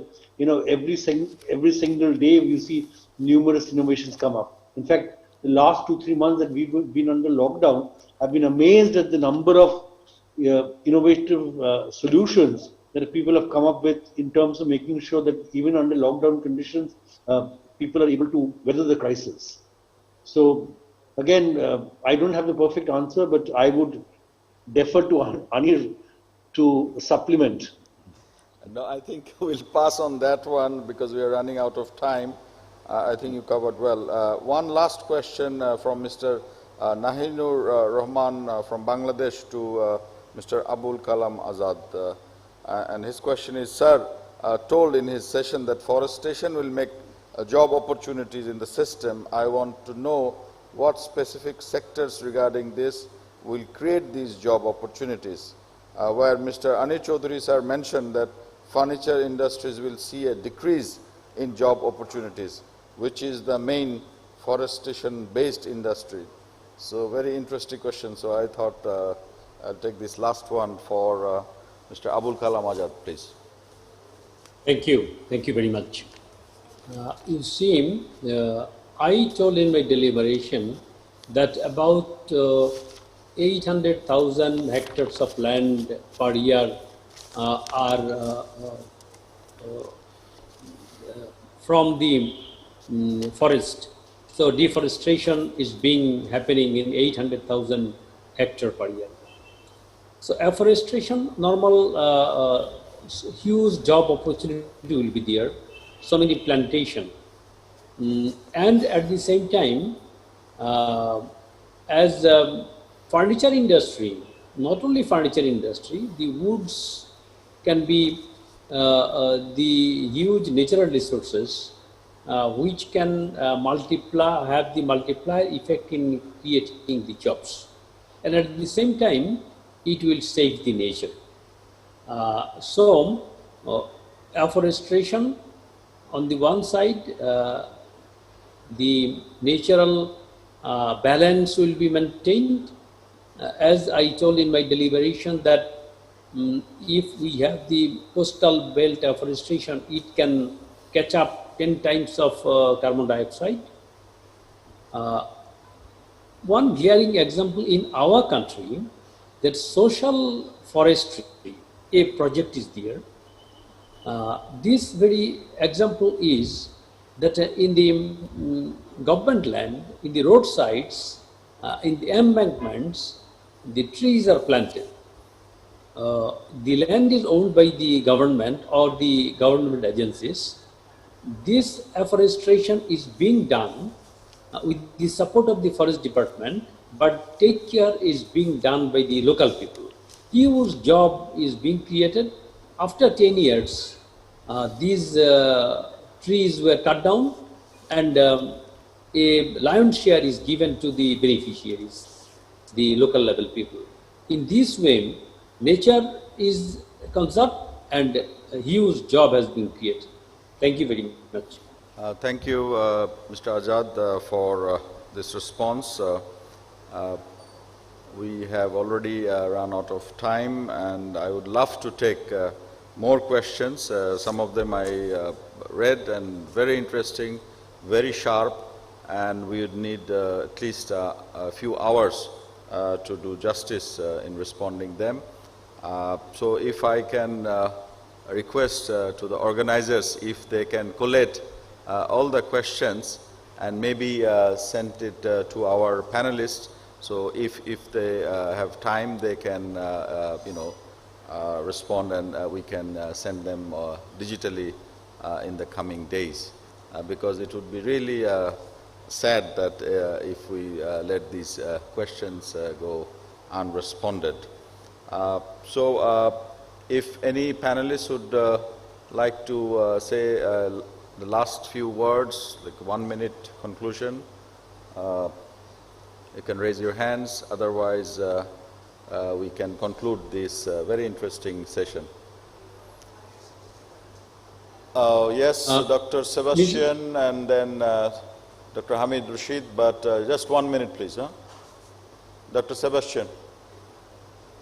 every single day you see numerous innovations come up. In fact, the last 2-3 months that we've been under lockdown, I've been amazed at the number of innovative solutions that people have come up with in terms of making sure that even under lockdown conditions, people are able to weather the crisis. So again, I don't have the perfect answer, but I would defer to Anir to supplement. No, I think we'll pass on that one because we are running out of time. I think you covered well. One last question from Mr. Nahinur Rahman from Bangladesh to Mr. Abul Kalam Azad. And his question is, sir, told in his session that forestation will make job opportunities in the system. I want to know what specific sectors regarding this will create these job opportunities. Where Mr. Anil Chaudhary sir mentioned that furniture industries will see a decrease in job opportunities, which is the main forestation-based industry. So very interesting question. So I thought I'll take this last one for Mr. Abul Kalam Azad, please. Thank you. Thank you very much. You see, I told in my deliberation that about 800,000 hectares of land per year are from the forest. So deforestation is happening in 800,000 hectares per year. So afforestation, normal huge job opportunity will be there. So many plantation, and at the same time, as furniture industry, not only furniture industry, the woods can be the huge natural resources which can have the multiplier effect in creating the jobs, and at the same time it will save the nature. So afforestation, on the one side, the natural balance will be maintained. As I told in my deliberation that if we have the coastal belt afforestation, it can catch up 10 times of carbon dioxide. One glaring example in our country, that social forestry, a project is there. This very example is that in the government land, in the roadsides, in the embankments, the trees are planted. The land is owned by the government or the government agencies. This afforestation is being done with the support of the forest department, but take care is being done by the local people. Huge job is being created. After 10 years, these trees were cut down, and a lion's share is given to the beneficiaries, the local level people. In this way, nature is conserved and a huge job has been created. Thank you very much. Thank you, Mr. Azad, for this response. We have already run out of time, and I would love to take more questions. Some of them I read and very interesting, very sharp, and we would need at least a few hours to do justice in responding them. So if I can request to the organizers if they can collate all the questions and maybe send it to our panelists. So if they have time, they can respond, and we can send them digitally in the coming days, because it would be really sad that if we let these questions go unresponded. So if any panelists would like to say the last few words, like 1 minute conclusion, you can raise your hands. Otherwise, we can conclude this very interesting session. Yes, Dr. Sebastian and then Dr. Hamid Rashid, but just 1 minute, please. Huh? Dr. Sebastian.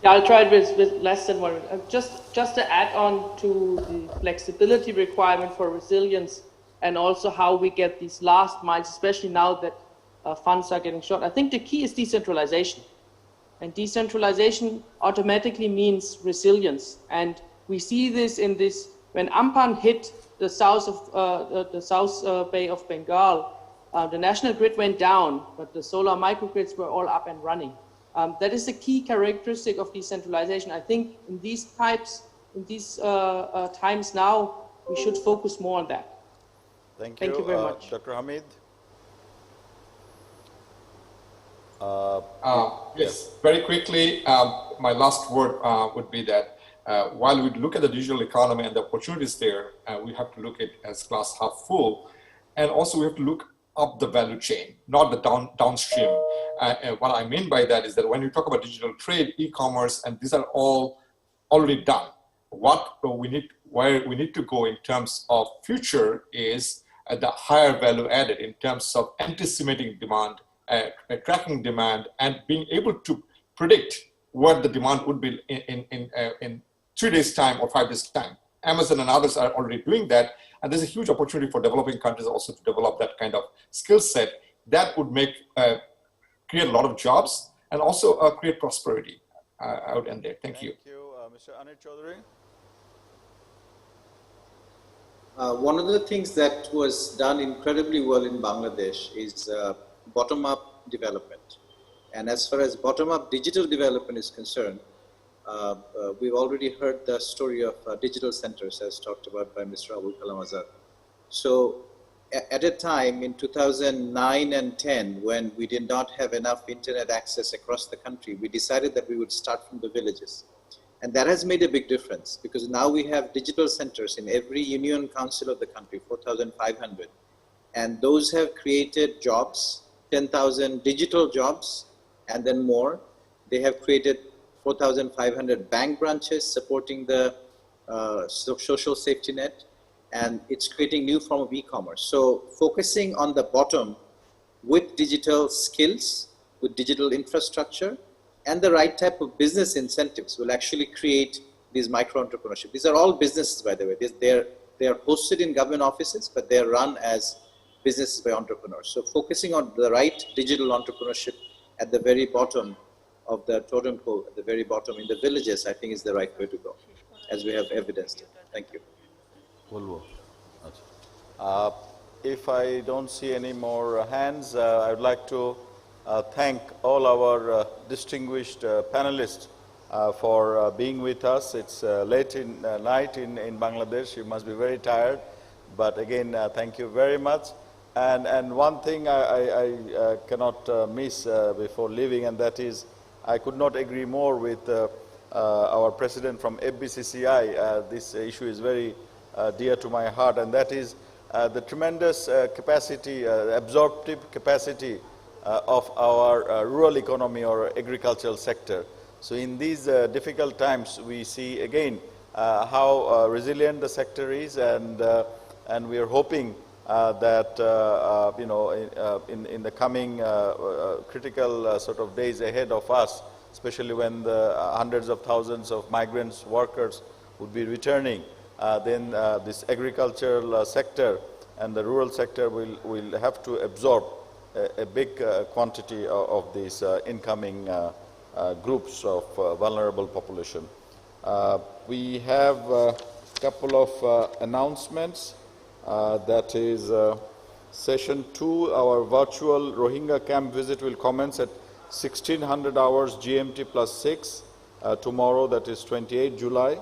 Yeah, I'll try it with less than 1 minute. Just to add on to the flexibility requirement for resilience, and also how we get these last miles, especially now that funds are getting short. I think the key is decentralization. And decentralization automatically means resilience. And we see this in this, when Amphan hit the south of the South Bay of Bengal, the national grid went down, but the solar microgrids were all up and running. That is a key characteristic of decentralization. I think in these times now, we should focus more on that. Thank you very much. Dr. Hamid? Yes, very quickly, my last word would be that while we look at the digital economy and the opportunities there, we have to look at it as glass half full, and also we have to look up the value chain, not the downstream. And what I mean by that is that when you talk about digital trade, e-commerce, and these are all already done. Where we need to go in terms of future is the higher value added in terms of anticipating demand, tracking demand, and being able to predict what the demand would be in 3 days' time or 5 days' time. Amazon and others are already doing that, and there's a huge opportunity for developing countries also to develop that kind of skill set that would create a lot of jobs and also create prosperity. I would end there. Thank you. Thank you. Mr. Anil Chaudhary? One of the things that was done incredibly well in Bangladesh is bottom-up development. And as far as bottom-up digital development is concerned, we've already heard the story of digital centers as talked about by Mr. Abul Kalam Azad. So at a time in 2009 and 10, when we did not have enough internet access across the country, we decided that we would start from the villages. And that has made a big difference, because now we have digital centers in every union council of the country, 4,500. And those have created jobs, 10,000 digital jobs, and then more. They have created 4,500 bank branches supporting the social safety net, and it's creating new form of e-commerce. So focusing on the bottom with digital skills, with digital infrastructure, and the right type of business incentives will actually create these micro-entrepreneurship. These are all businesses, by the way. They are hosted in government offices, but they are run as businesses by entrepreneurs. So focusing on the right digital entrepreneurship at the very bottom of the totem pole, at the very bottom in the villages, I think is the right way to go, as we have evidenced it. Thank you. If I don't see any more hands, I would like to thank all our distinguished panelists for being with us. It's late in night in Bangladesh. You must be very tired. But again, thank you very much. And one thing I cannot miss before leaving, and that is I could not agree more with our president from FBCCI. This issue is very dear to my heart, and that is the tremendous capacity, absorptive capacity of our rural economy or agricultural sector. So in these difficult times, we see again how resilient the sector is, and and we are hoping that you know, in the coming critical sort of days ahead of us, especially when the hundreds of thousands of migrants workers would be returning, then this agricultural sector and the rural sector will have to absorb a big quantity of these incoming groups of vulnerable population. We have a couple of announcements. That is session 2, our virtual Rohingya camp visit will commence at 1600 hours GMT plus 6 tomorrow, that is 28 July.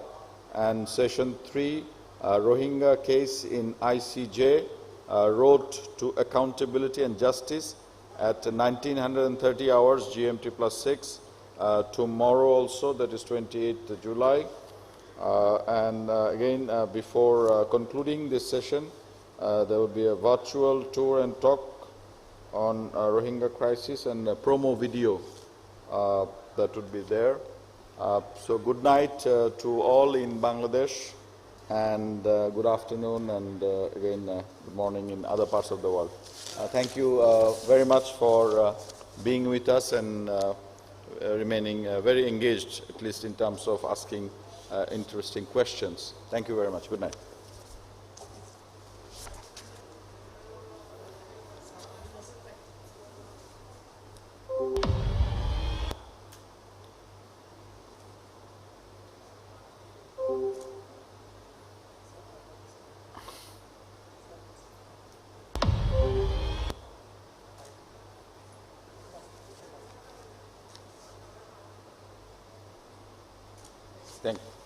And session 3, Rohingya case in ICJ, Road to Accountability and Justice at 1930 hours GMT plus 6 tomorrow also, that is 28th July. Again, before concluding this session, there will be a virtual tour and talk on Rohingya crisis and a promo video that would be there. So good night to all in Bangladesh, and good afternoon, and again good morning in other parts of the world. Thank you very much for being with us and remaining very engaged, at least in terms of asking interesting questions. Thank you very much. Good night. Thank you.